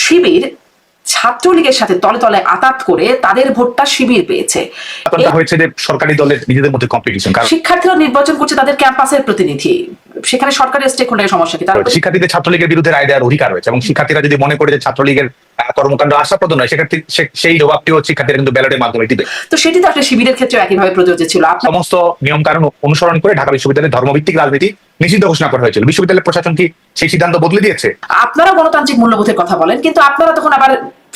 শিবির ছাত্রলীগের সাথে তলে তলে আতাত করে তাদের ভোটটা শিবির পেয়েছে। হয়েছে যে সরকারি দলের নিজেদের মধ্যে কম্পিটিশন, কারণ শিক্ষার্থীরা নির্বাচন করছে তাদের ক্যাম্পাসের প্রতিনিধি, সেখানে সরকারের স্টেক হোল্ডারের সমস্যা কি? শিক্ষার্থীদের ছাত্রলীগের বিরুদ্ধে রায় দেওয়ার অধিকার রয়েছে এবং শিক্ষার্থীরা যদি মনে করে যে ছাত্রলীগের কর্মকাণ্ড আশাপ্রদ নয়, সেক্ষেত্রে সেই জবাবটিও শিক্ষার্থীরা কিন্তু ব্যালটের মাধ্যমে দিবে। তো সেটি তো আসলে শিবিরের ক্ষেত্রে একইভাবে প্রযোজ্য ছিল। সমস্ত নিয়ম কানুন অনুসরণ করে ঢাকা বিশ্ববিদ্যালয়ের ধর্মভিত্তিক রাজনীতি নিষিদ্ধ ঘোষণা করা হয়েছিল। বিশ্ববিদ্যালয় প্রশাসন কি সেই সিদ্ধান্ত বদলে দিয়েছে? আপনারা গণতান্ত্রিক মূল্যবোধের কথা বলেন, কিন্তু আপনারা তখন আবার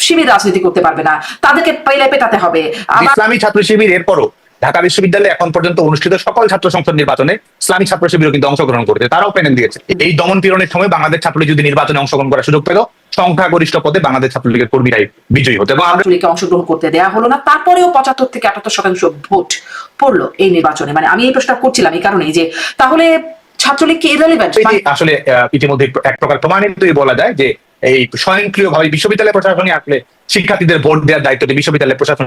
শিবির রাজনীতি করতে পারবে না, তাদেরকে পেলে পেটাতে হবে। ইসলামী ছাত্র শিবির এরপরও ঢাকা বিশ্ববিদ্যালয়ে এখন পর্যন্ত অনুষ্ঠিত সকল ছাত্র সংসদ নির্বাচনে ইসলামী ছাত্র শিবিরও কিন্তু অংশগ্রহণ করেছে, তারাও প্যানেল দিয়েছে। এই দমন পীড়নের সময় বাংলাদেশ ছাত্রলীগ যদি নির্বাচনে অংশগ্রহণ করার সুযোগ পেল, সংখ্যাগরিষ্ঠ পদে বাংলাদেশ ছাত্রলীগের কর্মীরাই বিজয়ী হতো এবং ছাত্রলীগকে অংশগ্রহণ করতে দেওয়া হলো না। তারপরেও 75 থেকে 78% ভোট পড়লো এই নির্বাচনে। মানে আমি এই প্রশ্নটা করছিলাম এই কারণেই যে তাহলে ছাত্রলীগ কি ইররিলেভেন্ট? আসলে ইতিমধ্যে এক প্রকার প্রমাণিতই বলা যায় যে এই স্বয়ংক্রিয়ভাবে বিশ্ববিদ্যালয় প্রশাসনই আসলে শিক্ষার্থীদের ভোট দেওয়ার দায়িত্বটি বিশ্ববিদ্যালয় প্রশাসন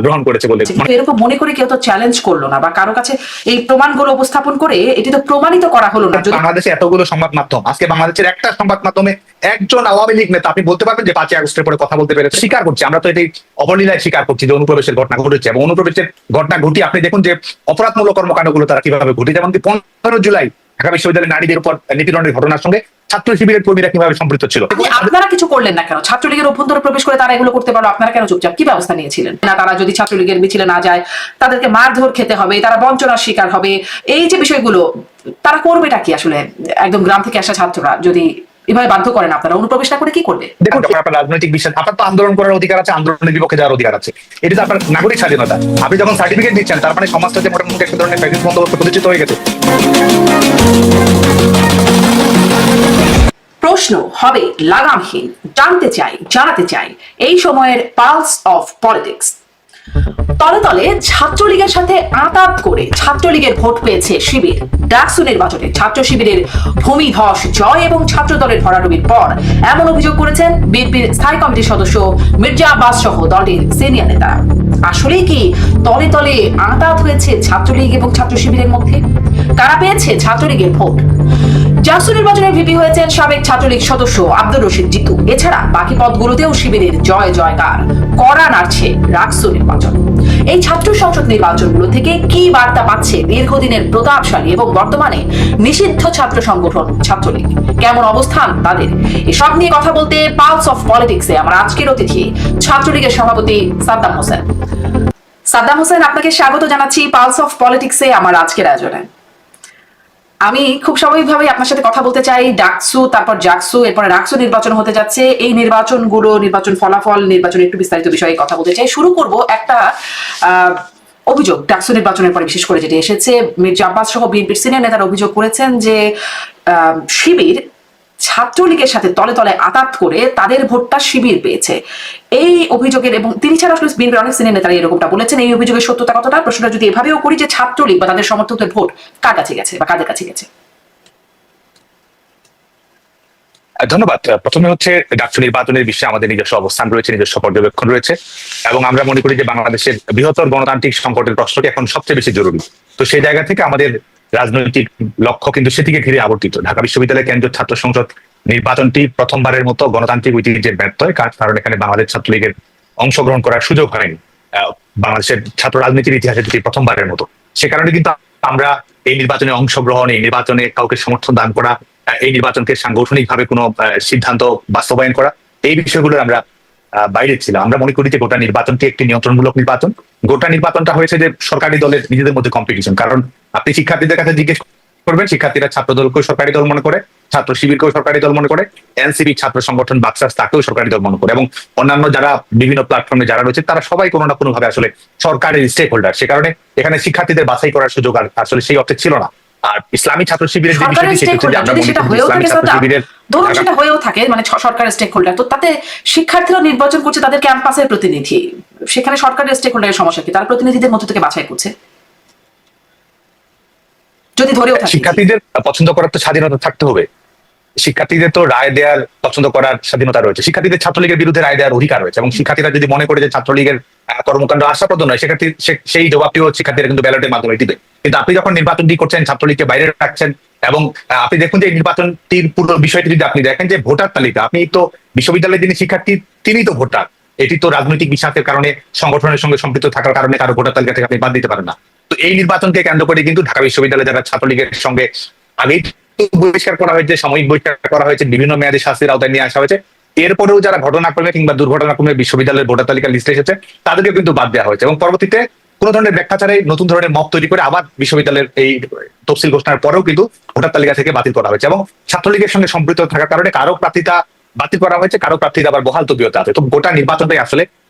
গ্রহণ করেছে বলে এরকম মনে করে কেউ তো চ্যালেঞ্জ করলো না বা কারো কাছে এই প্রমাণগুলো উপস্থাপন করে এটি তো প্রমাণিত করা হলো না। বাংলাদেশে এতগুলো সংবাদ মাধ্যম, আজকে বাংলাদেশের একটা সংবাদ মাধ্যমে একজন আওয়ামী লীগ নেতা আপনি বলতে পারবেন যে 5ই আগস্টের পরে কথা বলতে পেরেছে? স্বীকার করছি, আমরা তো এটাই অবলীলায় স্বীকার করছি যে অনুপ্রবেশের ঘটনা ঘটেছে এবং অনুপ্রবেশের ঘটনা ঘটিয়ে আপনি দেখুন যে অপরাধমূলক কর্মকাণ্ডগুলো তারা কিভাবে ঘটে। যেমন 15 জুলাই ঢাকা বিশ্ববিদ্যালয়ের নারীদের উপর নিপীড়নের ঘটনার সঙ্গে ছাত্র শিবিরের কর্মীরা কিভাবে সম্পৃক্ত ছিল। আপনারা কিছু করলেন না কেন? ছাত্রলীগের অভ্যন্তরে প্রবেশ করে তারা এগুলো করতে পারলো, আপনারা কেন চুপচাপ? কি ব্যবস্থা নিয়েছিলেন? না তারা যদি ছাত্রলীগের মিছিলে না যায় তাদেরকে মারধর খেতে হবে, তারা বঞ্চনার শিকার হবে, এই যে বিষয়গুলো তারা করবেটা কি আসলে? একদম গ্রাম থেকে আসা ছাত্ররা যদি এভাবে বাধ্য করেন, আপনারা অনুপ্রবেশ না করে কি করবে? দেখুন, আপনার রাজনৈতিক বিষয়, আপনার তো আন্দোলন করার অধিকার আছে, আন্দোলনের বিপক্ষে যাওয়ার অধিকার আছে, এটা তো আপনার নাগরিক স্বাধীনতা। আপনি যখন সার্টিফিকেট দিচ্ছেন তার মানে সমাজটাতে মোটামুটি একটা ধরনের ফ্যাসিস্ট বন্দোবস্ত প্রতিষ্ঠিত হয়ে গেছে। প্রশ্ন হবে লাগামহীন, জানাতে চাই এই সময়ের পালস অফ পলিটিক্স। তলে তলে ছাত্রলীগের সাথে আঁতাত করে ছাত্রলীগের ভোট পেয়েছে শিবির। ডাকসু নির্বাচনে ছাত্র শিবিরের ভূমিধস জয় এবং ছাত্র দলের ভরাডুবির পর এমন অভিযোগ করেছেন বিএনপির স্থায়ী কমিটির সদস্য মির্জা আব্বাস সহ দলটির সিনিয়র নেতারা। আসলে কি তলে তলে আঁতাত হয়েছে ছাত্রলীগ এবং ছাত্র শিবিরের মধ্যে? কারা পেয়েছে ছাত্রলীগের ভোট? ডাকসু নির্বাচনে ভিপি হয়েছেন সাবেক ছাত্রলীগ সদস্য আব্দুর রশিদ জিতু। এছাড়া বাকি পদগুলোতেও শিবিরের জয় জয়কার করা নাড়ছে ডাকসু নির্বাচন। এই ছাত্র সংসদ নির্বাচনগুলো থেকে কি বার্তা পাচ্ছে দীর্ঘদিনের প্রতাপশালী এবং বর্তমানে নিষিদ্ধ ছাত্র সংগঠন ছাত্রলীগ? কেমন অবস্থান তাদের? এসব নিয়ে কথা বলতে পালস অফ পলিটিক্সে আমার আজকের অতিথি ছাত্রলীগের সভাপতি সাদ্দাম হোসেন। সাদ্দাম হোসেন, আপনাকে স্বাগত জানাচ্ছি পালস অফ পলিটিক্সে আমার আজকের আয়োজনে। আমি খুব স্বাভাবিকভাবেই আপনার সাথে কথা বলতে চাই ডাকসু, তারপর জাকসু, এরপরে রাকসু নির্বাচন হতে যাচ্ছে। এই নির্বাচনগুলো, নির্বাচন ফলাফল, নির্বাচন একটু বিস্তারিত বিষয়ে কথা বলতে চাই। শুরু করব একটা অভিযোগ ডাকসু নির্বাচনের পরে বিশেষ করে যেটি এসেছে। মির্জা আব্বাস সহ বিএনপির সিনিয়র নেতারা অভিযোগ করেছেন যে শিবির ছাত্রলীগের সাথে তলে তলে আতাত করে তাদের ভোটটা শিবির পেয়েছে। এই অভিযোগের, এবং তিনি ছাড়া আসলে বিএনপির অনেক সিনিয়র নেতারা এরকমটা বলেছেন, এই অভিযোগের সত্যতা কতটা? প্রশ্নটা যদি এভাবেও করি যে ছাত্রলীগ বা তাদের সমর্থকদের ভোট কার কাছে গেছে বা কাদের কাছে গেছে? ধন্যবাদ। প্রথমে হচ্ছে ডাকসু নির্বাচনের বিষয়ে আমাদের নিজস্ব অবস্থান রয়েছে, নিজস্ব পর্যবেক্ষণ রয়েছে এবং আমরা মনে করি যে বাংলাদেশের বৃহত্তর গণতান্ত্রিক সংকটের প্রশ্নটি এখন সবচেয়ে বেশি জরুরি। তো সেই জায়গা থেকে আমাদের রাজনৈতিক লক্ষ্য কিন্তু সেদিকে ঘিরে আবর্তিত। ঢাকা বিশ্ববিদ্যালয়ের কেন্দ্রীয় ছাত্র সংসদ নির্বাচনটি প্রথমবারের মতো গণতান্ত্রিক ঐতিহ্যের ব্যর্থ হয়, কারণ এখানে বাংলাদেশ ছাত্রলীগের অংশগ্রহণ করার সুযোগ হয়নি। বাংলাদেশের ছাত্র রাজনীতির ইতিহাসে যেটি প্রথমবারের মতো, সে কারণে কিন্তু আমরা এই নির্বাচনে অংশগ্রহণ, এই নির্বাচনে কাউকে সমর্থন দান করা, এই নির্বাচনকে সাংগঠনিক ভাবে কোনো সিদ্ধান্ত বাস্তবায়ন করা, এই বিষয়গুলো আমরা বাইরে ছিলাম। আমরা মনে করি যে গোটা নির্বাচনটি একটি নিয়ন্ত্রণমূলক নির্বাচন। গোটা নির্বাচনটা হয়েছে যে সরকারি দলের নিজেদের মধ্যে কম্পিটিশন। কারণ আপনি শিক্ষার্থীদের কাছে জিজ্ঞেস করবেন, শিক্ষার্থীরা ছাত্র দলকেও সরকারি দল মনে করে, ছাত্র শিবিরকেও সরকারি দল মনে করে, এনসিপি ছাত্র সংগঠন বাকশাস তাকেও সরকারি দল মনে করে, এবং অন্যান্য যারা বিভিন্ন প্ল্যাটফর্মে যারা রয়েছে তারা সবাই কোনো না কোনো ভাবে আসলে সরকারের স্টেক হোল্ডার। সে কারণে এখানে শিক্ষার্থীদের বাছাই করার সুযোগ আর আসলে সেই অর্থে ছিল না। আর ইসলামী ছাত্র শিবিরের যে বিষয়টি সেটা হচ্ছে যে আমরা মনে করি ইসলামী ছাত্র শিবিরের ধরুন সেটা হয়েও থাকে, মানে সরকারের স্টেক হোল্ডার, তো তাতে শিক্ষার্থীরা নির্বাচন করছে তাদের ক্যাম্পাসের প্রতিনিধি, সেখানে সরকারের স্টেক হোল্ডারের সমস্যা কি? তারা প্রতিনিধিদের মধ্য থেকে বাছাই করছে। যদি ধরেও থাকে, শিক্ষার্থীদের পছন্দ করার তো স্বাধীনতা থাকতে হবে। শিক্ষার্থীদের তো রায় দেওয়ার, পছন্দ করার স্বাধীনতা রয়েছে। শিক্ষার্থীদের ছাত্রলীগের বিরুদ্ধে রায় দেওয়ার অধিকার রয়েছে এবং শিক্ষার্থীরা যদি মনে করে যে ছাত্রলীগের কর্মকাণ্ড আশাপ্রদ নয়, সেক্ষেত্রে সেই জবাবটিও শিক্ষার্থীরা কিন্তু ব্যালটের মাধ্যমে দিবে। কিন্তু আপনি যখন নির্বাচনটি করছেন, ছাত্রলীগকে বাইরে রাখছেন, এবং আপনি দেখুন যে এই নির্বাচনটির পুরো বিষয়টি যদি আপনি দেখেন যে ভোটার তালিকা, আপনি তো বিশ্ববিদ্যালয়ের যিনি শিক্ষার্থী তিনি তো ভোটার, এটি তো রাজনৈতিক বিশ্বাসের কারণে সংগঠনের সঙ্গে সম্পৃক্ত থাকার কারণে কারো ভোটার তালিকা থেকে আপনি বাদ দিতে পারেন না। তো এই নির্বাচনকে কেন্দ্র করে কিন্তু ঢাকা বিশ্ববিদ্যালয়ে যারা ছাত্রলীগের সঙ্গে আগেই বহিষ্কার করা হয়েছে, সাময়িক বহিষ্কার করা হয়েছে, বিভিন্ন মেয়াদী শাস্তির আওতায় নিয়ে আসা হয়েছে, এরপরেও যারা ঘটনাক্রমে কিংবা দুর্ঘটনাক্রমে বিশ্ববিদ্যালয়ের ভোটার তালিকা লিস্টে এসেছে তাদেরকে কিন্তু বাদ দেওয়া হয়েছে এবং পরবর্তীতে কোন ধরনের ব্যাখ্যা ছাড়াই নতুন ধরনের মত তৈরি করে আবার বিশ্ববিদ্যালয়ের এই তফসিল ঘোষণার পরেও কিন্তু ভোটার তালিকা থেকে বাতিল করা হয়েছে এবং ছাত্রলীগের সঙ্গে সম্পৃক্ত থাকার কারণে কারো প্রার্থিতা বাতিল করা হয়েছে, কারো প্রার্থীতা আবার বহাল তবিয়তে আছে। তো গোটা নির্বাচনটাই আসলে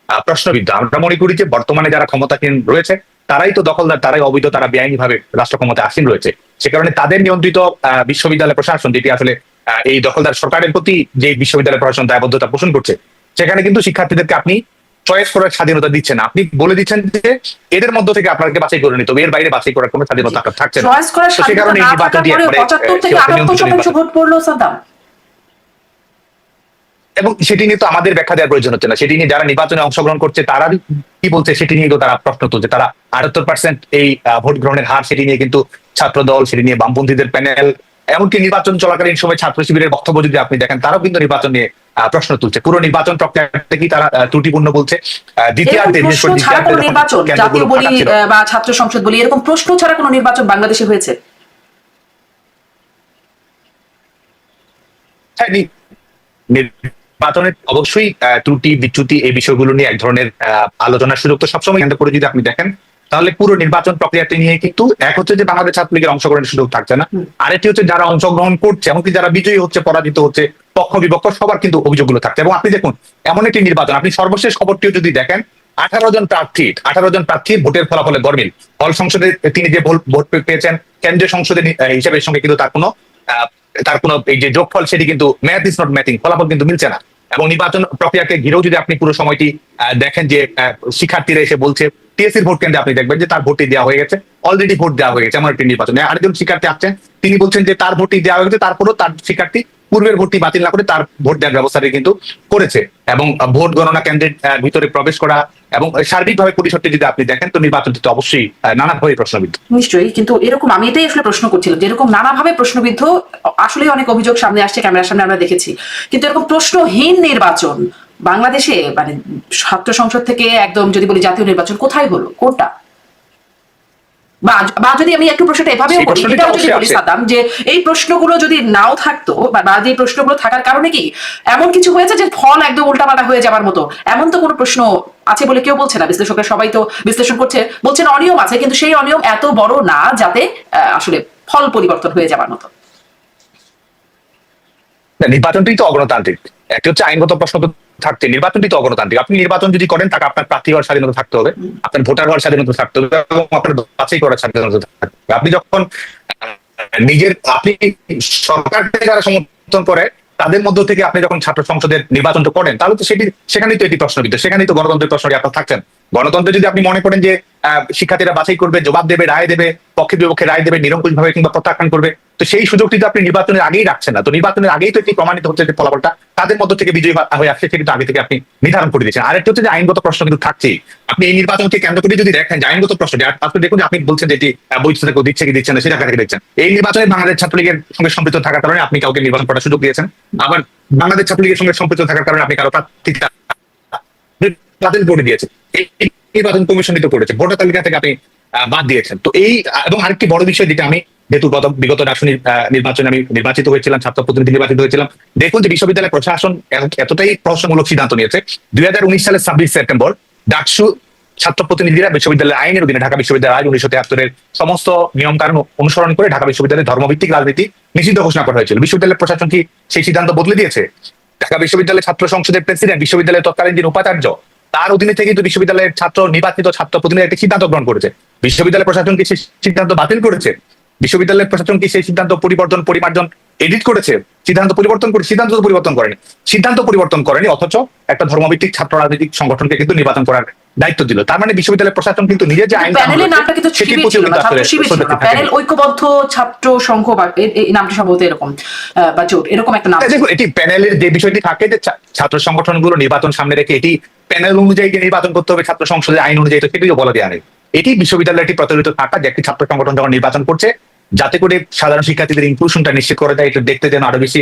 প্রশ্নবিদ্ধ। আমরা মনে করি যে বর্তমানে যারা ক্ষমতাসীন রয়েছে তারাই তো দখলদার, তারাই অবৈধ, তারা বেআইনি ভাবে রাষ্ট্র ক্ষমতায় আসীন রয়েছে। সে কারণে তাদের নিয়ন্ত্রিত বিশ্ববিদ্যালয় প্রশাসন, যেটি আসলে এই দখলদার সরকারের প্রতি যে বিশ্ববিদ্যালয় প্রশাসন দায়বদ্ধতা পোষণ করছে, সেখানে কিন্তু শিক্ষার্থীদেরকে আপনি চয়েস করার স্বাধীনতা দিচ্ছেন না। আপনি বলে দিচ্ছেন যে এদের মধ্য থেকে আপনাকে বাছাই করে নিতে হবে, এর বাইরে বাছাই করার কোনো স্বাধীনতা থাকছে না। চয়েস করার তো সে কারণে এই নির্বাচনটি 75 থেকে 78% ভোট পড়লো সাদ্দাম, এবং সেটি নিয়ে তো আমাদের ব্যাখ্যা দেওয়ার প্রয়োজন হচ্ছে না। সেটি নিয়ে যারা নির্বাচনে অংশগ্রহণ করছে তারা কি বলছে সেটি নিয়ে তো তারা প্রশ্ন তুলছে। তারা 78% এই ভোট গ্রহণের হার, সেটি নিয়ে কিন্তু ছাত্র দল, সেটি নিয়ে বামপন্থীদের প্যানেল, এমনকি নির্বাচন চলাকালীন সময় ছাত্র শিবিরের বক্তব্য যদি আপনি দেখেন তারাও কিন্তু নির্বাচন নিয়ে প্রশ্ন তুলছে। পুরো নির্বাচন প্রক্রিয়াটা কি তারা ত্রুটিপূর্ণ বলছে। দ্বিতীয়ার্ধে নির্বাচন জাতীয় বলি বা ছাত্র সংসদ বলি, এরকম প্রশ্ন ছাড়া কোনো নির্বাচন বাংলাদেশে হয়েছে? হ্যাঁ, নির্বাচনের অবশ্যই ত্রুটি বিচ্যুতি এই বিষয়গুলো নিয়ে এক ধরনের আলোচনার সুযোগ তো সবসময় কেন্দ্র করে যদি আপনি দেখেন তাহলে পুরো নির্বাচন প্রক্রিয়াটি নিয়ে কিন্তু এক হচ্ছে যে বাংলাদেশ ছাত্রলীগের অংশগ্রহণের সুযোগ থাকছে না, আরেকটি হচ্ছে যারা অংশগ্রহণ করছে এমনকি যারা বিজয়ী হচ্ছে, পরাজিত হচ্ছে, পক্ষ বিপক্ষ সবার কিন্তু অভিযোগগুলো থাকছে। এবং আপনি দেখুন এমন একটি নির্বাচন, আপনি সর্বশেষ খবরটিও যদি দেখেন 18 জন প্রার্থীর ভোটের ফলাফলে গরমিল। হল সংসদে তিনি যে ভোট পেয়েছেন, কেন্দ্রীয় সংসদের হিসাবের সঙ্গে কিন্তু তার কোনো এই যে যোগফল সেটি কিন্তু ম্যাথ ইজ নট ম্যাথিং, ফলাফল কিন্তু মিলছে না। এবং নির্বাচন প্রক্রিয়াকে ঘিরেও যদি আপনি পুরো সময়টি দেখেন যে শিক্ষার্থীরা এসে বলছে টিএসসির ভোট কেন্দ্রে আপনি দেখবেন যে তার ভোটটি দেওয়া হয়ে গেছে, অলরেডি ভোট দেওয়া হয়ে গেছে এমন একটি নির্বাচনে। আরেকজন শিক্ষার্থী আসছেন, তিনি বলছেন যে তার ভোটটি দেওয়া হয়ে গেছে, তারপরেও তার শিক্ষার্থী পূর্বের ভোটটি বাতিল না করে তার ভোট দেওয়ার ব্যবস্থাটি কিন্তু করেছে। এবং ভোট গণনা কেন্দ্রের ভিতরে প্রবেশ করা এবং সার্বিকভাবে পরিষদটি যদি আপনি দেখেন তো নির্বাচনটি তো অবশ্যই নানাভাবে প্রশ্নবিদ্ধ। নিশ্চয়ই, কিন্তু এরকম আমি এটাই আসলে প্রশ্ন করছিলাম যে এরকম নানাভাবে প্রশ্নবিদ্ধ আসলে অনেক অভিযোগ সামনে আসছে, ক্যামেরার সামনে আমরা দেখেছি, কিন্তু এরকম প্রশ্নহীন নির্বাচন বাংলাদেশে মানে ছাত্র সংসদ থেকে একদম যদি বলি জাতীয় নির্বাচন কোথায় হলো, কোনটা? বা যদি আমি একটু প্রশ্নটা এভাবেও করি, এটাও যদি বলি সাদ্দাম, যে এই প্রশ্নগুলো যদি নাও থাকতো বা যে প্রশ্নগুলো থাকার কারণে কি এমন কিছু হয়েছে যে ফল একদম উল্টাপাল্টা হয়ে যাবার মতো এমন তো কোনো প্রশ্ন আছে বলে কেউ বলছে না। বিশ্লেষকরা সবাই তো বিশ্লেষণ করছে, বলছেন অনিয়ম আছে, কিন্তু সেই অনিয়ম এত বড় না যাতে আসলে ফল পরিবর্তন হয়ে যাবার মতো। নির্বাচনটি তো অগণতান্ত্রিক, একটি হচ্ছে আইনগত প্রশ্ন তো থাকছে, নির্বাচনটি তো অগণতান্ত্রিক। আপনি নির্বাচন যদি করেন তাকে আপনার প্রার্থী হওয়ার স্বাধীনতা থাকতে হবে, আপনার ভোটার হওয়ার স্বাধীনতা থাকতে হবে এবং আপনার বাছাই করার স্বাধীনতা থাকতে হবে। আপনি যখন আপনি সরকারকে যারা সমর্থন করে তাদের মধ্য থেকে আপনি যখন ছাত্র সংসদের নির্বাচনটা করেন তাহলে তো সেখানেই তো এটি প্রশ্নবিদ্ধ, সেখানেই তো গণতন্ত্রের প্রশ্নটি আপনার থাকছেন। গণতন্ত্রে যদি আপনি মনে করেন যে শিক্ষার্থীরা বাছাই করবে, জবাব দেবে, রায় দেবে, পক্ষে বিপক্ষে রায় দেবে, নিরঙ্কুশ ভাবে কিংবা প্রত্যাখ্যান করবে, তো সেই সুযোগটি তো আপনি নির্বাচনের আগেই রাখছেন না। তো নির্বাচনের আগেই তো এটি প্রমাণিত হচ্ছে যে ফলাফলটা তাদের মধ্য থেকে বিজয়ী হয়ে আসছে, সেটি তো আগে থেকে আপনি নির্ধারণ করে দিয়েছেন। আরেকটি হচ্ছে যে আইনগত প্রশ্ন কিন্তু থাকছেই। আপনি এই নির্বাচনকে কেন্দ্র করে যদি দেখেন যে আইনগত প্রশ্ন, আপনি দেখুন যে আপনি বলছেন যে এটি বৈধতা কেউ দিচ্ছে কি দিচ্ছে না সেটা কাকে দেখছেন। এই নির্বাচনে বাংলাদেশ ছাত্রলীগের সঙ্গে সম্পৃক্ত থাকার কারণে আপনি কাউকে নির্বাচন করার সুযোগ দিয়েছেন, আবার বাংলাদেশ ছাত্রলীগের সঙ্গে সম্পৃক্ত থাকার কারণে আপনি কারো প্রার্থীতা বাতিল করে দিয়েছেন। এই নির্বাচন কমিশনই তো করেছে, ভোটার তালিকা থেকে আপনি বাদ দিয়েছেন। তো এই এবং আরেকটি বড় বিষয় যেটা আমি যেহেতু বিগত ডাকসু নির্বাচনে আমি নির্বাচিত হয়েছিলাম, ছাত্র প্রতিনিধি নির্বাচিত হয়েছিলাম, দেখুন যে বিশ্ববিদ্যালয় প্রশাসন এতটাই প্রশ্নমূলক সিদ্ধান্ত নিয়েছে। 2019 সালের 26 সেপ্টেম্বর ডাকসু ছাত্র প্রতিনিধিরা বিশ্ববিদ্যালয়ের আইনের অধীনে ঢাকা বিশ্ববিদ্যালয় আইন 1973 সমস্ত নিয়ম কানুন অনুসরণ করে ঢাকা বিশ্ববিদ্যালয়ে ধর্মভিত্তিক রাজনীতি নিষিদ্ধ ঘোষণা করা হয়েছিল। বিশ্ববিদ্যালয় প্রশাসন কি সেই সিদ্ধান্ত বদলে দিয়েছে? ঢাকা বিশ্ববিদ্যালয়ের ছাত্র সংসদের প্রেসিডেন্ট, বিশ্ববিদ্যালয়ের তৎকালীন যিনি উপাচার্য, তার অধীনে থেকে কিন্তু বিশ্ববিদ্যালয়ের নির্বাচিত ছাত্র প্রতিনিধি একটি সিদ্ধান্ত গ্রহণ করেছে। বিশ্ববিদ্যালয় প্রশাসন কি সেই সিদ্ধান্ত বাতিল করেছে? বিশ্ববিদ্যালয়ের প্রশাসন কি সেই সিদ্ধান্ত পরিমার্জন এডিট করেছে? সিদ্ধান্ত পরিবর্তন করেনি, অথচ একটা ধর্মভিত্তিক ছাত্র রাজনৈতিক সংগঠনকে কিন্তু নির্বাচন করার দায়িত্ব দিল। তার মানে বিশ্ববিদ্যালয় প্রশাসন কিন্তু নিজের যে আইন, প্যানেলের নামটা কিন্তু প্যানেল ঐক্যবদ্ধ ছাত্র সংঘ বা এই নামটা সম্ভবত এরকম বা জোট এরকম একটা নাম। এটি প্যানেলের যে বিষয়টি থাকে যে ছাত্র সংগঠনগুলো নির্বাচন সামনে রেখে এটি প্যানেল অনুযায়ী নির্বাচন করতে হবে ছাত্র সংসদের আইন অনুযায়ী, তো সেটিও বলা দেওয়া নেই। এটি বিশ্ববিদ্যালয়টি প্রচলিত থাকা যে একটি ছাত্র সংগঠন যখন নির্বাচন করছে যাতে করে সাধারণ শিক্ষার্থীদের ইনক্লুশনটা নিশ্চিত করে দেয়, এটা দেখতে যেন আরো বেশি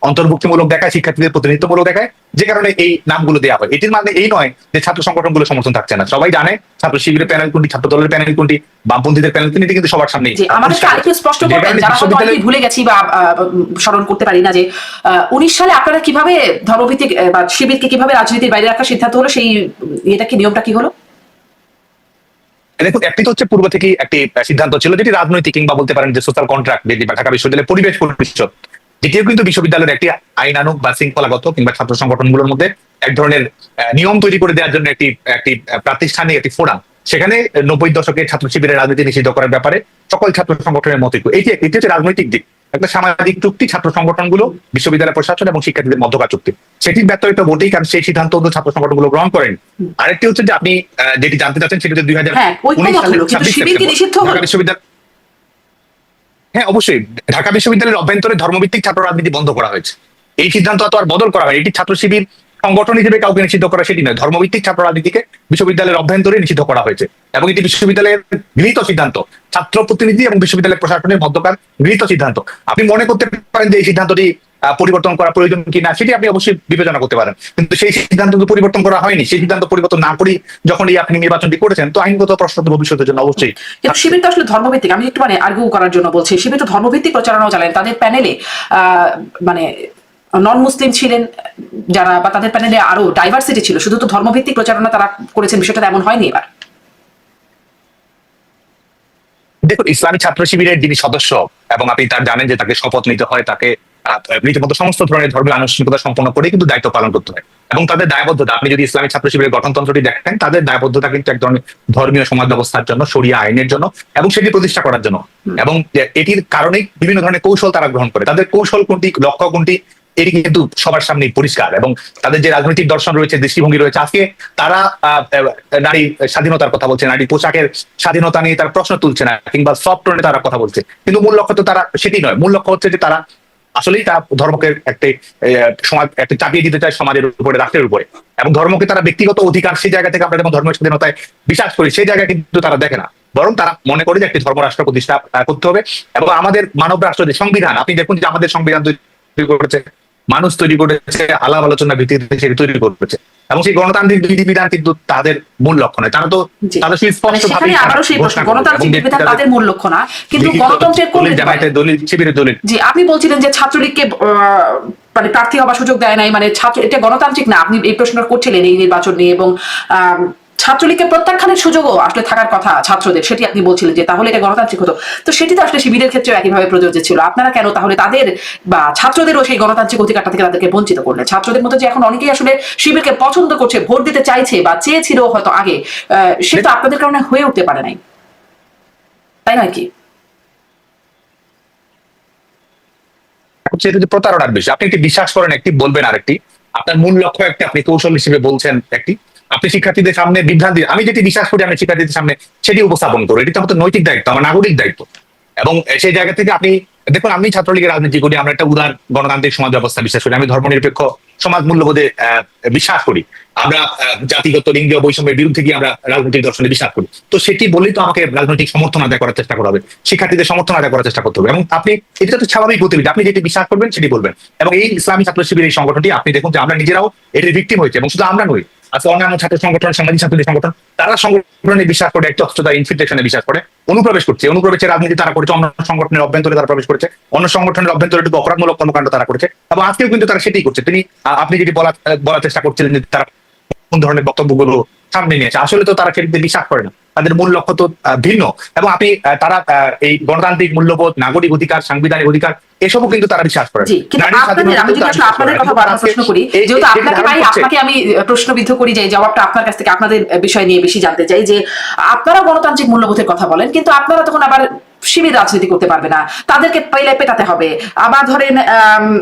অন্তর্ভুক্তিমূলক দেখায়, শিক্ষার্থীদের প্রতিনিধিত্বমূলক দেখায়, যে কারণে এই নামগুলো দেওয়া হয়। এটির মানে এই নয় যে ছাত্র সংগঠনগুলো সমর্থন থাকছে না। সবাই জানে ছাত্র শিবিরের প্যানেল কোনটি, ছাত্র দলের প্যানেল কোনটি, বামপন্থীদের প্যানেল কোনটি, কিন্তু সবার সামনে আমাদেরকে আরেকটু স্পষ্ট করবেন, যারা হয়তো অনেকেই ভুলে গেছি বা স্মরণ করতে পারি না, যে 19 সালে আপনারা কিভাবে ধর্মভিত্তিক বা শিবিরকে কিভাবে রাজনীতির বাইরে রাখার সিদ্ধান্ত হলো, সেই এটা কি নিয়মটা কি হলো? দেখুন, একটি তো হচ্ছে পূর্ব থেকেই একটি সিদ্ধান্ত ছিল, যেটি রাজনৈতিক কিংবা বলতে পারেন যে সোশ্যাল কন্ট্রাক্ট, যেটি ঢাকা বিশ্ববিদ্যালয়ের পরিবেশ পরিষদ, যেটিও কিন্তু বিশ্ববিদ্যালয়ের একটি আইনানুগ বা শৃঙ্খলাগত কিংবা ছাত্র সংগঠনগুলোর মধ্যে এক ধরনের নিয়ম তৈরি করে দেওয়ার জন্য একটি একটি প্রাতিষ্ঠানিক একটি ফোরাম। সেখানে 90 দশকে ছাত্র শিবিরের রাজনীতি নিষিদ্ধ করার ব্যাপারে সকল ছাত্র সংগঠনের মত এটি হচ্ছে রাজনৈতিক দিক, একটা সামাজিক চুক্তি ছাত্র সংগঠনগুলো, বিশ্ববিদ্যালয় প্রশাসন এবং শিক্ষার্থীদের মধ্যকার চুক্তি। সেটির ব্যর্থতা বটেই, কারণ সেই সিদ্ধান্ত ছাত্র সংগঠনগুলো গ্রহণ করেন। আরেকটি হচ্ছে যে আপনি যেটি জানতে চাচ্ছেন, সেটি 2019 সালের 26 সেপ্টেম্বর বিশ্ববিদ্যালয়, হ্যাঁ অবশ্যই, ঢাকা বিশ্ববিদ্যালয়ের অভ্যন্তরে ধর্মভিত্তিক ছাত্র রাজনীতি বন্ধ করা হয়েছে। এই সিদ্ধান্ত তো আর বদল করা হয়, এটি ছাত্র শিবির সংগঠন হিসেবে কাউকে নিষিদ্ধ করা সেটি নয়, ধর্মভিত্তিক ছাত্র রাজনীতিকে বিশ্ববিদ্যালয়ের অভ্যন্তরে নিষিদ্ধ করা হয়েছে। এবং এটি বিশ্ববিদ্যালয়ের গৃহীত সিদ্ধান্ত, ছাত্র প্রতিনিধি এবং বিশ্ববিদ্যালয় প্রশাসনের মধ্যকার গৃহীত সিদ্ধান্ত। আপনি মনে করতে পারেন যে এই সিদ্ধান্তটি পরিবর্তন করা প্রয়োজন কিনা, সেটি আপনি অবশ্যই বিবেচনা করতে পারেন, কিন্তু সেই সিদ্ধান্ত পরিবর্তন করা হয়নি। সেই সিদ্ধান্ত পরিবর্তন না করি যখন আপনি নির্বাচনটি করেছেন, তো আইনগত প্রশ্ন তো ভবিষ্যতের জন্য অবশ্যই। শিবির তো আসলে ধর্মভিত্তিক, আমি একটু আর্গু করার জন্য বলছি, শিবির তো ধর্মভিত্তিক প্রচারণাও চালান। তাদের প্যানেলে মানে নন মুসলিম ছিলেন যারা, বা তাদের প্যানেলে আরো ডাইভার্সিটি ছিল, শুধু তো ধর্মভিত্তিক প্রচারণা তারা করেছেন, বিষয়টা এমন হয়নি এবার। দেখুন, ইসলামী ছাত্র শিবিরের যিনি সদস্য, এবং আপনি তার জানেন যে তাকে শপথ নিতে হয়, তাকে রীতিমতো সমস্ত ধরনের ধর্মীয় আনুষ্ঠানিকতা সম্পন্ন করে কিন্তু দায়িত্ব পালন করতে হয়। এবং তাদের দায়বদ্ধতা, আপনি যদি ইসলামী ছাত্র শিবিরের গঠনতন্ত্রটি দেখেন, তাদের দায়বদ্ধতা কিন্তু এক ধরনের ধর্মীয় সমাজ ব্যবস্থার জন্য, শরিয়া আইনের জন্য, এবং সেটি প্রতিষ্ঠা করার জন্য। এবং এটির কারণেই বিভিন্ন ধরনের কৌশল তারা গ্রহণ করে। তাদের কৌশল কোনটি, লক্ষ্য কোনটি, এটি কিন্তু সবার সামনেই পরিষ্কার। এবং তাদের যে রাজনৈতিক দর্শন রয়েছে, দৃষ্টিভঙ্গি রয়েছে, আজকে তারা নারী স্বাধীনতার কথা বলছে, নারী পোশাকের স্বাধীনতা নিয়ে তারা প্রশ্ন তুলছে না, কিংবা সফট টোনে তারা কথা বলছে, কিন্তু মূল লক্ষ্য তো তারা সেটি নয়। মূল লক্ষ্য হচ্ছে যে তারা আসলেই তারা ধর্মকে একটি সমাজ একটা চাপিয়ে দিতে চায় সমাজের উপরে, রাষ্ট্রের উপরে। এবং ধর্মকে তারা ব্যক্তিগত অধিকার, সেই জায়গা থেকে আমরা যেমন ধর্মের স্বাধীনতায় বিশ্বাস করি, সেই জায়গায় কিন্তু তারা দেখে না, বরং তারা মনে করে যে একটি ধর্মরাষ্ট্র প্রতিষ্ঠা করতে হবে। এবং আমাদের মানব রাষ্ট্র যে সংবিধান, আপনি দেখুন যে আমাদের সংবিধান তৈরি করেছে মানুষ, তৈরি করেছে আলাপ আলোচনার ভিত্তিতে, সেটি তৈরি করেছে। এবং সেই গণতান্ত্রিক বিধিবিধান কিন্তু তাদের মূল লক্ষ্য নয়। তারা তো তাদের আবারও সেই প্রশ্ন, গণতান্ত্রিক বিধিবিধান তাদের মূল লক্ষ্য না, কিন্তু গণতন্ত্রের কোন দলিল, শিবিরের দলিল। জি, আপনি বলছিলেন যে ছাত্রলীগকে মানে প্রার্থী হওয়ার সুযোগ দেয় নাই, মানে ছাত্র, এটা গণতান্ত্রিক না, আপনি এই প্রশ্ন করছিলেন এই নির্বাচন নিয়ে। এবং ছাত্রলীগকে প্রত্যাখ্যানের সুযোগও আসলে থাকার কথা ছাত্রদের, সেটি আপনি বলছিলেন যে তাহলে এটা গণতান্ত্রিক হতো। তো সেটি তো আসলে শিবিরের ক্ষেত্রে একইভাবে প্রযোজ্য ছিল। আপনারা কেন তাহলে তাদের বা ছাত্রদেরও সেই গণতান্ত্রিক অধিকারটা থেকে তাদেরকে বঞ্চিত করলেন? ছাত্রদের মধ্যে যে এখন অনেকেই আসলে শিবিরকে পছন্দ করছে, ভোট দিতে চাইছে বা চেয়েছিল হয়তো আগে, সেটা আপনাদের কারণে হয়ে উঠতে পারে নাই, তাই নয় কি? প্রতারণার বিষয়। আপনি একটি বিশ্বাস করেন একটি, বলবেন আরেকটি, আপনার মূল লক্ষ্য একটি, আপনি কৌশল হিসেবে বলছেন একটি, আপনি শিক্ষার্থীদের সামনে বিভ্রান্তি, আমি যেটি বিশ্বাস করি আমি শিক্ষার্থীদের সামনে সেটি উপস্থাপন করি, এটি তো আমাদের নৈতিক দায়িত্ব, আমার নাগরিক দায়িত্ব। এবং সেই জায়গা থেকে আপনি দেখুন, আমি ছাত্রলীগের রাজনীতি করি, আমরা একটা উদার গণতান্ত্রিক সমাজ ব্যবস্থা বিশ্বাস করি, আমি ধর্মনিরপেক্ষ সমাজ মূল্যবোধে বিশ্বাস করি, আমরা জাতিগত লিঙ্গীয় বৈষম্যের বিরুদ্ধে গিয়ে আমরা রাজনৈতিক দর্শনে বিশ্বাস করি। তো সেটি বলেই তো আমাকে রাজনৈতিক সমর্থন আদায় করার চেষ্টা করা হবে, শিক্ষার্থীদের সমর্থন আদায় করার চেষ্টা করতে হবে। এবং আপনি এটা তো স্বাভাবিক গতিবিধি, আপনি যেটি বিশ্বাস করবেন সেটি বলবেন। এবং এই ইসলামী ছাত্র শিবির এই সংগঠনটি, আপনি দেখুন যে আমরা নিজেরাও এটির ভিকটিম হয়েছে, এবং শুধু আমরা নই, আজকে অন্যান্য ছাত্র সংগঠন, সামাজিক ছাত্রদের সংগঠন, তারা সংগঠনে বিশ্বাস করে, একটি অস্ত্রতা ইনফিল্ট্রেশনে বিশ্বাস করে, অনুপ্রবেশ করছে, অনুপ্রবেশের রাজনীতি তারা করেছে, অন্য সংগঠনের অভ্যন্তরে তারা প্রবেশ করেছে, অন্য সংগঠনের অভ্যন্তরে একটু অপরাধমূলক কর্মকাণ্ড তারা করেছে। এবং আজকেও কিন্তু তারা সেটাই করছে। তিনি আপনি যেটি বলার চেষ্টা করছিলেন যে তারা কোন ধরনের বক্তব্যগুলো সামনে নিয়েছে, আসলে তো তারা সেটিতে বিশ্বাস করে না, তাদের মূল লক্ষ্য তো ভিন্ন। এবং আপনি তারা এই গণতান্ত্রিক মূল্যবোধ, নাগরিক অধিকার, সাংবিধানিক অধিকার, এসবও কিন্তু তারা বিশ্বাস করে। আপনাকে আমি প্রশ্নবিদ্ধ করি, যে জবাবটা আপনার কাছ থেকে, আপনাদের বিষয় নিয়ে বেশি জানতে চাই, যে আপনারা গণতান্ত্রিক মূল্যবোধের কথা বলেন, কিন্তু আপনারা তখন আবার শিবির রাজনীতি করতে পারবে না, তাদেরকে পেলে পেটাতে হবে। আবার ধরেন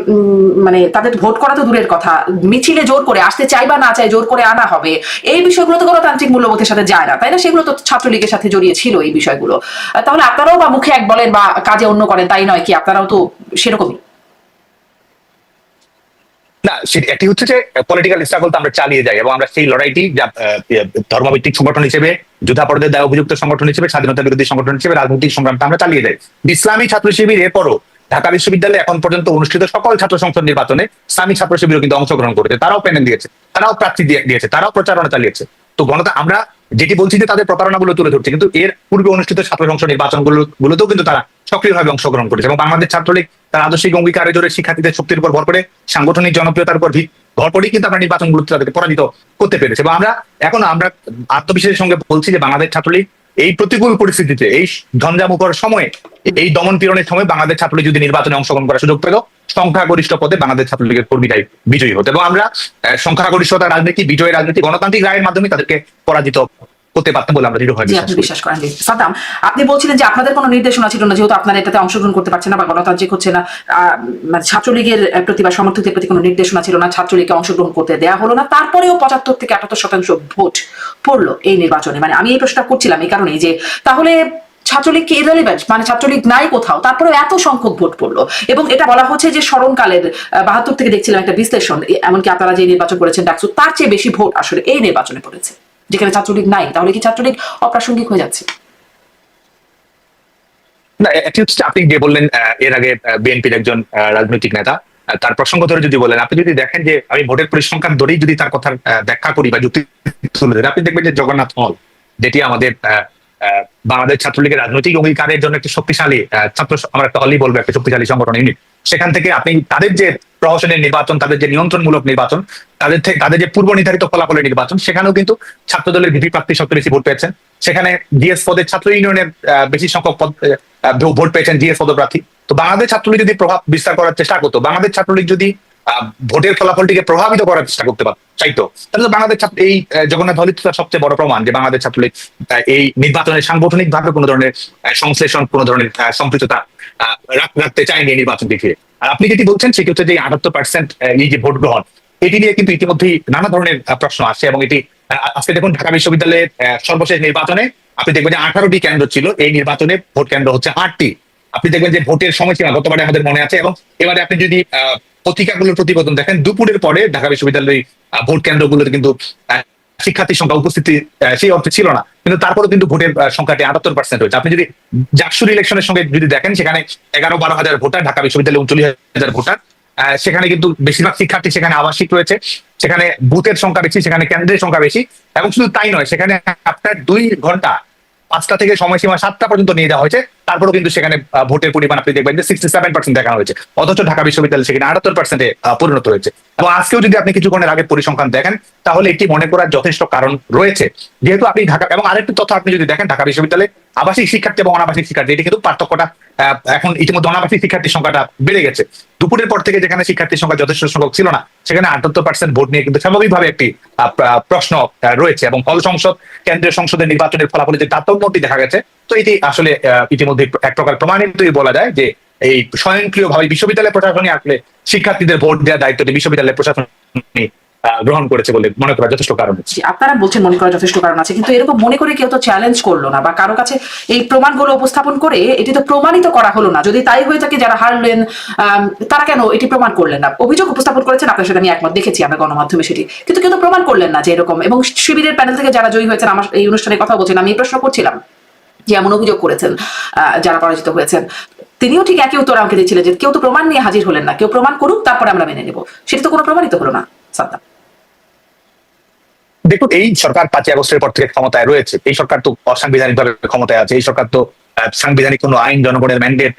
মানে তাদের ভোট করা তো দূরের কথা, মিছিলে জোর করে আসতে চাই বা না চাই জোর করে আনা হবে, এই বিষয়গুলো তো গণতান্ত্রিক মূল্যবোধের সাথে যায় না, তাই না? সেগুলো তো ছাত্রলীগের সাথে জড়িয়ে ছিল এই বিষয়গুলো। তাহলে আপনারাও বা মুখে এক বলেন বা কাজে অন্য করেন, তাই নয় কি? আপনারাও তো সেরকমই। না, একটি হচ্ছে যে পলিটিক্যাল স্ট্রাগল তো আমরা চালিয়ে যাই এবং আমরা সেই লড়াইটি ধর্মভিত্তিক সংগঠন হিসেবে, যুদ্ধাপরাধের দায় অভিযুক্ত সংগঠন হিসেবে, স্বাধীনতা বিরোধী সংগঠন হিসেবে রাজনৈতিক সংগ্রামটা আমরা চালিয়ে যাই। ইসলামী ছাত্র শিবির এরপরও ঢাকা বিশ্ববিদ্যালয়ে এখন পর্যন্ত অনুষ্ঠিত সকল ছাত্র সংসদ নির্বাচনে ইসলামী ছাত্র শিবিরও কিন্তু অংশগ্রহণ করেছে, তারাও প্যানেল দিয়েছে, তারাও প্রার্থী দিয়েছে, তারাও প্রচারণা চালিয়েছে। তো আমরা যেটি বলছি যে তাদের প্রতারণাগুলো তুলে ধরছে, কিন্তু এর পূর্বে অনুষ্ঠিত ছাত্র সংসদ নির্বাচনগুলোতেও কিন্তু তারা সক্রিয়ভাবে অংশগ্রহণ করেছে এবং বাংলাদেশ ছাত্রলীগ তার আদর্শিক অঙ্গীকারে জোরে শিক্ষার্থীদের শক্তির উপর ভর করে, সাংগঠনিক জনপ্রিয়তার উপর ভর করেই কিন্তু আমরা নির্বাচনগুলোতে তাদেরকে পরাজিত করতে পেরেছি। এবং আমরা আত্মবিশ্বাসের সঙ্গে বলছি যে বাংলাদেশ ছাত্রলীগ এই প্রতিকূল পরিস্থিতিতে, এই ঝঞ্ঝামুখর সময়ে, এই দমন পীড়নের সময় বাংলাদেশ ছাত্রলীগ যদি নির্বাচনে অংশগ্রহণ করার সুযোগ পেল, সংখ্যাগরিষ্ঠ পদে বাংলাদেশ ছাত্রলীগের কর্মীরাই বিজয়ী হতো এবং আমরা সংখ্যাগরিষ্ঠতা রাজনীতি, বিজয়ের রাজনীতি, গণতান্ত্রিক রায়ের মাধ্যমে তাদেরকে পরাজিত করতে পারতাম বলে আমরা দৃঢ়ভাবে বিশ্বাস করেন। সাদ্দাম, আপনি বলছিলেন যে আপনাদের কোনো নির্দেশনা ছিল না, যেহেতু আপনারা এটাতে অংশগ্রহণ করতে পারছেন না বা গণতান্ত্রিক হচ্ছে না, ছাত্রলীগের প্রতি বা সমর্থকদের প্রতি কোনো নির্দেশনা ছিল না, ছাত্রলীগকে অংশগ্রহণ করতে দেওয়া হলো না, তারপরেও 75 থেকে 78% ভোট পড়লো এই নির্বাচনে। মানে আমি এই প্রশ্নটা করছিলাম এই কারণেই যে তাহলে ছাত্রলীগ কি ইররিলেভেন্ট, মানে ছাত্রলীগ নাই কোথাও, তারপরে এত সংখ্যক ভোট পড়লো। এবং এটা বলা হচ্ছে যে স্মরণকালের 72 থেকে দেখছিলাম একটা বিশ্লেষণ, এমনকি আপনারা যে নির্বাচন করেছেন ডাকসু, তার চেয়ে বেশি ভোট আসলে এই নির্বাচনে পড়েছে, যেখানে ছাত্রলীগ নাই। তাহলে কি ছাত্রলীগ অপ্রাসঙ্গিক হয়ে যাচ্ছে? না, একটি হচ্ছে আপনি যে বললেন এর আগে বিএনপির একজন রাজনৈতিক নেতা, তার প্রসঙ্গ ধরে যদি বলেন, আপনি যদি দেখেন যে আমি ভোটের পরিসংখ্যান ধরেই যদি তার কথার ব্যাখ্যা করি বা যুক্তি তুলে ধরি, আপনি দেখবেন যে জগন্নাথ হল, যেটি আমাদের বাংলাদেশ ছাত্রলীগের রাজনৈতিক অঙ্গীকারের জন্য একটি শক্তিশালী আমরা একটা হলই বলবো, একটা শক্তিশালী সংগঠন ইউনিট, সেখান থেকে আপনি তাদের যে প্রহসনের নির্বাচন, তাদের যে নিয়ন্ত্রণমূলক নির্বাচন, তাদের যে পূর্ব নির্ধারিত ফলাফলের নির্বাচন, সেখানেও কিন্তু ছাত্র দলের ভিপি প্রার্থী সবচেয়ে বেশি ভোট পেয়েছেন। সেখানে জিএস পদের ছাত্র ইউনিয়নের বেশি সংখ্যক ভোট পেয়েছেন জিএস পদপ্রার্থী। তো বাংলাদেশ ছাত্রলীগ যদি প্রভাব বিস্তার করার চেষ্টা করতো, বাংলাদেশ ছাত্রলীগ যদি ভোটের ফলাফলটিকে প্রভাবিত করার চেষ্টা করতে চাইতো, তাহলে বাংলাদেশ এই জগন্নাথ হলই তার সবচেয়ে বড় প্রমাণ যে বাংলাদেশ ছাত্রলীগ এই নির্বাচনের সাংগঠনিক ভাবে কোনো ধরনের সংশ্লেষণ, কোনো ধরনের সম্পৃক্ততা রাখতে চায়নি এই নির্বাচনটিকে। আর আপনি যেটি বলছেন সেটি হচ্ছে যে 78% এই যে ভোট গ্রহণ, এটি নিয়ে কিন্তু ইতিমধ্যেই নানা ধরনের প্রশ্ন আসছে এবং এটি আজকে দেখুন ঢাকা বিশ্ববিদ্যালয়ের সর্বশেষ নির্বাচনে আপনি দেখবেন যে 18টি কেন্দ্র ছিল, এই নির্বাচনে ভোট কেন্দ্র হচ্ছে 8টি। আপনি দেখবেন যে ভোটের সময়সীমা গতবারে আমাদের মনে আছে এবং এবারে আপনি যদি পত্রিকাগুলোর প্রতিবেদন দেখেন, দুপুরের পরে ঢাকা বিশ্ববিদ্যালয়ের ভোট কেন্দ্রগুলোতে কিন্তু শিক্ষার্থীর সংখ্যা উপস্থিতি সেই অর্থে ছিল না, কিন্তু তারপরে কিন্তু ভোটের সংখ্যাটি 78% হয়েছে। আপনি যদি জাকসুর ইলেকশনের সঙ্গে যদি দেখেন, সেখানে 11-12 হাজার ভোটার, ঢাকা বিশ্ববিদ্যালয়ে 39,000 ভোটার, সেখানে কিন্তু বেশিরভাগ শিক্ষার্থী সেখানে আবাসিক রয়েছে, সেখানে বুথের সংখ্যা বেশি, সেখানে কেন্দ্রের সংখ্যা বেশি এবং শুধু তাই নয়, সেখানে আপনার 2 ঘন্টা 5টা থেকে সময়সীমা 7টা পর্যন্ত নিয়ে যাওয়া হয়েছে, তারপরেও কিন্তু সেখানে ভোটের পরিমাণ আপনি দেখবেন যে 67% দেখানো হয়েছে, অথচ ঢাকা বিশ্ববিদ্যালয় সেখানে 78%-এ পরিণত হয়েছে। এবং আজকেও যদি আপনি কিছুক্ষণের আগে পরিসংখ্যান দেখেন, তাহলে এটি মনে করার যথেষ্ট কারণ রয়েছে, যেহেতু আপনি ঢাকা এবং আরেকটি তথ্য আপনি যদি দেখেন, ঢাকা বিশ্ববিদ্যালয়ে আবাসিক শিক্ষার্থী এবং অনাবাসিক শিক্ষার্থী, এটি কিন্তু পার্থক্যটা এখন ইতিমধ্যে অনাবাসিক শিক্ষার্থীর সংখ্যাটা বেড়ে গেছে। দুপুরের পর থেকে যেখানে শিক্ষার্থীর সংখ্যা যথেষ্ট সংখ্যক ছিল না, সেখানে 78% ভোট নিয়ে কিন্তু স্বাভাবিকভাবে একটি প্রশ্ন রয়েছে এবং হল সংসদ, কেন্দ্রীয় সংসদের নির্বাচনের ফলাফলে যে তারতম্যটি দেখা গেছে, তো এটি আসলে ইতিমধ্যে এক প্রকার প্রমাণিতই বলা যায় যে এই স্বয়ংক্রিয়ভাবে বিশ্ববিদ্যালয় প্রশাসনই আসলে শিক্ষার্থীদের ভোট দেওয়ার দায়িত্বটি বিশ্ববিদ্যালয় প্রশাসন গ্রহণ করেছে বলে মনে করা যথেষ্ট কারণ আছে। আপনারা বলছেন মনে করা যথেষ্ট কারণ আছে, কিন্তু এরকম মনে করে কেউ তো চ্যালেঞ্জ করলো না বা কারো কাছে এই প্রমাণগুলো উপস্থাপন করে এটি তো প্রমাণিত করা হলো না। যদি তাই হয়ে থাকে, যারা হারলেন তারা কেন এটি প্রমাণ করলেন না? অভিযোগ উপস্থাপন করেছেন, আপনার সাথে আমি একমত, দেখেছি আমরা গণমাধ্যমে সেটি, কিন্তু কেউ তো প্রমাণ করলেন না যে এরকম। এবং শিবিরের প্যানেল থেকে যারা জয়ী হয়েছেন, আমার এই অনুষ্ঠানে কথা বলছেন, আমি এই প্রশ্ন করছিলাম যে এমন অভিযোগ করেছেন যারা পরাজিত হয়েছেন, তিনিও ঠিক একই উত্তর আমাকে দিচ্ছিলেন যে কেউ তো প্রমাণ নিয়ে হাজির হলেন না, কেউ প্রমাণ করুক তারপরে আমরা মেনে নেব। সেটি তো কোনো প্রমাণিত হলো না। সাদ্দাম, দেখুন, এই সরকার 5ই আগস্টের পর থেকে ক্ষমতায় রয়েছে, এই সরকার তো অসাংবিধানিক ভাবে ক্ষমতায় আছে, এই সরকার তো সাংবিধানিক কোনো আইন, জনগণের ম্যান্ডেট,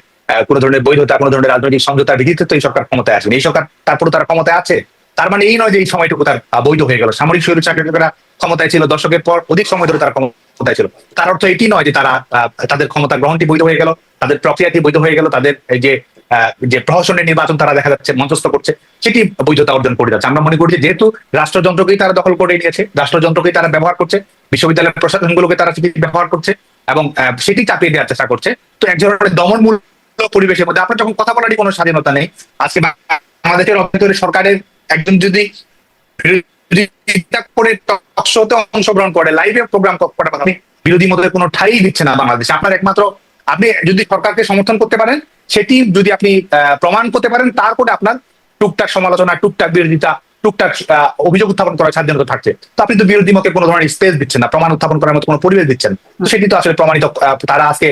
কোনো ধরনের বৈধতা, কোনো ধরনের রাজনৈতিক সমঝোতার ভিত্তিতে তো এই সরকার ক্ষমতায় আসেনি। এই সরকার তারপরে তারা ক্ষমতায় আছে, তার মানে এই নয় যে এই সময়টুকু তার বৈধ হয়ে গেল। সামরিক স্বৈরশাসকেরা ক্ষমতায় ছিল, দশকের পর অধিক সময় ধরে তারা ক্ষমতায় ছিল, তার অর্থ এটি নয় যে তারা তাদের ক্ষমতা গ্রহণটি বৈধ হয়ে গেল, তাদের প্রক্রিয়াটি বৈধ হয়ে গেল, তাদের যে প্রহসনের নির্বাচন তারা দেখা যাচ্ছে মঞ্চস্থ করছে, সেটি বৈধতা অর্জন করে যাচ্ছে। আমরা মনে করি যে যেহেতু রাষ্ট্রযন্ত্রকেই তারা দখল করে নিয়েছে, রাষ্ট্রযন্ত্রকেই তারা ব্যবহার করছে, বিশ্ববিদ্যালয়ের প্রশাসনগুলোকে তারা সেটি ব্যবহার করছে এবং সেটি চাপিয়ে দেওয়ার চেষ্টা করছে, তো এক ধরনের দমনমূলক পরিবেশের মধ্যে আপনার যখন কথা বলারই কোনো স্বাধীনতা নেই। আজকে বাংলাদেশের অভ্যন্তরে সরকারের একজন যদি করে টক শোতে অংশগ্রহণ করে, লাইভে প্রোগ্রাম করার কথা, বিরোধী মতের কোনো ঠাই দিচ্ছে না বাংলাদেশে। আপনার একমাত্র আপনি যদি সরকারকে সমর্থন করতে পারেন, সেটি যদি আপনি প্রমাণ করতে পারেন, তারপরে আপনার টুকটাক সমালোচনা, টুকটাক বিরোধিতা, টুকটাক অভিযোগ উত্থাপন করার স্বাধীনতা থাকছে। তো আপনি তো বিরোধী মতের কোনো ধরনের স্পেস দিচ্ছেন না, প্রমাণ উত্থাপন করার মতো কোনো পরিবেশ দিচ্ছেন। তো সেটি তো আসলে প্রমাণিত। তারা আজকে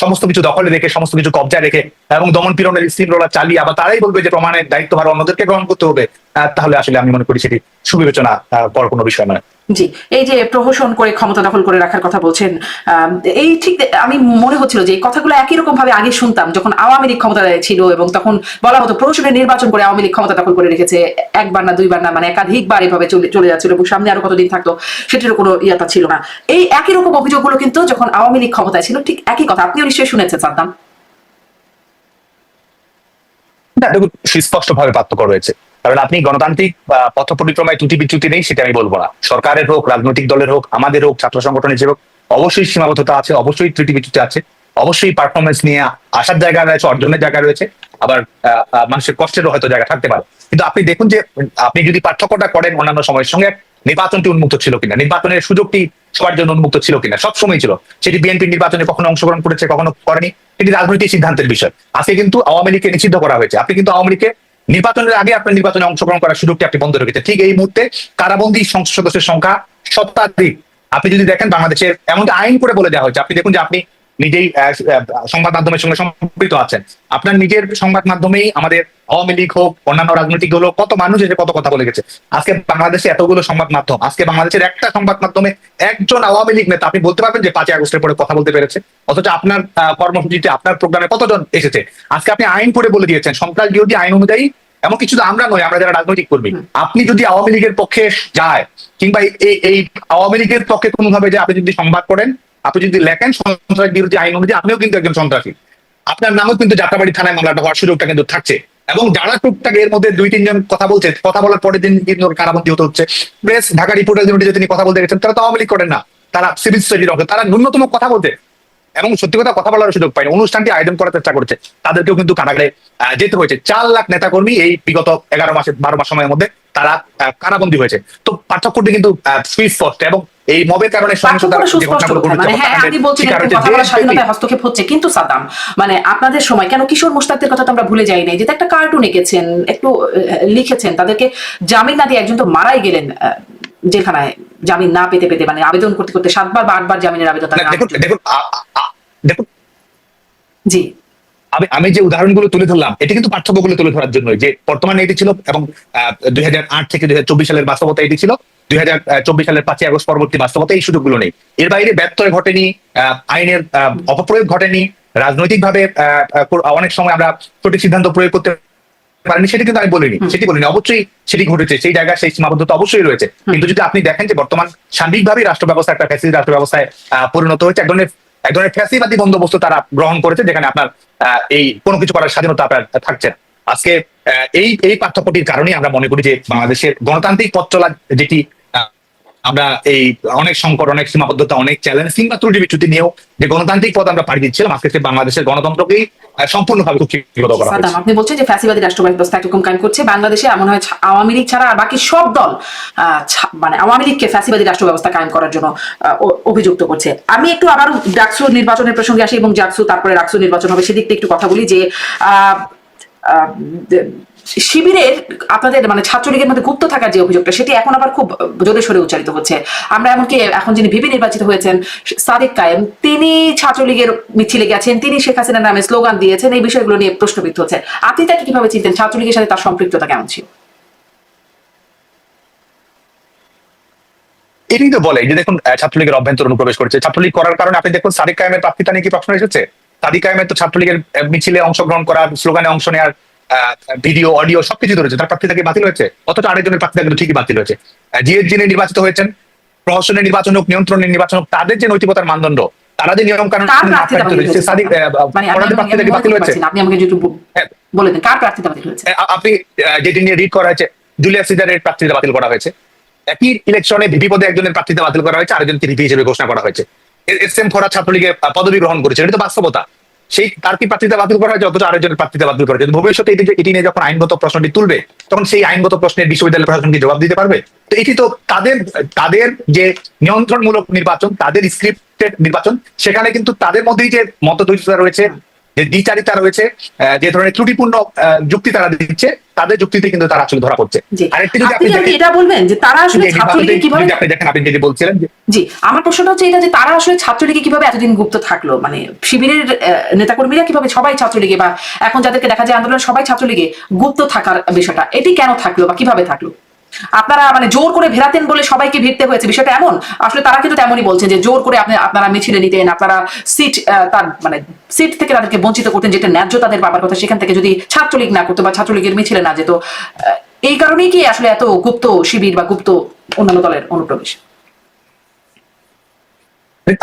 সমস্ত কিছু দখলে রেখে, সমস্ত কিছু কবজায় রেখে এবং দমন পীড়নের স্টিমরোলার চালিয়ে আবার তারাই বলবে যে প্রমাণের দায়িত্বভার অন্যদেরকে গ্রহণ করতে হবে। তাহলে আসলে আমি মনে করি সেটি সুবিবেচনা করার কোনো বিষয় নয়। জি, এই যে প্রহসন করে ক্ষমতা দখল করে রাখার কথা বলছেন, এই ঠিক আমি মনে হচ্ছিল যে এই কথাগুলো একই রকম ভাবে আগে শুনতাম যখন আওয়ামী লীগ ক্ষমতায় ছিল, এবং তখন বলা হতো প্রহসনের নির্বাচন করে আওয়ামী লীগ ক্ষমতা দখল করে রেখেছে, একবার না দুইবার না, মানে একাধিকবার এভাবে চলে যাচ্ছিল, এবং সামনে আরো কতদিন থাকতো সেটিরও কোনো ইয়েটা ছিল না। এই একই রকম অভিযোগগুলো কিন্তু যখন আওয়ামী লীগ ক্ষমতায় ছিল ঠিক একই কথা, আপনিও নিশ্চয়ই শুনেছেন সাদ্দাম। না, দেখুন, সুস্পষ্টভাবে পার্থক্য রয়েছে। কারণ আপনি গণতান্ত্রিক পথ পরিক্রমায় ত্রুটি বিচ্যুতি নেই সেটা আমি বলবো না। সরকারের হোক, রাজনৈতিক দলের হোক, আমাদের হোক, ছাত্র সংগঠনের যে হোক, অবশ্যই সীমাবদ্ধতা আছে, অবশ্যই ত্রুটি বিচ্যুতি আছে, অবশ্যই পারফরমেন্স নিয়ে আসার জায়গা রয়েছে, অর্জনের জায়গা রয়েছে, আবার মানুষের কষ্টেরও হয়তো জায়গা থাকতে পারে। কিন্তু আপনি দেখুন যে আপনি যদি পার্থক্যটা করেন অন্যান্য সময়ের সঙ্গে, নির্বাচনটি উন্মুক্ত ছিল কিনা, নির্বাচনের সুযোগটি সবার জন্য উন্মুক্ত ছিল কিনা, সবসময় ছিল। সেটি বিএনপি নির্বাচনে কখনো অংশগ্রহণ করেছে, কখনো করেনি, এটি রাজনৈতিক সিদ্ধান্তের বিষয়। আজকে কিন্তু আওয়ামী লীগকে নিষিদ্ধ করা হয়েছে। আপনি কিন্তু আওয়ামী লীগকে নির্বাচনের আগে আপনার নির্বাচনে অংশগ্রহণ করার সুযোগটি আপনি বন্ধ রেখেছেন। ঠিক এই মুহূর্তে কারাবন্দী সংসদ সদস্যের সংখ্যা শতাধিক। আপনি যদি দেখেন বাংলাদেশের এমনকি আইন করে বলে দেওয়া হয়েছে, আপনি দেখুন যে আপনি নিজেই সংবাদ মাধ্যমের সঙ্গে সম্পৃক্ত আছেন, আপনার নিজের সংবাদ মাধ্যমেই আমাদের আওয়ামী লীগ হোক, অন্যান্য রাজনৈতিক দল হোক, কত মানুষ এসে কত কথা বলে গেছে। আজকে বাংলাদেশে এতগুলো সংবাদ মাধ্যম, আজকে বাংলাদেশের একটা সংবাদ মাধ্যমে একজন আওয়ামী লীগ নেতা আপনি বলতে পারবেন যে 5ই আগস্টের পরে কথা বলতে পেরেছে, অথচ আপনার কর্মসূচিতে, আপনার প্রোগ্রামে কতজন এসেছে। আজকে আপনি আইন করে বলে দিয়েছেন সন্ত্রাস বিরোধী আইন অনুযায়ী, এমন কিছু তো আমরা নয়, আমরা যারা রাজনৈতিক কর্মী, আপনি যদি আওয়ামী লীগের পক্ষে যায় কিংবা এই আওয়ামী লীগের পক্ষে কোনোভাবে যে আপনি যদি সংবাদ করেন, আপনি যদি লেখেন সন্ত্রাস বিরোধী আইন অনুযায়ী, আপনিও কিন্তু একজন সন্ত্রাসী। আপনার নামও কিন্তু যাত্রাবাড়ি থানায় মামলাটা হওয়ার সুযোগটা কিন্তু থাকছে। এবং যারা টুকটাক এর মধ্যে 2-3 জন কথা বলছে, কথা বলার পরে দিন কারাবন্দী হতে হচ্ছে। প্রেস, ঢাকা রিপোর্টার যে তিনি কথা বলতে গেছেন, তারা তো আওয়ামী লীগ করেন না, তারা সিভিল সোসাইটির অংশ, তারা ন্যূনতম কথা বলতে এবং সত্যি কথা বলার সুযোগ পায়নি, অনুষ্ঠানটি আয়োজন করার চেষ্টা করেছে, তাদেরকেও কিন্তু কারাগারে যেতে হয়েছে। 4 লাখ নেতাকর্মী এই বিগত 12 মাস সময়ের মধ্যে তারা কারাবন্দী হয়েছে। তো পার্থক্যটি কিন্তু সুস্পষ্ট। এবং এই মবের কারণে হস্তক্ষেপ হচ্ছে। কিন্তু সাদ্দাম, মানে আপনাদের সময় কেন কিশোর মোশতাকদের কথা তো আমরা ভুলে যাই নাই, যে একটা কার্টুন এঁকেছেন, একটু লিখেছেন, তাদেরকে জামিন না দিয়ে একজন তো মারাই গেলেন জেলখানায়, জামিন না পেতে পেতে, মানে আবেদন করতে করতে 7বার বা 8বার জামিনের আবেদন। দেখুন জি, আমি যে উদাহরণগুলো তুলে ধরলাম এটি কিন্তু পার্থক্যগুলো তুলে ধরার জন্য, যে বর্তমানে এটি ছিল এবং 2008 থেকে 2024 সালের বাস্তবতা এটি ছিল, 2024 সালের 5ই আগস্ট পরবর্তী বাস্তবতা এই সুযোগগুলো নেই। এর বাইরে ব্যত্যয় ঘটেনি, আইনের অপপ্রয়োগ ঘটেনি, রাজনৈতিকভাবে অনেক সময় আমরা সঠিক সিদ্ধান্ত প্রয়োগ করতে পারেনি, সেটি কিন্তু আমি বলিনি, অবশ্যই সেটি ঘটেছে, সেই জায়গায় সেই সীমাবদ্ধতা অবশ্যই রয়েছে। কিন্তু যদি আপনি দেখেন যে বর্তমান সার্বিকভাবে রাষ্ট্র ব্যবস্থা একটা ফ্যাসিস্ট রাষ্ট্র ব্যবস্থায় পরিণত হয়েছে, এক ধরনের ফ্যাসিবাদী বন্দোবস্ত তারা গ্রহণ করেছে, যেখানে আপনার এই কোনো কিছু করার স্বাধীনতা আপনার থাকছে না। আজকে এই পার্থক্যটির কারণে আমরা মনে করি যে বাংলাদেশের গণতান্ত্রিক পথ চলা যেটি আমরা এই অনেক সংকট, অনেক সীমাবদ্ধতা, অনেক চ্যালেঞ্জ কিংবা ত্রুটি বিচ্যুতি নিয়েও যে গণতান্ত্রিক পথ আমরা পাড়ি দিচ্ছিলাম, আজকে বাংলাদেশের গণতন্ত্রকেই সম্পূর্ণভাবে কুক্ষিগত করা হয়েছে। আপনি বলছেন যে ফ্যাসিবাদী রাষ্ট্র ব্যবস্থা একরকম কায়েম করছে বাংলাদেশে, এমন হয় আওয়ামী লীগ ছাড়া আর বাকি সব দল মানে আওয়ামী লীগকে ফ্যাসিবাদী রাষ্ট্র ব্যবস্থা কায়েম করার জন্য অভিযুক্ত করছে। আমি একটু আবারও ডাকসু নির্বাচনের প্রসঙ্গে আসি, এবং জাকসু তারপরে রাকসু নির্বাচন হবে সেদিক থেকে একটু কথা বলি। যে শিবিরের আপনাদের মানে ছাত্রলীগের মধ্যে গুপ্ত থাকার যে অভিযোগটা, সেটি এখন আবার খুব জোরে সরে উচ্চারিত হচ্ছে। আমরা এমনকি এখন যিনি ভিপি নির্বাচিত হয়েছেন সাদিক কায়েম, তিনি ছাত্রলীগের মিছিলে গেছেন, তিনি শেখ হাসিনার নামে স্লোগান দিয়েছেন, এই বিষয়গুলো নিয়ে প্রশ্নবিদ্ধ হচ্ছে। আপনি তাকে কিভাবে চিনতেন? ছাত্রলীগের সাথে তার সম্পৃক্ততা কেমন ছিল? এটাই তো বলে যে দেখুন, ছাত্রলীগের অভ্যন্তর অনুপ্রবেশ করেছে। ছাত্রলীগ করার কারণে আপনি দেখুন সাদিক কায়েমের প্রার্থিতা নিয়ে কি প্রশ্ন এসেছে? সাদিক কায়েমের তো ছাত্রলীগের মিছিলে অংশগ্রহণ করার, স্লোগানে অংশ নেওয়ার ভিডিও, অডিও সবকিছু ধরেছে, তার প্রার্থিতা কি বাতিল হয়েছে? অথচ আরেকজনের প্রার্থিতা কিন্তু ঠিকই বাতিল হয়েছে। যিনি নির্বাচিত হয়েছেন, প্রহসনের নির্বাচন হোক, নিয়ন্ত্রণের নির্বাচন হোক, তাদের যে নৈতিকতার মানদণ্ড, তারা যে নিয়ম কানুন বাতিল হয়েছে, আপনি আমাকে যদি বলে দেন কার প্রার্থিতা বাতিল হয়েছে? আপনি যেটি নিয়ে রিড করা হয়েছে, জুলিয়াস সিজারের প্রার্থিতা বাতিল করা হয়েছে। একই ইলেকশনে ভিপি পদে একজনের প্রার্থিতা বাতিল করা হয়েছে, আরেকজনকে ভিপি হিসেবে ঘোষণা করা হয়েছে। এস এম ফরহাদ ছাত্রলীগে পদবি গ্রহণ করেছে, এটা তো বাস্তবতা। সেই তার কি প্রার্থিতা বাতিল করা হয়েছে, অথচ আরেকজনের প্রার্থিতা বাতিল করা হয়েছে। ভবিষ্যতে এটি নিয়ে যখন আইনগত প্রশ্নটি তুলবে, তখন সেই আইনগত প্রশ্নের বিশ্ববিদ্যালয় প্রশাসন কি জবাব দিতে পারবে? তো এটি তো তাদের যে নিয়ন্ত্রণমূলক নির্বাচন, তাদের স্ক্রিপ্টেড নির্বাচন, সেখানে কিন্তু তাদের মধ্যেই যে মতদ্বৈততা রয়েছে, যে দ্বিচারিতা রয়েছে, যে ধরনের ত্রুটিপূর্ণ যুক্তি তারা দিচ্ছে, তাদের যুক্তিতে কিন্তু তারা আসলে ধরা পড়ছে। আরেকটি যদি আপনি এটা বলবেন যে তারা আসলে ছাত্রলীগে কিভাবে, আপনি দেখেন আপনি যে বলছিলেন জি আমার প্রশ্নটা হচ্ছে এটা যে তারা আসলে ছাত্রলীগে কিভাবে এতদিন গুপ্ত থাকলো, মানে শিবিরের নেতাকর্মীরা কিভাবে সবাই ছাত্রলীগে বা এখন যাদেরকে দেখা যায় আন্দোলন সবাই ছাত্রলীগে গুপ্ত থাকার বিষয়টা এটি কেন থাকলো বা কিভাবে থাকলো? আপনারা মানে জোর করে ভেড়াতেন বলে সবাইকে ভিড়তে হয়েছে বিষয়টা এমন? আসলে তারা কিন্তু তেমনই বলছেন যে জোর করে আপনারা মিছিলে নিতেন, আপনারা সিট তার মানে সিট থেকে তাদেরকে বঞ্চিত করতেন, যেটা ন্যায্য তাদের পাবার কথা, সেখান থেকে যদি ছাত্রলীগ না করতো বা ছাত্রলীগের মিছিলে না যেত, এই কারণেই কি আসলে এত গুপ্ত শিবির বা গুপ্ত অন্যান্য দলের অনুপ্রবেশ?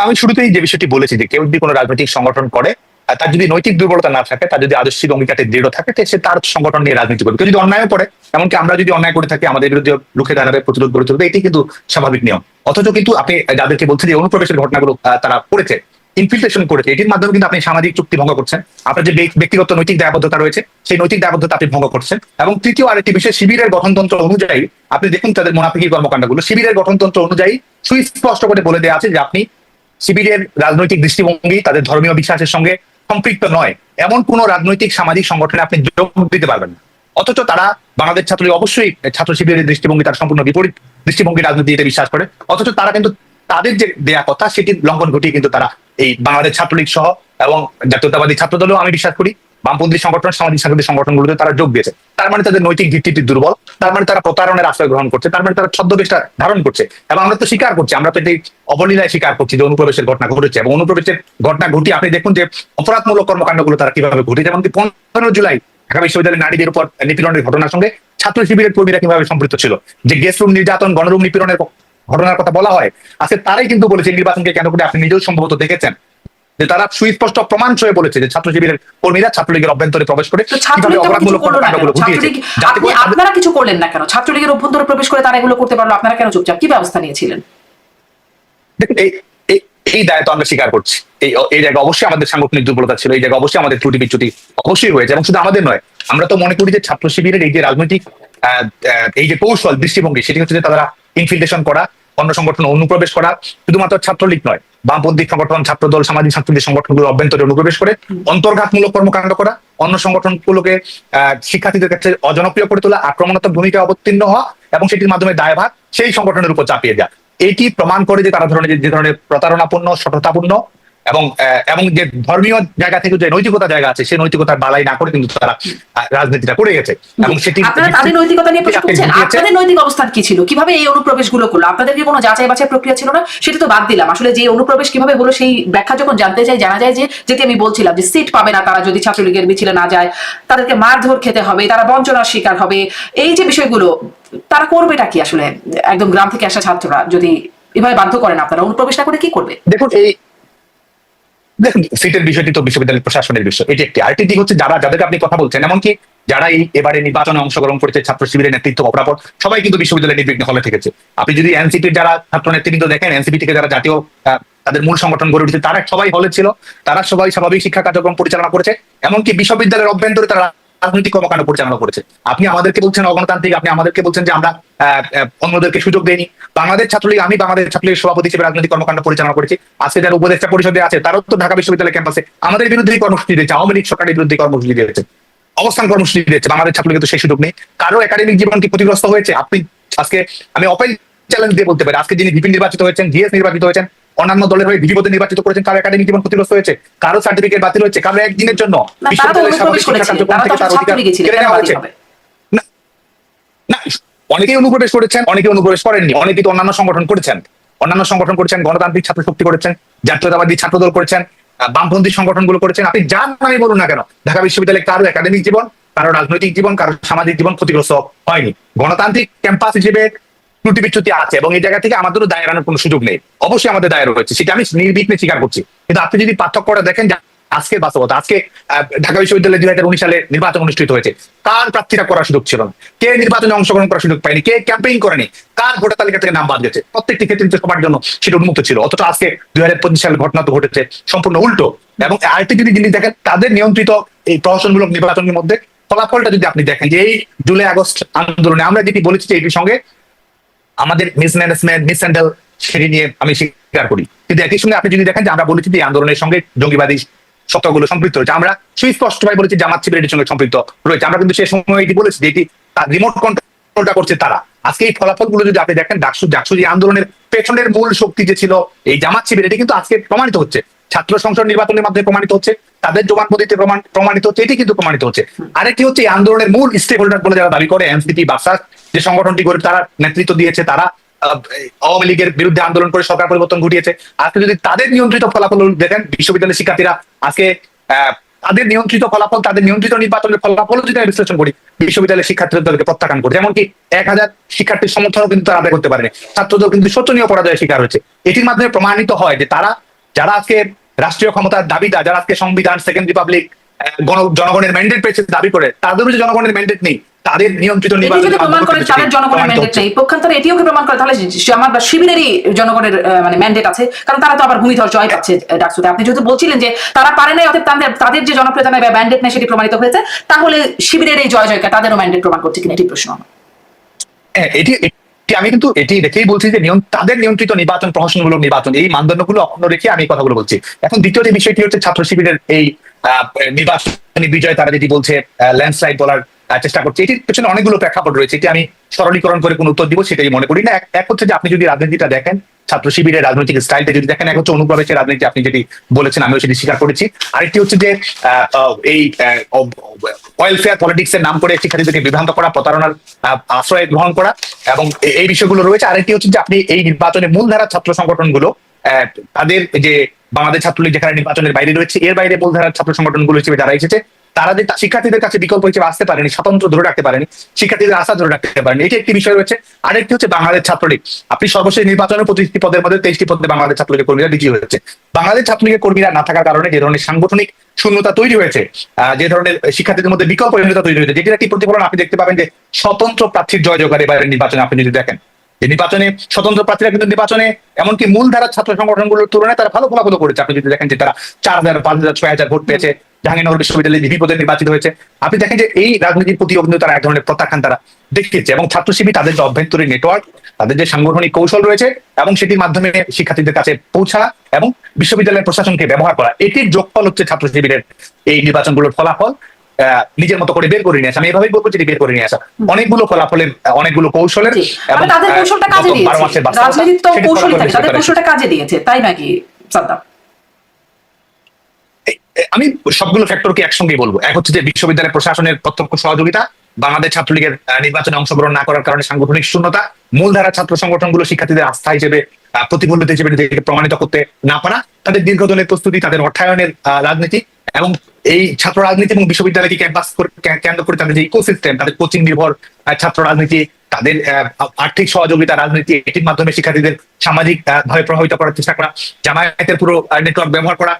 আমি শুরুতেই যে বিষয়টি বলেছি যে কেউ যদি কোনো রাজনৈতিক সংগঠন করে, তার যদি নৈতিক দুর্বলতা না থাকে, তার যদি আদর্শিক অঙ্গীকারে দৃঢ় থাকে, সে তার সংগঠন নিয়ে রাজনীতি করবে। কেউ যদি অন্যায় করে, এমনকি আমরা যদি অন্যায় করে থাকি, আমাদের বিরুদ্ধে রুখে দাঁড়াবে, প্রতিরোধ গড়ে তুলবে, এটি কিন্তু স্বাভাবিক নিয়ম। অথচ কিন্তু আপনি যাদেরকে বলছেন যে অনুপ্রবেশের ঘটনাগুলো তারা করেছে, ইনফিলট্রেশন করেছে, এটির মাধ্যমে কিন্তু আপনি সামাজিক চুক্তি ভঙ্গ করছেন, আপনার যে ব্যক্তিগত নৈতিক দায়বদ্ধতা রয়েছে সেই নৈতিক দায়বদ্ধতা আপনি ভঙ্গ করছেন। এবং তৃতীয় আরেকটি বিষয়, শিবিরের গঠনতন্ত্র অনুযায়ী আপনি দেখুন তাদের মুনাফিকি কর্মকাণ্ডগুলো, শিবিরের গঠনতন্ত্র অনুযায়ী সুস্পষ্ট করে বলে দেওয়া আছে যে আপনি শিবিরের রাজনৈতিক দৃষ্টিভঙ্গি তাদের ধর্মীয় বিশ্বাসের সঙ্গে সম্পৃক্ত নয় এমন কোন রাজনৈতিক সামাজিক সংগঠনে আপনি যোগ দিতে পারবেন না। অথচ তারা বাংলাদেশ ছাত্রলীগ অবশ্যই ছাত্র শিবিরের দৃষ্টিভঙ্গি তার সম্পূর্ণ বিপরীত দৃষ্টিভঙ্গি রাজনীতিতে বিশ্বাস করে, অথচ তারা কিন্তু তাদের যে দেয়া কথা সেটির লঙ্ঘন ঘটিয়ে কিন্তু তারা এই বাংলাদেশ ছাত্রলীগ সহ এবং জাতীয়তাবাদী ছাত্র দলেও আমি বিশ্বাস করি, বামপন্থী সংগঠন, সামাজিক সাংস্কৃতিক সংগঠনগুলোতে তারা যোগ দিয়েছে। তার মানে তাদের নৈতিক ভিত্তিটি দুর্বল, তার মানে তারা প্রতারণের আশ্রয় গ্রহণ করছে, তার মানে তারা ছদ্মবেশটা ধারণ করছে। এবং আমরা তো স্বীকার করছি, আমরা তো এটি অবলীলায় স্বীকার করছি যে অনুপ্রবেশের ঘটনা ঘটেছে, এবং অনুপ্রবেশের ঘটনা ঘটিয়ে আপনি দেখুন যে অপরাধমূলক কর্মকাণ্ডগুলো তারা কিভাবে ঘটেছে। যেমনকি 15 জুলাই ঢাকা বিশ্ববিদ্যালয়ের নারীদের উপর নিপীড়নের ঘটনার সঙ্গে ছাত্র শিবিরের কর্মীরা কিভাবে সম্পৃক্ত ছিল, যে গেস্ট রুম নির্যাতন, গণরুম নিপীড়নের ঘটনার কথা বলা হয়, আজকে তারাই কিন্তু বলেছে নির্বাচনকে কেন করে আপনি নিজেও সম্ভবত দেখেছেন যে তারা সুস্পষ্ট প্রমাণ সহ বলেছে যে ছাত্র শিবিরের কর্মীরা ছাত্রলীগের অভ্যন্তরে প্রবেশ করে অপরাধমূলক কর্মকাণ্ডগুলো ঘটিয়েছে। আপনারা কিছু করলেন না কেন? ছাত্রলীগের অভ্যন্তরে প্রবেশ করে তারা এগুলো করতে পারলো, আপনারা কেন চুপচাপ? কি ব্যবস্থা নিয়েছিলেন? দেখুন এই দায় তো আমরা স্বীকার করছি, এই জায়গায় অবশ্যই আমাদের সাংগঠনিক দুর্বলতা ছিল, এই জায়গায় অবশ্যই আমাদের ত্রুটি বিচ্যুতি অবশ্যই হয়েছে। এবং শুধু আমাদের নয়, আমরা তো মনে করি যে ছাত্র শিবিরের এই যে রাজনৈতিক এই যে কৌশল দৃষ্টিভঙ্গি, সেটি হচ্ছে যে তারা ইনফিলট্রেশন করা, অন্য সংগঠন অনুপ্রবেশ করা, শুধুমাত্র ছাত্রলীগ নয়, বামপন্থী সংগঠন, ছাত্রদল, সামাজিক সাংস্কৃতিক সংগঠনগুলোর অভ্যন্তরে অনুপ্রবেশ করে অন্তর্ঘাতমূলক কর্মকাণ্ড করা, অন্য সংগঠনগুলোকে শিক্ষার্থীদের কাছে অজনপ্রিয় করে তোলা, আক্রমণাত্মক ভূমিকা অবতীর্ণ হওয়া এবং সেটির মাধ্যমে দায়ভার সেই সংগঠনের উপর চাপিয়ে দেওয়া। এটি প্রমাণ করে যে তারা যে ধরনের প্রতারণাপূর্ণ, সততাপূর্ণ এবং যে ধর্মীয় জায়গা থেকে যে নৈতিকতা জায়গা আছে, সেই নৈতিকতার বালাই না করে কিন্তু তারা রাজনীতিটা করে গেছে। এবং সেটি আপনারা তাদের নৈতিকতা নিয়ে প্রশ্ন করছেন, আপনাদের নৈতিক অবস্থান কি ছিল, কিভাবে এই অনুপ্রবেশ গুলো করলো? আপনাদের কি কোনো যাচাই বাছাই প্রক্রিয়া ছিল না? সেটা তো বাদ দিলাম, আসলে যে অনুপ্রবেশ কিভাবে হলো সেই ব্যাখ্যা যখন জানতে চাই, জানা যায় যে যেটি আমি বলছিলাম যে সিট পাবে না তারা যদি ছাত্রলীগের মিছিলে না যায়, তাদেরকে মারধর খেতে হবে, তারা বঞ্চনার শিকার হবে। এই যে বিষয়গুলো তারা করবেটা কি আসলে? একদম গ্রাম থেকে আসা ছাত্ররা যদি এভাবে বাধ্য করেন, আপনারা অনুপ্রবেশ না করে কি করবে? দেখুন সিটের বিষয়টি তো বিশ্ববিদ্যালয় প্রশাসনের বিষয়, এটি একটি। আরেকটি দিক হচ্ছে যাদেরকে আপনি কথা বলছেন, এমনকি যারা এই এবারে নির্বাচনে অংশগ্রহণ করেছে, ছাত্র শিবিরের নেতৃত্ব অপরাপর, সবাই কিন্তু বিশ্ববিদ্যালয়ের নির্বিঘ্ন হলে থেকেছে। আপনি যদি এনসিপির যারা ছাত্র নেতৃবৃন্দ দেখেন, এনসিপি থেকে যারা জাতীয় তাদের মূল সংগঠন গড়ে উঠেছে, তারা সবাই হলে ছিল, তারা সবাই স্বাভাবিক শিক্ষা কার্যক্রম পরিচালনা করেছে, এমনকি বিশ্ববিদ্যালয়ের অভ্যন্তরে তারা রাজনৈতিক কর্মকাণ্ড পরিচালনা করেছে। আপনি আমাদেরকে বলছেন অগণতান্ত্রিক, আপনি আমাদেরকে বলছেন যে আমরা অন্যদেরকে সুযোগ দেয়নি। বাংলাদেশ ছাত্রলীগ, আমি বাংলাদেশ ছাত্রলীগের সভাপতি হিসেবে রাজনৈতিক কর্মকাণ্ড পরিচালনা করেছি। আজকে যারা উপদেষ্টা পরিষদে আছে তারাও তো ঢাকা বিশ্ববিদ্যালয় ক্যাম্পাসে আমাদের বিরুদ্ধে কর্মসূচি দিয়েছে, আওয়ামী লীগ সরকারের বিরুদ্ধে কর্মসূচি দিয়েছে, অবস্থান কর্মসূচি দিয়েছে। বাংলাদেশ ছাত্রলীগের তো সেই সুযোগ নেই। কারো একাডেমিক জীবন কি ক্ষতিগ্রস্ত হয়েছে? আপনি আজকে আমি ওপেন চ্যালেঞ্জ দিয়ে বলতে পারি, আজকে যিনি ভিপি নির্বাচিত হয়েছেন, জিএস নির্বাচিত হয়েছেন, অন্যান্য দলের হয়ে ভিপি পদে নির্বাচিত করেছেন, কারো একাডেমিক জীবন ক্ষতিগ্রস্ত হয়েছে, কারো সার্টিফিকেট বাতিল হয়েছে, কারো একদিনের জন্য না। অনেকেই অনুপ্রবেশ করেছেন, অনেকে অনুপ্রবেশ করেননি, অনেকেই তো অন্যান্য সংগঠন করেছেন, গণতান্ত্রিক ছাত্র শক্তি করেছেন, জাতীয়তাবাদী ছাত্রদল করেছেন, বামপন্থী সংগঠনগুলো করেছেন। আপনি যার নামে বলুন না কেন, ঢাকা বিশ্ববিদ্যালয়ে কারো একাডেমিক জীবন, কারো রাজনৈতিক জীবন, কারো সামাজিক জীবন ক্ষতিগ্রস্ত হয়নি। গণতান্ত্রিক ক্যাম্পাস হিসেবে ত্রুটি বিচ্যুতি আছে এবং এই জায়গা থেকে আমাদেরও দায় এড়ানোর কোনো সুযোগ নেই। অবশ্যই আমাদের দায় রয়েছে, সেটা আমি নির্বিঘ্নে স্বীকার করছি। কিন্তু আপনি যদি পার্থক্যটা দেখেন, আজকের বাস্তবতা, আজকে ঢাকা বিশ্ববিদ্যালয়ে 2019 সালে নির্বাচন অনুষ্ঠিত হয়েছে, কার প্রার্থীরা করার সুযোগ ছিল না, কে নির্বাচনে অংশগ্রহণ করার সুযোগ পায়নি, কে ক্যাম্পেইন করেনি, কার ভোটার তালিকা থেকে নাম বাদ গেছে, প্রত্যেকটি ক্ষেত্রে সবার জন্য সেটা উন্মুক্ত ছিল। অথচ আজকে 2025 সালের ঘটনা তো ঘটেছে সম্পূর্ণ উল্টো। এবং আরেকটি যদি জিনিস দেখেন, তাদের নিয়ন্ত্রিত এই প্রহসনমূলক নির্বাচনের মধ্যে ফলাফলটা যদি আপনি দেখেন, যে এই জুলাই আগস্ট আন্দোলনে আমরা যেটি বলেছি যে এটির সঙ্গে আমাদের মিসম্যানেজমেন্ট, মিসহ্যান্ডেল, সেটি নিয়ে আমি স্বীকার করি। কিন্তু একই সঙ্গে আপনি যদি দেখেন যে আমরা বলেছি যে আন্দোলনের সঙ্গে জঙ্গিবাদী সত্যগুলো সম্পৃক্ত রয়েছে। আমরা সুস্পষ্টভাবে বলেছি জামাত শিবির এটির সঙ্গে সম্পৃক্ত রয়েছে। আমরা কিন্তু সে সময় এটি বলেছি যে এটি রিমোট কন্ট্রোলটা করছে তারা। আজকে এই ফলাফলগুলো যদি আপনি দেখেন, ডাকসু যে আন্দোলনের পেছনের মূল শক্তি যে ছিল এই জামাত শিবির, এটি কিন্তু আজকে প্রমাণিত হচ্ছে। ছাত্র সংসদ নির্বাচনের মাধ্যমে প্রমাণিত হচ্ছে, তাদের জবানবন্দিতে প্রমাণিত হচ্ছে, এটি কিন্তু প্রমাণিত হচ্ছে। আরেকটি হচ্ছে এই আন্দোলনের মূল স্টেক হোল্ডার বলে যারা দাবি করে এনসিপি বাসাস যে সংগঠনটি গড়ে তারা নেতৃত্ব দিয়েছে, তারা আওয়ামী লীগের বিরুদ্ধে আন্দোলন করে সরকার পরিবর্তন ঘটিয়েছে। আজকে যদি তাদের নিয়ন্ত্রিত ফলাফল দেখেন, বিশ্ববিদ্যালয়ের শিক্ষার্থীরা আজকে তাদের নিয়ন্ত্রিত ফলাফল, তাদের নিয়ন্ত্রিত নির্বাচনের ফলাফল যদি আমি বিশ্লেষণ করি, বিশ্ববিদ্যালয়ের শিক্ষার্থীদেরকে প্রত্যাখ্যান করে, এমনকি 1000 শিক্ষার্থীর সমর্থনও কিন্তু তারা আদায় করতে পারেনি। ছাত্রদের কিন্তু শোচনীয় পরাজয়ের শিকার হয়েছে। এটির মাধ্যমে প্রমাণিত হয় যে তারা, যারা আজকে রাষ্ট্রীয় ক্ষমতার দাবিদার, যারা আজকে সংবিধান, সেকেন্ড রিপাবলিক, জনগণের ম্যান্ডেট পেয়েছে দাবি করে, তাদেরও যে জনগণের ম্যান্ডেট নেই, তাদের নিয়ন্ত্রিত প্রমাণ করে তাদের জনগণের ম্যান্ডেট নেই, পক্ষান্তরে এটিও প্রমাণ করে তাহলে আমার শিবিরেরই জনগণের মানে ম্যান্ডেট আছে, কারণ তারা তো আবার ভূমিধর জয় পাচ্ছে ডাকসুতে। আপনি যেহেতু বলছিলেন যে তারা পারে নাই, অতএব তাদের যে জনপ্রিয়তা নেই বা ম্যান্ডেট নেই সেটি প্রমাণিত হয়েছে, তাহলে শিবিরের এই জয় জয়কা তাদেরও ম্যান্ডেট প্রমাণ করছে কিনা, এটি প্রশ্ন। এটি আমি কিন্তু এটি রেখেই বলছি যে তাদের নিয়ন্ত্রিত নির্বাচন, প্রহসনমূলক নির্বাচন, এই মানদণ্ডগুলো অক্ষুণ্ণ রেখে আমি কথাগুলো বলছি। এখন দ্বিতীয় যে বিষয়টি হচ্ছে ছাত্র শিবিরের এই নির্বাচনী বিজয়, তারা যেটি বলছে ল্যান্ডস্লাইড বলার চেষ্টা করছে, এটির পেছনে অনেকগুলো প্রেক্ষাপট রয়েছে। এটি আমি সরলীকরণ করে কোন উত্তর দিব সেটাই মনে করি না। এক হচ্ছে যে আপনি যদি রাজনীতিটা দেখেন, ছাত্র শিবিরের রাজনৈতিক স্টাইলটা যদি দেখেন, এক হচ্ছে অনুপ্রবেশের রাজনীতি, আপনি যেটি বলেছেন আমিও সেটি স্বীকার করেছি। আরেকটি হচ্ছে যে এই ওয়েলফেয়ার পলিটিক্স এর নাম করে শিক্ষার্থীদেরকে বিভ্রান্ত করা, প্রতারণার আশ্রয় গ্রহণ করা, এবং এই বিষয়গুলো রয়েছে। আরেকটি হচ্ছে যে আপনি এই নির্বাচনে মূলধারা ছাত্র সংগঠনগুলো তাদের যে বাংলাদেশ ছাত্রলীগ যেখানে নির্বাচনের বাইরে রয়েছে, এর বাইরে মূলধারার ছাত্র সংগঠনগুলো হিসেবে যারা এসেছে, তারা যে শিক্ষার্থীদের কাছে বিকল্প হিসেবে আসতে পারেনি, স্বতন্ত্র ধরে রাখতে পারেনি, শিক্ষার্থীদের আশা ধরে রাখতে পারেনি, এটি একটি বিষয় রয়েছে। আরেকটি হচ্ছে বাংলাদেশ ছাত্রলীগ। আপনি সর্বশেষ নির্বাচনের 25টি পদের মধ্যে 23টি পদে বাংলাদেশ ছাত্রলীগের কর্মীরা বিজয়ী হয়েছে। বাংলাদেশ ছাত্রলীগের কর্মীরা না থাকার কারণে যে ধরনের সাংগঠনিক শূন্যতা তৈরি হয়েছে, যে ধরনের শিক্ষার্থীদের মধ্যে বিকল্পহীনতা তৈরি হয়েছে, যেটির একটি প্রতিফলন আপনি দেখতে পাবেন যে স্বতন্ত্র প্রার্থীর জয় জয়কার এবারের নির্বাচনে আপনি যদি দেখেন, যে নির্বাচনে স্বতন্ত্র প্রার্থীরা কিন্তু নির্বাচনে এমনকি মূলধারার ছাত্র সংগঠনগুলোর তুলনায় তারা ভালো ফলাফল করেছে। আপনি যদি দেখেন যে তারা 4000, 5000, 6000 ভোট পেয়েছে, জাহাঙ্গীরনগর বিশ্ববিদ্যালয়ে ভিপি পদে নির্বাচিত হয়েছে। আপনি দেখেন যে এই রাজনীতির প্রতি কিন্তু তারা এক ধরনের প্রত্যাখ্যান তারা দেখিয়েছে, এবং ছাত্র শিবির তাদের যে অভ্যন্তরীণ নেটওয়ার্ক, তাদের যে সাংগঠনিক কৌশল রয়েছে, এবং সেটির মাধ্যমে শিক্ষার্থীদের কাছে পৌঁছা এবং বিশ্ববিদ্যালয়ের প্রশাসনকে ব্যবহার করা, এটির যোগফল হচ্ছে ছাত্র শিবিরের এই নির্বাচনগুলোর ফলাফল নিজের মতো করে বের করে নিয়ে আসা। আমি এভাবেই বলবো যে বের করে নিয়ে আসা অনেকগুলো ফলাফলের, অনেকগুলো কৌশলের, এবং তাদের কৌশলটা কাজে দিয়েছে, রাজনীতি তো কৌশলই থাকে, তাদের কৌশলটা কাজে দিয়েছে, তাই নাকি সাদ্দাম? আমি সবগুলো ফ্যাক্টরকে একসঙ্গে বলবো। এক হচ্ছে যে বিশ্ববিদ্যালয় প্রশাসনের প্রত্যক্ষ সহযোগিতা, বাংলাদেশ ছাত্রলীগের নির্বাচনে অংশগ্রহণ না করার কারণে সাংগঠনিক শূন্যতা, মূলধারা ছাত্র সংগঠনগুলো শিক্ষার্থীদের আস্থা হিসেবে, প্রতিফলিত হিসেবে নিজেকে প্রমাণিত করতে না পারা, তাদের দীর্ঘদিনের প্রস্তুতি, তাদের অর্থায়নের রাজনীতি, এবং এই ছাত্র রাজনীতি এবং বিশ্ববিদ্যালয়কে ক্যাম্পাস কেন্দ্র করে তাদের যে ইকোসিস্টেম, তাদের কোচিং নির্ভর ছাত্র রাজনীতি, তাদের আর্থিক সহযোগিতা রাজনীতি, এটির মাধ্যমে শিক্ষার্থীদের সামাজিক ভাবে প্রভাবিত করার চেষ্টা করা, জামায়াতের পুরো নেটওয়ার্ক ব্যবহার করা,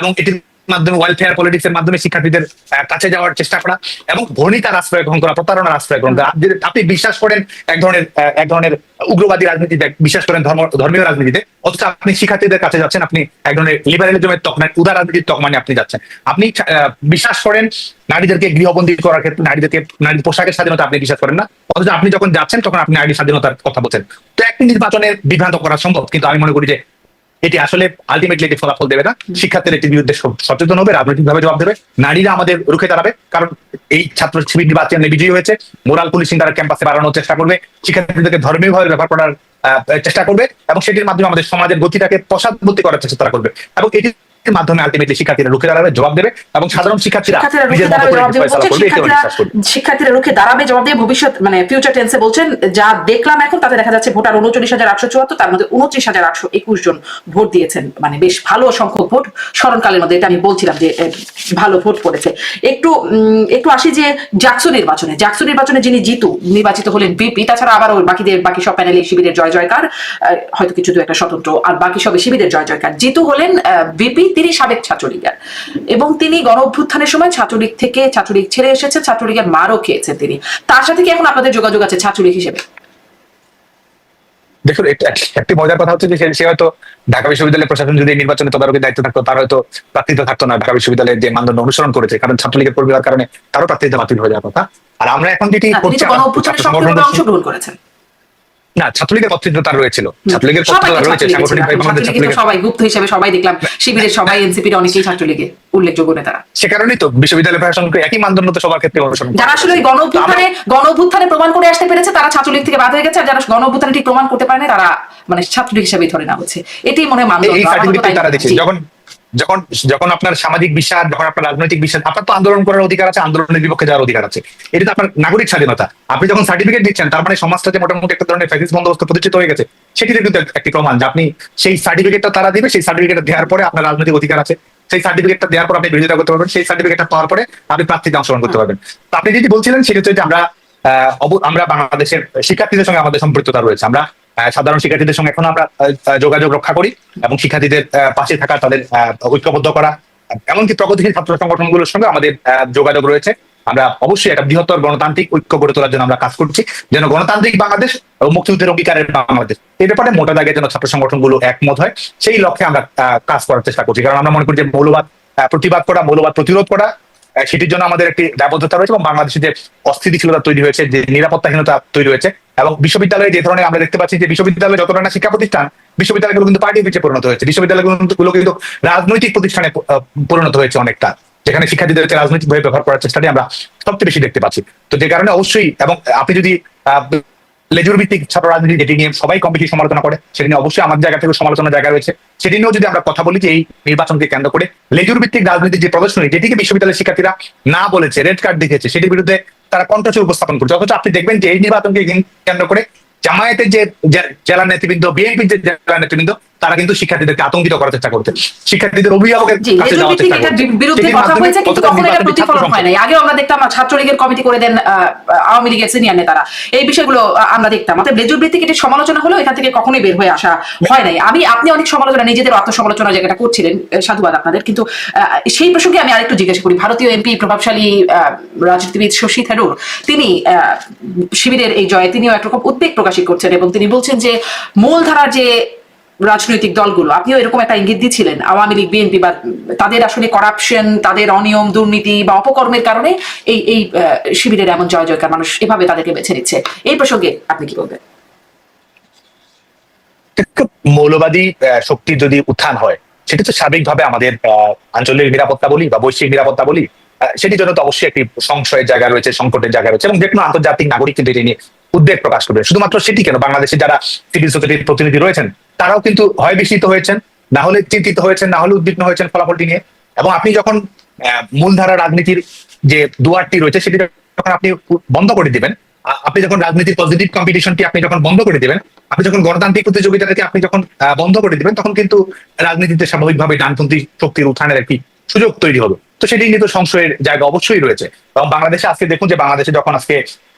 এবং এটির মাধ্যমে ওয়েলফেয়ার পলিটিক্স এর মাধ্যমে শিক্ষার্থীদের কাছে যাওয়ার চেষ্টা করা, এবং ভর্ণিতার আশ্রয় গ্রহণ করা, প্রতারণার আশ্রয় গ্রহণ করা। আপনি বিশ্বাস করেন এক ধরনের উগ্রবাদী রাজনীতিতে, বিশ্বাস করেন ধর্মীয় রাজনীতিতে, অথচ আপনি শিক্ষার্থীদের কাছে যাচ্ছেন, আপনি এক ধরনের লিবারেলিজমের তকমান, উদার রাজনীতির তকমানে আপনি যাচ্ছেন। আপনি বিশ্বাস করেন নারীদেরকে গৃহবন্দী করার ক্ষেত্রে, নারীর পোশাকের স্বাধীনতা আপনি বিশ্বাস করেন না, অথচ আপনি যখন যাচ্ছেন তখন আপনি নারীর স্বাধীনতার কথা বলছেন। তো একটি নির্বাচনের বিভ্রান্ত করা সম্ভব, কিন্তু আমি মনে করি যে এটি আসলে আলটিমেটলি এটি ফলাফল দেবে না। শিক্ষার্থীরা এটির বিরুদ্ধে সচেতন হবে, রাজনৈতিক ভাবে জবাব দেবে, নারীরা আমাদের রুখে দাঁড়াবে, কারণ এই ছাত্র শিবির নির্বাচনে বিজয়ী হয়েছে। মোরাল পুলিশিং তারা ক্যাম্পাসে বাড়ানোর চেষ্টা করবে, শিক্ষার্থীদেরকে ধর্মীয় ভাবে ব্যবহার করার চেষ্টা করবে, এবং সেটির মাধ্যমে আমাদের সমাজের গতিটাকে পশ্চাৎবর্তী করার চেষ্টা তারা করবে, এবং এটির মাধ্যমে আলটিমেটলি শিক্ষার্থীরা রুখে দাঁড়াবে, জবাব দেবে, এবং সাধারণ শিক্ষার্থীরা শিক্ষার্থীরা রুখে দাঁড়াবে, জবাব দিয়ে ভবিষ্যৎ মানে ফিউচার টেন্সে বলছেন। যা দেখলাম এখন তাতে দেখা যাচ্ছে ভোটার 39,874, তার মধ্যে 29,821 জন ভোট দিয়েছেন, মানে বেশ ভালো সংখ্যক ভোট স্মরণকালের মধ্যে, এটা আমি বলছিলাম যে ভালো ভোট পড়েছে। একটু আসি যে জাকসু নির্বাচনে যিনি নির্বাচিত হলেন বিপি, তাছাড়া আবার বাকি সব প্যানেলে শিবিরের জয় জয়কার, হয়তো কিছু একটা স্বতন্ত্র, আর বাকি সবে শিবিরের জয় জয়কার। জিতু হলেন বিপি, তিনি সাবেক ছাত্রলীগের, এবং তিনি গণ অভ্যুত্থানের সময় ছাত্রলীগ ছেড়ে এসেছে, ছাত্রলীগের মারও খেয়েছেন তিনি। তার সাথে কি এখন আপনাদের যোগাযোগ আছে ছাত্রলীগ হিসেবে? দেখুন, একটি মজার কথা হচ্ছে যে সে হয়তো ঢাকা বিশ্ববিদ্যালয়ের প্রশাসন যদি নির্বাচনে তদারকির দায়িত্ব থাকতো, তার হয়তো প্রার্থিতা থাকতো না ঢাকা বিশ্ববিদ্যালয়ের যে মানদণ্ড অনুসরণ করেছে, কারণ ছাত্রলীগের কর্মী হওয়ার কারণে তারও প্রার্থিতা বাতিল হয়ে যাওয়ার কথা। আর আমরা এখন যেটি অংশগ্রহণ করেছেন। না, ছাত্রলীগের কর্তৃত্ব রয়েছিল, ছাত্রলীগের সবাই কর্তৃত্ব রয়েছে, সাংগঠনিক ছাত্রলীগের সবাই গুপ্ত হিসেবে সবাই দেখলাম, শিবিরের সবাই, এনসিপির অনেকেই ছাত্রলীগের উল্লেখযোগ্য নেতারা। সে কারণেই তো বিশ্ববিদ্যালয় প্রশাসনকে একই মানদণ্ড তো সবার ক্ষেত্রে অনুসরণ করে। যারা আসলে ওই গণ অভ্যুত্থানে প্রমাণ করে আসতে পেরেছে তারা ছাত্রলীগ থেকে বাদ হয়ে গেছে, আর যারা গণ অভ্যুত্থানে ঠিক প্রমাণ করতে পারেনি তারা মানে ছাত্রলীগ হিসেবে ধরে নেওয়া হচ্ছে। এটাই মনে হয় মানদণ্ড। এই সার্টিফিকেট তারা দিচ্ছে। যখন যখন যখন আপনার সামাজিক বিশ্বাস, যখন আপনার রাজনৈতিক বিশ্বাস, আপনার তো আন্দোলন করার অধিকার আছে, আন্দোলনের বিপক্ষে যাওয়ার অধিকার আছে, এটা তো আপনার নাগরিক স্বাধীনতা। আপনি যখন সার্টিফিকেট দিচ্ছেন তার মানে সমাজটাতে মোটামুটি একটা ধরনের ফ্যাসিস্ট বন্দোবস্ত প্রতিষ্ঠিত হয়ে গেছে, সেটিতে কিন্তু একটি প্রমাণ যে আপনি সেই সার্টিফিকেটটা তারা দিবে, সেই সার্টিফিকেটটা দেওয়ার পরে আপনার রাজনৈতিক অধিকার আছে, সেই সার্টিফিকেটটা দেওয়ার পর আপনি বিরোধিতা করতে পারবেন, সেই সার্টিফিকেটটা পাওয়ার পরে আপনি প্রার্থীতে অংশগ্রহণ করতে পারবেন। তো আপনি যেটি বলছিলেন সেটা হচ্ছে যে আমরা বাংলাদেশের শিক্ষার্থীদের সঙ্গে আমাদের সম্পৃক্ততা রয়েছে। আমরা সাধারণ শিক্ষার্থীদের সঙ্গে এখন আমরা যোগাযোগ রক্ষা করি এবং শিক্ষার্থীদের পাশে থাকা, তাদের ঐক্যবদ্ধ করা, এমনকি প্রগতিশীল ছাত্র সংগঠনগুলোর সঙ্গে আমাদের যোগাযোগ রয়েছে। আমরা অবশ্যই একটা বৃহত্তর গণতান্ত্রিক ঐক্য গড়ে তোলার জন্য আমরা কাজ করছি, যেন গণতান্ত্রিক বাংলাদেশ এবং মুক্তিযুদ্ধের অঙ্গীকারের বাংলাদেশ, এই ব্যাপারে মোটা দাগে যেন ছাত্র সংগঠনগুলো একমত হয়, সেই লক্ষ্যে আমরা কাজ করার চেষ্টা করছি। কারণ আমরা মনে করি যে মৌলবাদ প্রতিবাদ করা, মৌলবাদ প্রতিরোধ করা, সেটির জন্য আমাদের একটি দায়বদ্ধতা রয়েছে। এবং বাংলাদেশে যে অস্থিতিশীলতা তৈরি হয়েছে, যে নিরাপত্তাহীনতা তৈরি হয়েছে, এবং বিশ্ববিদ্যালয়ে যে ধরনের আমরা দেখতে পাচ্ছি যে বিশ্ববিদ্যালয়ে যত ধরনের শিক্ষা প্রতিষ্ঠান, বিশ্ববিদ্যালয়গুলো কিন্তু পার্টি অফিসে পরিণত হয়েছে, বিশ্ববিদ্যালয়গুলো কিন্তু রাজনৈতিক প্রতিষ্ঠানে পরিণত হয়েছে অনেকটা, যেখানে শিক্ষার্থীদেরকে রাজনৈতিক ভাবে ব্যবহার করার চেষ্টাটি আমরা সবচেয়ে বেশি দেখতে পাচ্ছি। তো যে কারণে অবশ্যই, এবং আপনি যদি লেজুর ভিত্তিক ছাত্র রাজনীতি যেটি নিয়ে সবাই কম বেশি সমালোচনা করে, সেটি নিয়ে অবশ্যই আমার জায়গা থেকে সমালোচনার জায়গা রয়েছে। সেটি নিয়েও যদি আমরা কথা বলি যে এই নির্বাচনকে কেন্দ্র করে লেজুর ভিত্তিক রাজনীতির যে প্রদর্শনী, যেটিকে বিশ্ববিদ্যালয়ের শিক্ষার্থীরা না বলেছে, রেড কার্ড দেখেছে, সেটির বিরুদ্ধে তারা কণ্ঠস্বর উপস্থাপন করছে। অথচ আপনি দেখবেন যে এই নির্বাচনকে কেন্দ্র করে জামায়াতের যে জেলা নেতৃবৃন্দ, বিএনপির যে জেলা নেতৃবৃন্দ, তারা কিন্তু শিক্ষার্থীদেরকে আতঙ্কিত করার চেষ্টা করছে, শিক্ষার্থীদের অভিভাবকের কাছে যাওয়ার চেষ্টা করছে। বিরুদ্ধে কথা হয়েছে, কিন্তু কখনো এটা প্রতিফলন হয় নাই। আগে আমরা দেখতাম ছাত্রলীগের কমিটি করে দেন আওয়ামী লীগের সিনিয়র নেতারা, এই বিষয়গুলো আমরা দেখতাম। অর্থাৎ লেজুর ভিত্তিক এটি সমালোচনা হলেও এখান থেকে কখনোই বের হয়ে আসা হয় নাই। আপনি অনেক সমালোচনা, নিজেদের আত্মসমালোচনার জায়গাটা করছিলেন, সাধুবাদ আপনাদের। কিন্তু সেই প্রসঙ্গে আমি আরেকটু জিজ্ঞাসা করি, ভারতীয় এমপি, প্রভাবশালী রাজনীতিবিদ শশী থারুর, তিনি শিবিরের এই জয়ে তিনিও একরকম উদ্বেগ প্রকাশ করছেন এবং তিনি বলছেন যে মূলধারার যে রাজনৈতিক দলগুলো, আপনিও এরকম একটা ইঙ্গিত দিচ্ছিলেন, আওয়ামী লীগ, বিএনপি, বা তাদের আসলে করাপশন, তাদের অনিয়ম, দুর্নীতি বা অপকর্মের কারণে এই শিবিরের এমন জয় জয়কার, মানুষ এভাবে তাদেরকে বেছে নিচ্ছে। এই প্রসঙ্গে আপনি কি বলবেন? মৌলবাদী শক্তির যদি উত্থান হয়, সেটি তো স্বাভাবিকভাবে আমাদের আঞ্চলিক নিরাপত্তা বলি বা বৈশ্বিক নিরাপত্তা বলি, সেটির জন্য তো অবশ্যই একটি সংশয়ের জায়গা রয়েছে, সংকটের জায়গা রয়েছে, এবং যে কোনো আন্তর্জাতিক নাগরিক কিন্তু এটি নিয়ে উদ্বেগ প্রকাশ করবে। শুধুমাত্র সেটি কেন, বাংলাদেশে যারা সিভিল সোসাইটির প্রতিনিধি রয়েছেন তারাও কিন্তু হয় বিস্মিত হয়েছেন, না হলে চিন্তিত হয়েছেন, না হলে উদ্বিগ্ন হয়েছেন ফলাফলটি নিয়ে। এবং আপনি যখন মূলধারা রাজনীতির যে দুয়ারটি রয়েছে সেটি যখন আপনি বন্ধ করে দিবেন, আপনি যখন রাজনীতির পজিটিভ কম্পিটিশনটি আপনি যখন বন্ধ করে দিবেন, আপনি যখন গণতান্ত্রিক প্রতিযোগিতাকে আপনি যখন বন্ধ করে দিবেন, তখন কিন্তু রাজনীতিতে স্বাভাবিকভাবে ডানপন্থী শক্তির উত্থানের একটি সুযোগ তৈরি হবে। তো সেটি নিয়ে তো সংশয়ের জায়গা অবশ্যই রয়েছে। এবং বাংলাদেশে আজকে দেখুন যে বাংলাদেশে যখন আজকে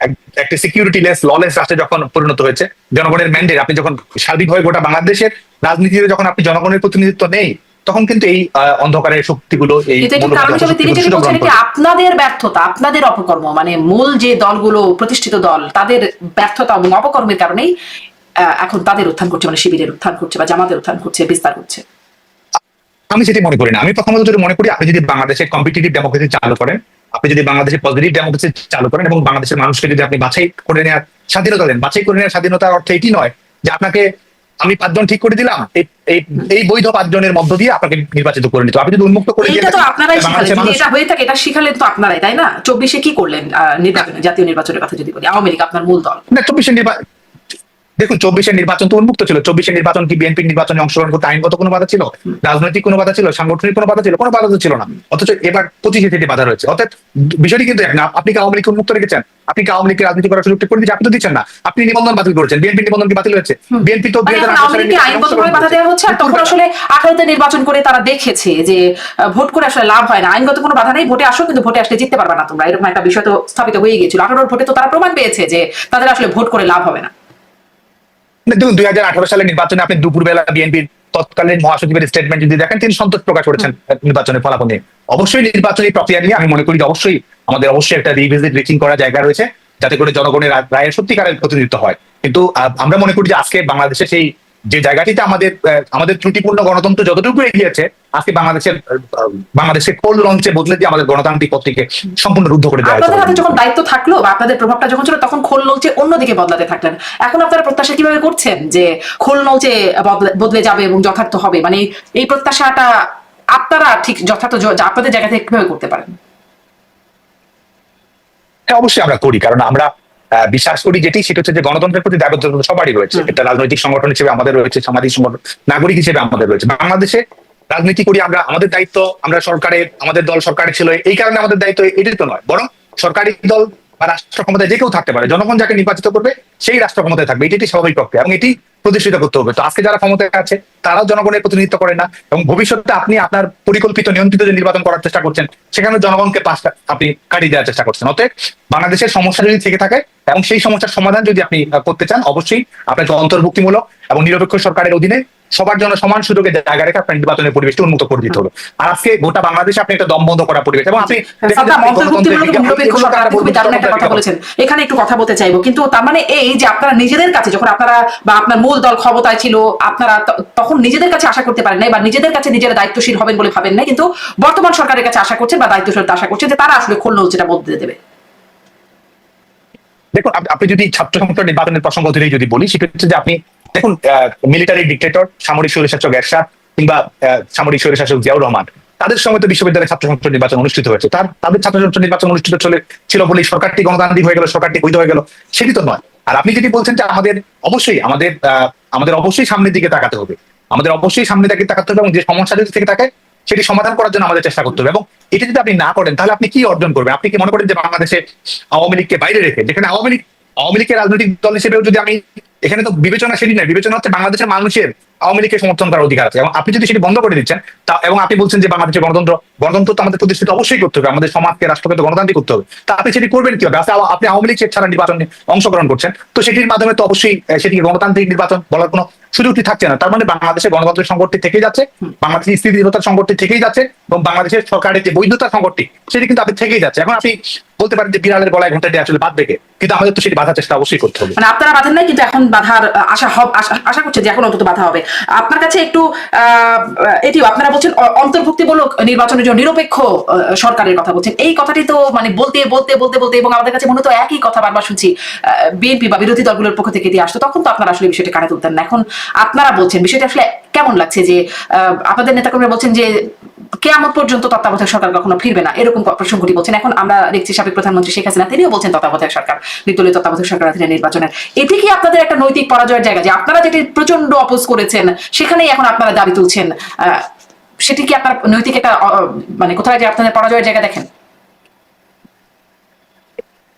একটি সিকিউরিটিলেস, ললেস রাষ্ট্রে যখন পরিণত হয়েছে, জনগণের ম্যান্ডেট, আপনি যখন সার্বিকভাবে গোটা বাংলাদেশের রাজনীতিতে যখন আপনি জনগণের প্রতিনিধিত্ব নেই, তখন কিন্তু এই অন্ধকারের শক্তিগুলো, এই আপনাদের ব্যর্থতা, আপনাদের অপকর্ম, মানে মূল যে দলগুলো, প্রতিষ্ঠিত দল, তাদের ব্যর্থতা এবং অপকর্মের কারণেই এখন তাদের উত্থান করছে, মানে শিবিরের উত্থান করছে বা জামাতের উত্থান করছে, বিস্তার হচ্ছে। আমি সেটি মনে করি না। আমি প্রথমত যদি মনে করি, আপনি যদি বাংলাদেশের কম্পিটিটিভ ডেমোক্রেসি চালু করেন, আপনি যদি বাংলাদেশের পজিটিভ ডেমোক্রেসি চালু করেন, এবং বাংলাদেশের মানুষকে যদি আপনি বাছাই করে নেওয়ার স্বাধীনতা দেন, বাছাই করে নেওয়ার স্বাধীনতার অর্থ এটি নয় যে আপনাকে আমি 5 জন ঠিক করে দিলাম, এই বৈধ 5 জনের মধ্য দিয়ে আপনাকে নির্বাচিত করে নিতে। আপনি যদি উন্মুক্ত করে দিয়ে, এটা তো আপনারাই শিখালেন, এটা হয়ে থাকে, এটা শিখালেন তো আপনারাই, তাই না? 24-এ কি করলেন নির্বাচনে, জাতীয় নির্বাচনের কথা যদি বলি, আওয়ামী লীগ আপনার মূল দল না। 24-এর দেখুন, 24-এর নির্বাচন তো উন্মুক্ত ছিল। 24-এর নির্বাচন কি বিএনপির নির্বাচনে অংশগ্রহণ করতে আইনগত কোনো বাধা ছিল, রাজনৈতিক কোনো বাধা ছিল, সাংগঠনিক কোনো বাধা ছিল? কোনো বাধা তো ছিল না। অথচ এবার 25-এ সেটি বাধা রয়েছে। অর্থাৎ বিষয়টি কিন্তু আপনি কি আওয়ামী লীগকে উন্মুক্ত রেখেছেন? আপনি কি আওয়ামী লীগকে রাজনীতি করার সুযোগ করে দিচ্ছেন? আপনি তো দিচ্ছেন না। আপনি নিবন্ধন বাতিল করেছেন, বিএনপি নিবন্ধন কি বাতিল হয়েছে? বিএনপি তো আইনগতভাবে বাধা দেওয়া হচ্ছে। আর তখন আসলে 18তে নির্বাচন করে তারা দেখেছে যে ভোট করে আসলে লাভ হয় না, আইনগত কোনো বাধা নেই, ভোটে আসো, কিন্তু ভোটে আসলে জিততে পারবে না তোমরা, এরকম একটা বিষয় তো স্থাপিত হয়ে গিয়েছিল। 18 ভোটে তো তারা প্রমাণ পেয়েছে যে তাদের আসলে ভোট করে লাভ হবে না। দেখুন, 2018 সালের নির্বাচনে আপনি দুপুরবেলা বিএনপির তৎকালীন মহাসচিবের স্টেটমেন্ট যদি দেখেন, তিনি সন্তোষ প্রকাশ করেছেন নির্বাচনের ফলাফল নিয়ে। অবশ্যই নির্বাচনী প্রক্রিয়া নিয়ে আমি মনে করি যে অবশ্যই আমাদের একটা রিভিজিট রিচিং করার জায়গা রয়েছে, যাতে করে জনগণের রায়ের সত্যিকারের প্রতিনিধিত্ব হয়। কিন্তু আমরা মনে করি যে আজকে বাংলাদেশে সেই যে জায়গাটিতে আমাদের ত্রুটিপূর্ণ গণতন্ত্র যতটুকু এগিয়েছে, আজকে বাংলাদেশের কোল লঞ্চে বদলে দিয়ে আমাদের গণতান্ত্রিক পথটিকে সম্পূর্ণ রুদ্ধ করে দেওয়া আপনাদের হাতে হয়েছে। যখন দায়িত্ব থাকলো বা আপনাদের প্রভাবটা যখন ছিল তখন খোল নলচে অন্যদিকে বদলাতে থাকলেন। এখন আপনারা প্রত্যাশা কিভাবে করছেন যে খোল নলচে বদলে যাবে এবং যথার্থ হবে? মানে এই প্রত্যাশাটা আপনারা ঠিক যথার্থ আপনাদের জায়গা থেকে কিভাবে করতে পারেন? হ্যাঁ, অবশ্যই আমরা করি, কারণ আমরা বিশ্বাস করি যেটি, সেটা হচ্ছে যে গণতন্ত্রের প্রতি দায়বদ্ধতা সবারই রয়েছে। একটা রাজনৈতিক সংগঠন হিসেবে আমাদের রয়েছে, সামাজিক সংগঠন, নাগরিক হিসেবে আমাদের রয়েছে। বাংলাদেশে রাজনীতি করি আমরা, আমাদের দায়িত্ব, আমরা সরকারের, আমাদের দল সরকারে ছিল এই কারণে আমাদের দায়িত্ব এটি তো নয়, বরং সরকারি দল বা রাষ্ট্র ক্ষমতায় যে কেউ থাকতে পারে, জনগণ যাকে নির্বাচিত করবে সেই রাষ্ট্র ক্ষমতায় থাকবে, এটি স্বাভাবিক প্রক্রিয়া এবং এটি প্রতিষ্ঠিত করতে হবে। তো আজকে যারা ক্ষমতায় আছে তারাও জনগণের প্রতিনিধিত্ব করে না, এবং ভবিষ্যতে আপনি আপনার পরিকল্পিত নিয়ন্ত্রিত যে নির্বাচন করার চেষ্টা করছেন সেখানে জনগণকে আপনি কাটিয়ে দেওয়ার চেষ্টা করছেন। অতএব বাংলাদেশের সমস্যা যদি থেকে থাকে এবং সেই সমস্যার সমাধান যদি আপনি করতে চান, অবশ্যই আপনাকে অন্তর্ভুক্তিমূলক এবং নিরপেক্ষ সরকারের অধীনে সবার জন্য সমান সুযোগের জায়গা রেখে আপনার নির্বাচনের পরিবেশটি উন্মুক্ত করে দিতে হবে। আর আজকে গোটা বাংলাদেশে আপনি একটা দমবন্ধ করা পরিবেশ, এবং আপনি এখানে একটু কথা বলতে চাইবো, কিন্তু তার মানে এই যে আপনারা নিজেদের কাছে, যখন আপনারা বা আপনার মূল দল ক্ষমতায় ছিল, আপনারা তখন নিজেদের কাছে আশা করতে পারেন নাই বা নিজেদের কাছে নিজেরা দায়িত্বশীল হবেন বলে ভাবেন নাই, কিন্তু বর্তমান সরকারের কাছে আশা করছেন বা দায়িত্বশীল আশা করছেন যে তারা আসলে খোল নলচেটা বদলে দেবে। দেখুন, আপনি যদি ছাত্র সংসদ নির্বাচনের প্রসঙ্গ ধরেই যদি বলি, সেটা হচ্ছে যে আপনি দেখুন, মিলিটারি ডিক্টেটর, সামরিক স্বৈরশাসক এরশাদ কিংবা সামরিক স্বৈরশাসক জিয়াউর রহমান, তাদের সময় তো বিশ্ববিদ্যালয়ে ছাত্র সংসদ নির্বাচন অনুষ্ঠিত হয়েছে। তাদের ছাত্র সংসদ নির্বাচন অনুষ্ঠিত ছিল বলেই সরকারটি গণতান্ত্রিক হয়ে গেল, সরকারটি বৈধ হয়ে গেল, সেটি তো নয়। আর আপনি যদি বলছেন যে আমাদের অবশ্যই সামনের দিকে তাকাতে হবে, আমাদের অবশ্যই সামনের দিকে তাকাতে হবে, এবং যে সমস্যা যদি থেকে থাকে সেটি সমাধান করার জন্য আমাদের চেষ্টা করতে হবে। এবং এটা যদি আপনি না করেন তাহলে আপনি কি অর্জন করবেন? আপনি কি মনে করেন যে বাংলাদেশে আওয়ামী লীগকে বাইরে রেখে, যেখানে আওয়ামী লীগের রাজনৈতিক দল হিসেবেও যদি আমি, এখানে তো বিবেচনা সেটি নয়, বিবেচনা হচ্ছে বাংলাদেশের মানুষের আওয়ামী লীগকে সমর্থন করার অধিকার আছে, এবং আপনি যদি সেটি বন্ধ করে দিচ্ছেন এবং আপনি বলছেন যে বাংলাদেশের গণতন্ত্র তো আমাদের প্রতিষ্ঠিত অবশ্যই করতে হবে, আমাদের সমাজকে, রাষ্ট্রকে তো গণতান্ত্রিক করতে হবে, তা আপনি সেটি করবেন কিভাবে? আপনি আওয়ামী লীগ ছাড়া নির্বাচনে অংশগ্রহণ করছেন, তো সেটির মাধ্যমে তো অবশ্যই সেটিকে গণতান্ত্রিক নির্বাচন বলার কোনো সুযোগটি থাকছে না। তার মানে বাংলাদেশের গণতন্ত্রের সংকটটি থেকেই যাচ্ছে, বাংলাদেশের স্থিতিশীলতার সংকটটি থেকেই যাচ্ছে, এবং বাংলাদেশের সরকারের যে বৈধতার সংকটটি সেটি কিন্তু আপনি থেকেই যাচ্ছে। এখন আপনি বলতে পারেন যে বিড়ালের গলায় ঘন্টা দিয়ে আসলে বাঁধবে কে, কিন্তু আমাদের তো সেটি বাঁধার চেষ্টা অবশ্যই করতে হবে। মানে আপনারা বাঁধেন নাই, কিন্তু এখন বাঁধার আশা করছেন যে এখন অন্তত বাধা হবে। আপনার কাছে একটু এটিও আপনারা বলছেন অন্তর্ভুক্তিমূলক নির্বাচনের জন্য নিরপেক্ষ সরকারের কথা বলছেন, এই কথাটি তো মানে বলতে এবং আমাদের কাছে মনে তো একই কথা বারবার শুনছি বিএনপি বা বিরোধী দলগুলোর পক্ষ থেকে দিয়ে আসতো, তখন তো আপনারা আসলে বিষয়টি কানে তুলতেন না। এখন আপনারা বলছেন, বিষয়টি আসলে কেমন লাগছে যে আপনাদের নেতাকর্মীরা বলছেন যে কেয়ামত পর্যন্ত তত্ত্বাবধায়ক সরকার কখনো ফিরবে না, এরকম প্রসঙ্গটি বলছেন। এখন আমরা দেখছি সাবেক প্রধানমন্ত্রী শেখ হাসিনা, তিনিও বলছেন তত্ত্বাবধায়ক সরকার, নির্দলীয় তত্ত্বাবধায়ক সরকার অধীনে নির্বাচনের। এটি কি আপনাদের একটা নৈতিক পরাজয়ের জায়গা যে আপনারা যেটি প্রচন্ড অপোজ করেছেন সেখানেই এখন আপনারা দাবি তুলছেন? সেটি কি আপনার নৈতিক একটা মানে কোথায় যে আপনাদের পরাজয়ের জায়গা দেখেন?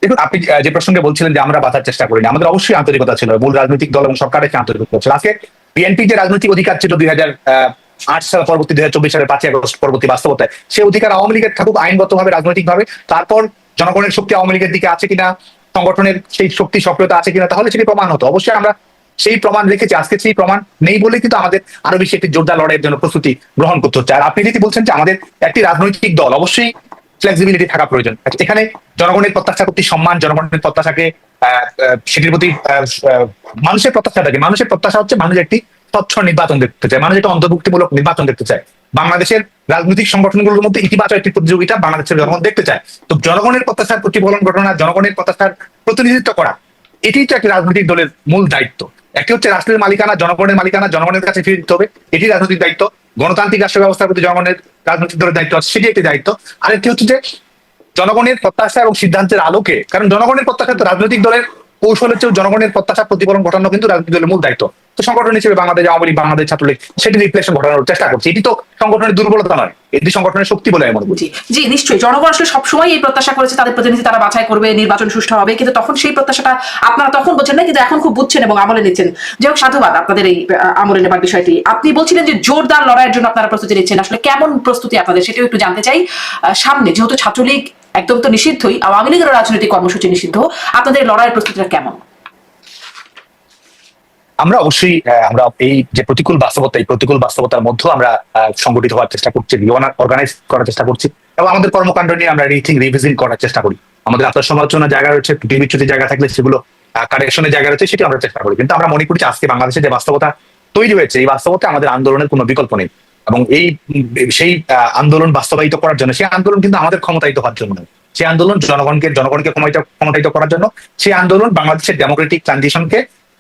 দেখুন, আপনি যে প্রসঙ্গে বলছিলেন যে আমরা বাঁচার চেষ্টা করিনি, আমাদের অবশ্যই আন্তরিকতা ছিল, মূল রাজনৈতিক দল এবং সরকারের আন্তরিকতা ছিল। আজকে বিএনপি যে রাজনৈতিক অধিকার ছিল 2008 সাল পরবর্তী 2024 সালের 5ই আগস্ট পরবর্তী বাস্তবতায়, সেই অধিকার আওয়ামী লীগের থাকুক আইনগতভাবে, রাজনৈতিকভাবে, তারপর জনগণের শক্তি আওয়ামী লীগের দিকে আছে কিনা, সংগঠনের সেই শক্তি সক্রিয়তা আছে কিনা, তাহলে সেটি প্রমাণ হতো। অবশ্যই আমরা সেই প্রমাণ রেখেছি। আজকে সেই প্রমাণ নেই বলে কিন্তু আমাদের আরো বেশি একটি জোরদার লড়াইয়ের জন্য প্রস্তুতি গ্রহণ করতে হচ্ছে। আর আপনি যদি বলছেন যে আমাদের একটি রাজনৈতিক দল, অবশ্যই ফ্লেক্সিবিলিটি থাকা প্রয়োজন। এখানে জনগণের প্রত্যাশার প্রতি সম্মান, জনগণের প্রত্যাশাকে সেটির প্রতি মানুষের প্রত্যাশা হচ্ছে মানুষ একটি স্বচ্ছ নির্বাচন দেখতে চায়, মানুষ একটা অন্তর্ভুক্তিমূলক নির্বাচন দেখতে চায়। বাংলাদেশের রাজনৈতিক সংগঠনগুলোর মধ্যে ইতিবাচক একটি প্রতিযোগিতা বাংলাদেশের জনগণ দেখতে চায়। তো জনগণের প্রত্যাশার প্রতিফলন ঘটনা, জনগণের প্রত্যাশার প্রতিনিধিত্ব করা, এটি তো একটি রাজনৈতিক দলের মূল দায়িত্ব। একটি হচ্ছে রাষ্ট্রের মালিকানা, জনগণের মালিকানা জনগণের কাছে ফিরে দিতে হবে, এটি রাজনৈতিক দায়িত্ব। গণতান্ত্রিক রাষ্ট্র ব্যবস্থার প্রতি জনগণের রাজনৈতিক দলের দায়িত্ব আছে, সেটি একটি দায়িত্ব। আরেকটি হচ্ছে যে জনগণের প্রত্যাশা এবং সিদ্ধান্তের আলোকে, কারণ জনগণের প্রত্যাশা তো রাজনৈতিক দলের কৌশলের চেয়েও জনগণের প্রত্যাশা প্রতিফলন ঘটানো কিন্তু রাজনৈতিক দলের মূল দায়িত্ব। তো সংগঠন হিসেবে বাংলাদেশ আওয়ামী লীগ, বাংলাদেশ ছাত্রলীগ সেটি রিফ্লেকশন ঘটানোর চেষ্টা করছে। এটি তো সংগঠনের দুর্বলতা নয়, এটি সংগঠনের শক্তি বলে আমি মনে করি। জি, নিশ্চয়ই জনগণ আসলে সবসময় এই প্রত্যাশা করেছে তাদের প্রতিনিধি তারা বাছাই করবে, নির্বাচন সুষ্ঠু হবে, কিন্তু তখন সেই প্রত্যাশাটা আপনারা তখন বলছেন না, কিন্তু এখন খুব বুঝছেন এবং আমলে নিচ্ছেন। যাই হোক, সাধুবাদ আপনাদের এই আমলে নেবার বিষয়টি। আপনি বলছিলেন যে জোরদার লড়াইয়ের জন্য আপনারা প্রস্তুতি নিচ্ছেন, আসলে কেমন প্রস্তুতি আপনাদের সেটাও একটু জানতে চাই। সামনে যেহেতু ছাত্রলীগ একদম তো নিষিদ্ধই, আওয়ামী লীগের রাজনৈতিক কর্মসূচি নিষিদ্ধ, আপনাদের লড়াইয়ের প্রস্তুতিটা কেমন? আমরা অবশ্যই আমরা এই যে প্রতিকূল বাস্তবতা, এই প্রতিকূল বাস্তবতার মধ্যেও আমরা সংগঠিত হওয়ার চেষ্টা করছি, অর্গানাইজ করার চেষ্টা করছি, এবং আমাদের কর্মকাণ্ড নিয়ে আমরা রিভিজিট করার চেষ্টা করি। আমাদের আত্মসমালোচনার জায়গা রয়েছে, বিচ্যুতির জায়গা থাকলে সেগুলো কারেকশনের জায়গা রয়েছে, সেটি আমরা চেষ্টা করি। কিন্তু আমরা মনে করি যে আজকে বাংলাদেশের যে বাস্তবতা তৈরি হয়েছে, এই বাস্তবতা আমাদের আন্দোলনের কোনো বিকল্প নেই। এবং সেই আন্দোলন বাস্তবায়িত করার জন্য, সেই আন্দোলন কিন্তু আমাদের ক্ষমতায়িত হওয়ার জন্য নয়, সেই আন্দোলন জনগণকে ক্ষমতায়িত করার জন্য, সেই আন্দোলন বাংলাদেশের ডেমোক্রেটিক ট্রানজিশনকে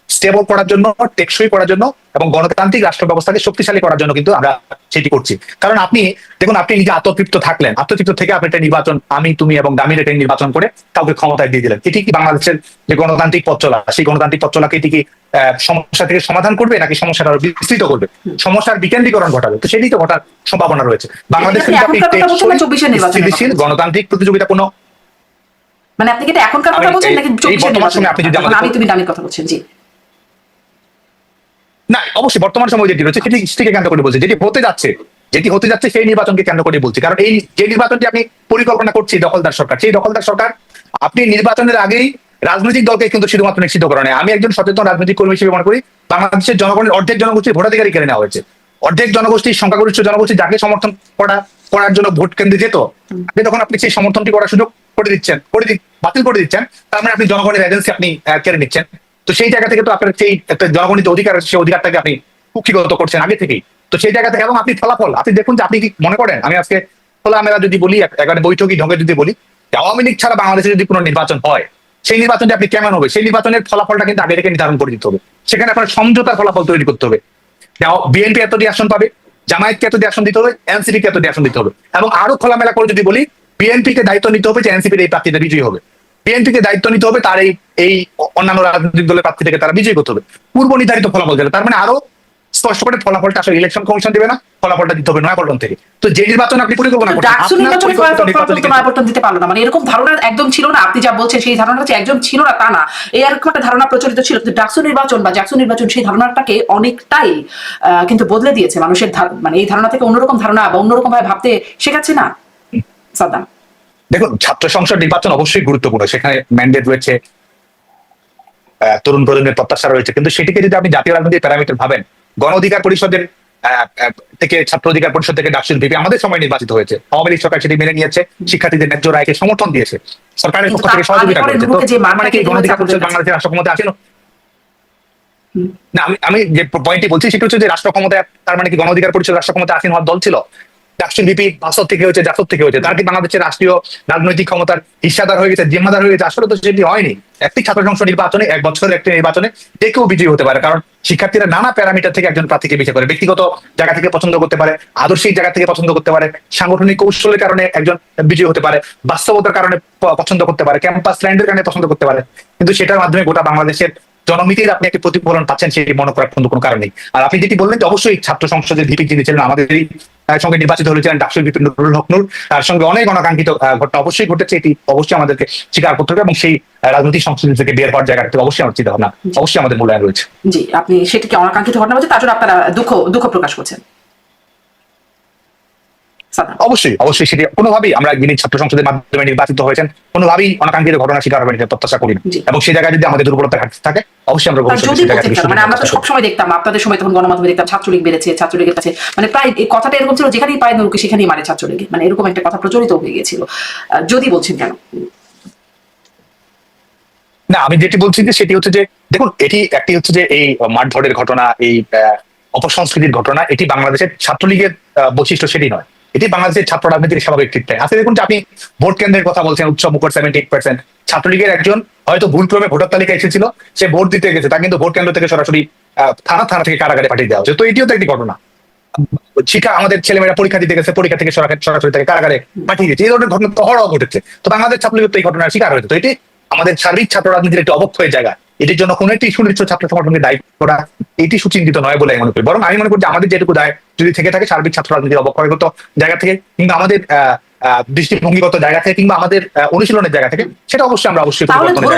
স্টেবল করার জন্য, টেকসই করার জন্য এবং গণতান্ত্রিক রাষ্ট্র ব্যবস্থাকে শক্তিশালী করার জন্য কিন্তু আমরা সেটি করছি। কারণ আপনি দেখুন, আপনি নিজে আত্মতৃপ্ত থাকলেন, আত্মতৃপ্ত থেকে আপনি একটা নির্বাচন, আমি তুমি এবং দামির একটা নির্বাচন করে কাউকে ক্ষমতায় দিয়ে দিলেন। এটি কি বাংলাদেশের যে গণতান্ত্রিক পথ চলা, সেই গণতান্ত্রিক পথ চলাকে এটি কি সমস্যা থেকে সমাধান করবে, নাকি সমস্যাটা আরো বিস্তৃত করবে, সমস্যার বিকেন্দ্রীকরণ ঘটাবে? তো সেটি তো ঘটার সম্ভাবনা রয়েছে। বাংলাদেশের স্থিতিশীল গণতান্ত্রিক প্রতিযোগিতাপূর্ণ, মানে আপনি কি এটা এখনকার কথা বলছেন নাকি 24 নির্বাচনে? আপনি যদি আমি তুমি দামির কথা বলছেন। জি না, অবশ্যই বর্তমান সময় যেটি রয়েছে সেটিকে কেন্দ্র করে বলছি, যেটি হতে যাচ্ছে সেই নির্বাচনকে কেন্দ্র করে বলছি। কারণ এই যে নির্বাচনটি আপনি পরিকল্পনা করছি দখলদার সরকার, সেই দখলদার সরকার আপনি নির্বাচনের আগেই রাজনৈতিক দলকে কিন্তু শুধুমাত্র নিশ্চিত করে নেয়। আমি একজন সচেতন রাজনৈতিক কর্মী হিসেবে মনে করি বাংলাদেশের জনগণের অর্ধেক জনগোষ্ঠীর ভোটাধিকারই কেড়ে নেওয়া হয়েছে। অর্ধেক জনগোষ্ঠীর, সংখ্যাগরিষ্ঠ জনগোষ্ঠী যাকে সমর্থন করার জন্য ভোট কেন্দ্রে যেত, আপনি সেই সমর্থনটি করার সুযোগ বাতিল করে দিচ্ছেন, তার মানে আপনি জনগণের এজেন্সি আপনি কেড়ে নিচ্ছেন। তো সেই জায়গা থেকে তো আপনার সেই একটা জনগণের অধিকার, সেই অধিকারটাকে আপনি কুক্ষিগত করছেন আগে থেকেই। তো সেই জায়গা থেকে এবং আপনি ফলাফল আপনি দেখুন যে আপনি কি মনে করেন, আমি আজকে খোলামেলা যদি বলি, একেবারে বৈঠকি ঢঙ্গে যদি বলি, আওয়ামী লীগ ছাড়া বাংলাদেশে যদি কোনো নির্বাচন হয়, সেই নির্বাচনটি আপনি কেমন হবে, সেই নির্বাচনের ফলাফলটা কিন্তু আগে থেকে নির্ধারণ করে দিতে হবে। সেখানে আপনার সমঝোতার ফলাফল তৈরি করতে হবে। বিএনপি এতটি আসন পাবে, জামায়াতকে এতটি আসন দিতে হবে, এনসিপি কে এতটি আসন দিতে হবে। এবং আরো খোলামেলা করে যদি বলি, বিএনপি কে দায়িত্ব নিতে হবে যে এনসিপির এই প্রার্থীটা বিজয়ী হবে, বিএনপি কে দায়িত্ব নিতে হবে তার এই অন্যান্য রাজনৈতিক দলের প্রার্থী থেকে তারা বিজয়ী করতে হবে। পূর্ব নির্ধারিত ফলাফল দেবে, তার মানে আরো স্পষ্ট করে ফলাফলটা আসলে ইলেকশন কমিশন দেবে না, ফলাফলটা দিতে হবে নয়াপল্টন থেকে। তো যে নির্বাচন আপনি পরিকল্পনা করছেন দিতে পারলো না, মানে এরকম ধারণা একদম ছিল না। আপনি যা বলছেন সেই ধারণাটা যে একদম ছিল না তা না, এই এরকম একটা ধারণা প্রচলিত ছিল। কিন্তু ডাকসু নির্বাচন বা জাকসু নির্বাচন সেই ধারণাটাকে অনেকটাই কিন্তু বদলে দিয়েছে। মানুষের মানে এই ধারণা থেকে অন্যরকম ধারণা বা অন্যরকম ভাবে ভাবতে শেখাচ্ছে না সাদ্দাম। দেখুন, ছাত্র সংসদ নির্বাচন অবশ্যই গুরুত্বপূর্ণ, সেখানে ম্যান্ডেট রয়েছে, তরুণ প্রজন্মের প্রত্যাশা রয়েছে, কিন্তু সেটিকে যদি আপনি জাতীয় রাজনৈতিক প্যারামিটার ভাবেন, গণ অধিকার পরিষদের থেকে, ছাত্র অধিকার পরিষদ থেকে ডাকসুর ভিপি আমাদের সময় নির্বাচিত হয়েছে, আওয়ামী লীগ সরকার সেটি মেনে নিয়েছে, শিক্ষার্থীদের ন্যায্য রায়কে সমর্থন দিয়েছে, সরকারের পক্ষ থেকে সহযোগিতা করেছে। তো মানে কি গণ অধিকার পরিষদ বাংলাদেশের রাষ্ট্র ক্ষমতা আছে না? আমি যে পয়েন্টটি বলছি সেটা হচ্ছে যে রাষ্ট্র ক্ষমতায়, তার মানে কি গণ অধিকার পরিষদ রাষ্ট্র ক্ষমতা আসীন হওয়ার দল ছিল? ডাকসুর ভিপি বাসদ থেকে হয়েছে, জাসদ থেকে হয়েছে, তার কি বাংলাদেশের রাষ্ট্রীয় রাজনৈতিক ক্ষমতার হিস্সাদার হয়ে গেছে, জিম্মাদার হয়ে গেছে? আসলে তো সেটি হয়নি। একটি ছাত্র সংসদ নির্বাচনে, এক বছরের একটি নির্বাচনে যে কেউ বিজয়ী হতে পারে, কারণ শিক্ষার্থীরা নানা প্যারামিটার থেকে একজন প্রার্থীকে বেছে করে, ব্যক্তিগত জায়গা থেকে পছন্দ করতে পারে, আদর্শিক জায়গা থেকে পছন্দ করতে পারে, সাংগঠনিক কৌশলের কারণে একজন বিজয়ী হতে পারে, বাস্তবতার কারণে পছন্দ করতে পারে, ক্যাম্পাস ফ্রেন্ডের কারণে পছন্দ করতে পারে। কিন্তু সেটার মাধ্যমে গোটা বাংলাদেশের জনমিতির আপনি একটি প্রতিফলন পাচ্ছেন, সেটি মনে করার কোনো কারণ নেই। আর আপনি যেটি বললেন যে অবশ্যই ছাত্র সংসদের ভিপি যিনি ছিলেন আমাদেরই সঙ্গে নির্বাচিত হয়েছিলেন ডাকসুর ভিপি নুরুল হক নূর, তার সঙ্গে অনেক অনাকাঙ্ক্ষিত ঘটনা অবশ্যই ঘটেছে, এটি অবশ্যই আমাদেরকে স্বীকার করতে হবে এবং সেই রাজনৈতিক সংস্কৃতি থেকে বের হওয়ার জায়গা থেকে অবশ্যই আমার চিন্তা ভাবনা, অবশ্যই আমাদের মূল্যায়ন রয়েছে। জি, আপনি সেটিকে অনাকাঙ্ক্ষিত ঘটনা বলছেন, তার জন্য আপনারা দুঃখ প্রকাশ করছেন। অবশ্যই সেটি কোনোভাবেই আমরা যিনি ছাত্র সংসদের মাধ্যমে নির্বাচিত হয়েছেন কোনোভাবেই অনাকাঙ্ক্ষিত ঘটনা শিকার হবেন এটা প্রত্যাশা করি না, এবং সেই জায়গায় যদি আমাদের দুর্বলতা ঘাটতি থাকে অবশ্যই আমরা মানে আমরা তো সবসময় দেখতাম, আপনাদের সময় তখন গণমাধ্যমে দেখতাম ছাত্রলীগ বেড়েছে, ছাত্রলীগের কাছে মানে প্রায় এই কথাটা এরকম ছিল, যেখানেই পায় নৌকে সেখানেই মারে ছাত্রলীগ, মানে এরকম একটা কথা প্রচলিত হয়ে গিয়েছিল। যদি বলছেন কেন? না, আমি যেটি বলছি যে সেটি হচ্ছে যে দেখুন, একটি হচ্ছে যে এই মারধরের ঘটনা, এই অপসংস্কৃতির ঘটনা, এটি বাংলাদেশের ছাত্রলীগের বৈশিষ্ট্য সেটি নয়, এটি বাংলাদেশের ছাত্র রাজনীতির স্বাভাবিক চিত্রায় আছে। দেখুন যে আপনি ভোট কেন্দ্রের কথা বলছেন, উচ্চ মুখর 78%, ছাত্রলীগের একজন হয়তো ভুলক্রমে ভোটার তালিকায় এসেছিল, সে ভোট দিতে গেছে, তা কিন্তু ভোট কেন্দ্র থেকে সরাসরি থানা থেকে কারাগারে পাঠিয়ে দেওয়া হচ্ছে। তো এটিও তো একটি ঘটনা। শিক্ষা, আমাদের ছেলেমেয়েরা পরীক্ষা দিতে গেছে, পরীক্ষা থেকে সরাসরি তাকে কারাগারে পাঠিয়ে দিয়েছে, এই ধরনের ঘটনা তো হওয়া ঘটেছে। তো বাংলাদেশ ছাত্রলীগ তো এই ঘটনার শিকার হয়েছে। তো এটি আমাদের সার্বিক ছাত্র রাজনীতির একটি অবক্ষয়ের জায়গা, এটির জন্য কোন একটি সুনির্দিষ্ট ছাত্র সংগঠনকে দায়ী করা এটি সুচিন্তিত নয় বলে আমি মনে করি। বরং আমি মনে করি যে আমাদের যেটুকু দায় যদি থেকে থাকে সার্বিক ছাত্র রাজনীতির অবক্ষয়গত জায়গা থেকে, কিংবা আমাদের দৃষ্টিভঙ্গিগত জায়গা থেকে, কিংবা আমাদের অনুশীলনের জায়গা থেকে, সেটা অবশ্যই আমরা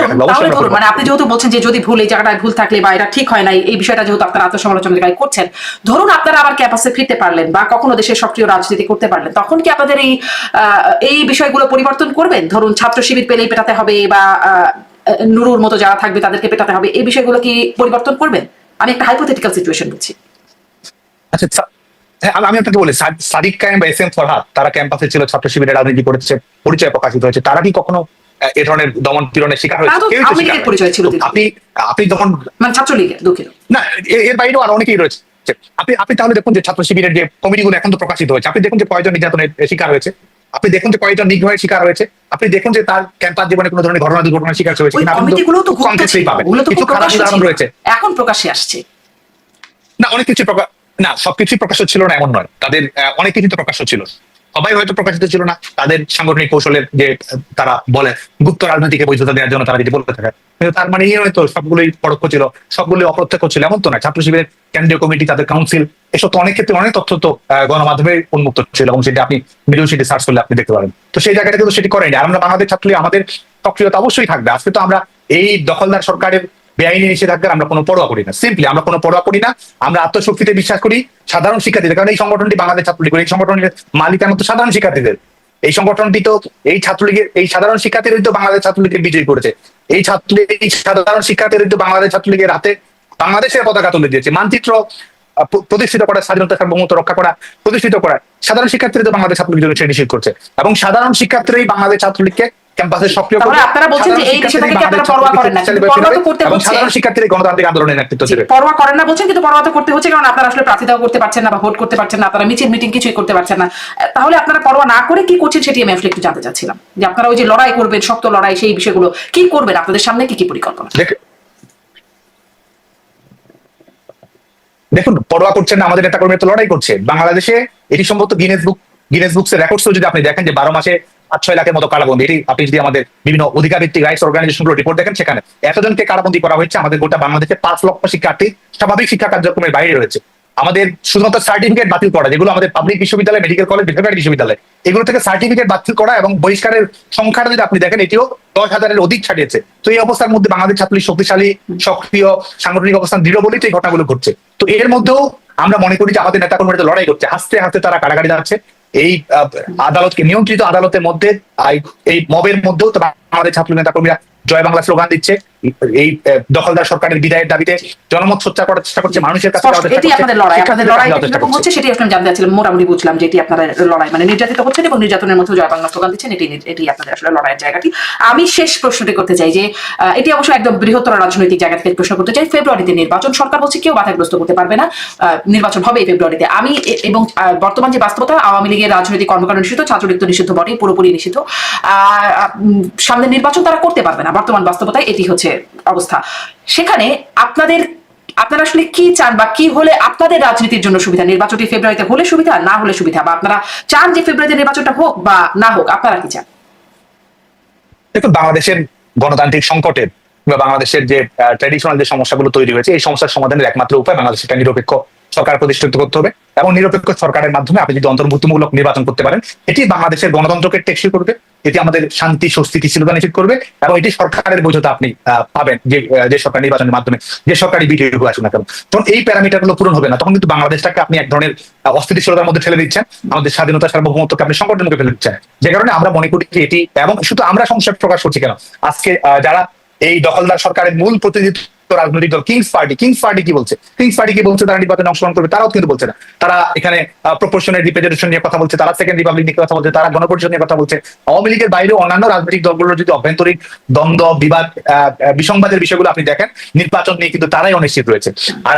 মানে আপনি যেহেতু বলছেন যে যদি ভুল, এই জায়গাটায় ভুল থাকলে বা এটা ঠিক হয় নাই, এই বিষয়টা যেহেতু আপনারা আত্মসমালোচনা করছেন, ধরুন আপনারা আবার ক্যাম্পাসে ফিরতে পারলেন বা কখনো দেশের সক্রিয় রাজনীতি করতে পারলেন, তখন কি আপনাদের এই বিষয়গুলো পরিবর্তন করবেন? ধরুন ছাত্র শিবির পেলেই পেটাতে হবে বা নুরুর মতো যারা থাকবে তাদেরকে পেটাতে হবে, এই বিষয়গুলো কি পরিবর্তন করবেন? আমি একটা হাইপোথেটিক্যাল সিচুয়েশন বলছি। আচ্ছা, আমি আপনাকে বলি, সাদিক কায়েম বা এস এম ফরহাদ তারা ক্যাম্পাসে ছিল, ছাত্র শিবিরের রাজনীতি করেছে, পরিচয় প্রকাশিত হয়েছে, তারা কি কখনো এ ধরনের দমন পীড়নের শিকার হয়েছে? পরিচয় ছিল আপনি যখন মানে ছাত্রলীগের দুঃখিত না, এর বাইরেও আর অনেকেই রয়েছে, হচ্ছে। আপনি আপনি তাহলে দেখুন যে ছাত্র শিবিরের যে কমিটিগুলো এখন তো প্রকাশিত হয়েছে, আপনি দেখুন যে কয়জন নির্যাতনের শিকার হয়েছে, আপনি দেখুন যে কয়জন নিগ্রহের শিকার হয়েছে, আপনি দেখুন যে তার ক্যাম্পাস জীবনে কোনো ধরনের ঘটনা দুর্ঘটনার শিকার হয়েছে ওই কিনা, আপনি কমিটিগুলো তো খুব কম গুপ্ত ক্ষেত্রেই ছিল, পাবেন। ওগুলো তো কিছু খুব খারাপ প্রকাশ্য উদাহরণ ছিল, রয়েছে। এখন প্রকাশ্যে আসছে। না, অনেক কিছু না, সবকিছুই প্রকাশ্য ছিল না এমন নয়, তাদের অনেক কিছু তো প্রকাশ্য ছিল। সবাই হয়তো প্রকাশিত ছিল না, তাদের সাংগঠনিক কৌশলের যে তারা বলে গুপ্ত রাজনীতিকে বৈধতা দেওয়ার জন্য তারা যদি বলতে থাকে, কিন্তু তার মানে এই হয়তো সবগুলোই পরোক্ষ ছিল, সবগুলোই অপ্রত্যক্ষ ছিল এমন তো না। ছাত্র শিবিরের কেন্দ্রীয় কমিটি, তাদের কাউন্সিল, এসব তো অনেক ক্ষেত্রে অনেক তথ্য তো গণমাধ্যমে উন্মুক্ত ছিল, এবং সেটা আপনি মিডিয়া সিটি সার্চ করলে আপনি দেখতে পারেন। তো সেই জায়গাটা কিন্তু সেটি করেনি। আর আমরা বাংলাদেশ ছাত্রলীগ আমাদের সক্রিয়তা অবশ্যই থাকবে। আজকে তো আমরা এই দখলদার সরকারের বেআইনি নিষেধাজ্ঞার আমরা কোনো পরোয়া করি না, সিম্পলি আমরা কোনো পরোয়া করি না। আমরা আত্মশক্তিতে বিশ্বাস করি, সাধারণ শিক্ষার্থীদের, কারণ এই সংগঠনটি বাংলাদেশ ছাত্রলীগ, এই সংগঠনের মালিকানা তো সাধারণ শিক্ষার্থীদের। এই সংগঠনটি তো এই ছাত্রলীগের, এই সাধারণ শিক্ষার্থীরাই তো বাংলাদেশ ছাত্রলীগের বিজয়ী করেছে। এই সাধারণ শিক্ষার্থীরাই তো বাংলাদেশ ছাত্রলীগের হাতে বাংলাদেশের পতাকা তুলে দিয়েছে। মানচিত্র প্রতিষ্ঠিত করা, স্বাধীনতা সার্বভৌমত্ব রক্ষা করা, প্রতিষ্ঠিত করা সাধারণ শিক্ষার্থীরা তো বাংলাদেশ ছাত্রলীগ নিষেধ করছে, এবং সাধারণ শিক্ষার্থীরাই বাংলাদেশ ছাত্রলীগকে ক্যাম্পাসে সক্রিয় তাহলে করবে। আপনারা বলছেন যে এই বিষয়টাকে কি আপনারা পরোয়া করেন না, কিন্তু পরোয়া তো করতে এবং হচ্ছে। সাধারণ শিক্ষার্থীরা গণতান্ত্রিক আন্দোলনের নেতৃত্ব দেবে। পরোয়া করেন না বলছেন, কিন্তু পরোয়া তো করতে হচ্ছে, কারণ আপনারা আসলে প্রার্থিতাও করতে পারছেন না বা ভোট করতে পারছেন না, আপনারা মিছিল মিটিং কিছুই করতে পারছেন না। তাহলে আপনারা পরোয়া না করে কি করছেন সেটি আমি আসলে একটু জানতে চাচ্ছিলাম, যে আপনারা ওই যে লড়াই করবেন, শক্ত লড়াই, সেই বিষয়গুলো কি করবেন, আপনাদের সামনে কি কি পরিকল্পনা? দেখুন, পরোয়া করছেন না, আমাদের নেতা কর্মীরা তো লড়াই করছে। বাংলাদেশে এটি সম্ভবত গিনেস বুকস এর রেকর্ডস যদি আপনি দেখেন, যে 12 মাসে 5-6 লাখের মতো কারাবন্দী, এটি আপনি যদি আমাদের বিভিন্ন অধিকার ভিত্তিক রাইটস অর্গানাইজেশনগুলো রিপোর্ট দেখেন, সেখানে এতজনকে কারাবন্দী করা হয়েছে। আমাদের গোটা বাংলাদেশে 5 লক্ষ শিক্ষার্থী স্বাভাবিক শিক্ষা কার্যক্রমের বাইরে রয়েছে। আমাদের শুধুমাত্র সার্টিফিকেট বাতিল করা, যেগুলো আমাদের পাবলিক বিশ্ববিদ্যালয়, মেডিকেল কলেজ, বেসরকারি বিশ্ববিদ্যালয়, এগুলো থেকে সার্টিফিকেট বাতিল করা এবং বহিষ্কারের সংখ্যাটা যদি আপনি দেখেন, এটিও 10,000-এর অধিক ছাড়িয়েছে। তো এই অবস্থার মধ্যে বাংলাদেশ ছাত্রলীগ শক্তিশালী, সক্রিয়, সাংগঠনিক অবস্থান দৃঢ় বলেই তো এই ঘটনাগুলো ঘটছে। তো এর মধ্যেও আমরা মনে করি যে আমাদের নেতাকর্মীরা লড়াই করছে, হাসতে হাসতে তারা কারাগারে যাচ্ছে। এই আদালতকে, নিয়ন্ত্রিত আদালতের মধ্যে, এই মবের মধ্যেও তো আমাদের ছাত্র নেতাকর্মীরা জয় বাংলা স্লোগান দিচ্ছে, এই দখলদার সরকারের বিদায়ের দাবিতে জনমত সোচ্চার করার চেষ্টা করছে, মানুষের কাছে এটি আপনাদের লড়াই, আপনাদের লড়াই কিরকম হচ্ছে সেটি আসলে জানতে চাচ্ছিলাম। মোটামুটি বুঝলাম যে এটি আপনারা লড়াই, মানে নির্যাতিত হচ্ছেন এবং নির্যাতনের মধ্যে জয় বাংলা স্লোগান দিচ্ছেন, এটি আপনাদের আসলে লড়াইয়ের জায়গাটি। আমি শেষ প্রশ্নটি করতে চাই, যে এটি অবশ্যই একদম বৃহত্তর রাজনৈতিক জায়গা থেকে প্রশ্ন করতে চাই। ফেব্রুয়ারিতে নির্বাচন, সরকার বলছে কেউ বাধাগ্রস্ত করতে পারবে না, নির্বাচন হবে ফেব্রুয়ারিতে। আমি এবং বর্তমান যে বাস্তবতা, আওয়ামী লীগের রাজনৈতিক কর্মকাণ্ড নিষিদ্ধ, ছাত্রলীগ তো নিষিদ্ধ বটেই, পুরোপুরি নিষিদ্ধ। সামনে নির্বাচন তারা করতে পারবে না, বর্তমান বাস্তবতায় এটি হচ্ছে অবস্থা। সেখানে আপনারা আসলে কি চান, বা কি হলে আপনাদের রাজনীতির জন্য সুবিধা? নির্বাচনটি ফেব্রুয়ারিতে হলে সুবিধা, না হলে সুবিধা, বা আপনারা চান যে ফেব্রুয়ারিতে নির্বাচনটা হোক বা না হোক, আপনারা কি চান? দেখুন, বাংলাদেশের গণতান্ত্রিক সংকটের বা বাংলাদেশের যে ট্র্যাডিশনাল যে সমস্যাগুলো তৈরি হয়েছে, এই সমস্যার সমাধানের একমাত্র উপায় বাংলাদেশে একটা নিরপেক্ষ সরকার প্রতিষ্ঠিত করতে হবে, এবং নিরপেক্ষ সরকারের মাধ্যমে আপনি যদি অন্তর্ভুক্তিমূলক নির্বাচন করতে পারেন, এটি বাংলাদেশের গণতন্ত্রকে টেকসই করবে, এটি আমাদের শান্তি, স্থিতিশীলতা নিশ্চিত করবে, এবং এটি সরকারের বৈধতা আপনি পাবেন, যে সরকার নির্বাচনের মাধ্যমে যে সরকারি বিজয়ী আসুন না কেন। তখন এই প্যারামিটার গুলো পূরণ হবে না, তখন কিন্তু বাংলাদেশটাকে আপনি এক ধরনের অস্থিতিশীলতার মধ্যে ঠেলে দিচ্ছেন, আমাদের স্বাধীনতা সার্বভৌমত্বকে আপনি সংকটের মুখে ফেলে দিচ্ছেন। যে কারণে আমরা মনে করি যে এটি, এবং শুধু আমরা সংশয় প্রকাশ করছি কেন, আজকে যারা এই দখলদার সরকারের মূল প্রতিনিধিত্ব রাজনৈতিক দল কিংস পার্টি কি বলছে? কিংস পার্টি কি বলছে? তারা নির্বাচনে অংশগ্রহণ করবে, তারাও কিন্তু বলছে না। তারা এখানে প্রপোর্শনাল রিপ্রেজেন্টেশন নিয়ে কথা বলছে, তারা সেকেন্ড রিপাবলিক নিয়ে কথা বলছে, তারা গণপরিষদ নিয়ে কথা বলছে। আওয়ামী লীগের বাইরেও অন্যান্য রাজনৈতিক দলগুলোর যদি অভ্যন্তরীণ দ্বন্দ্ব, বিবাদ, বিসংবাদের বিষয়গুলো আপনি দেখেন, নির্বাচন নিয়ে কিন্তু তারাই অনিশ্চিত রয়েছে। আর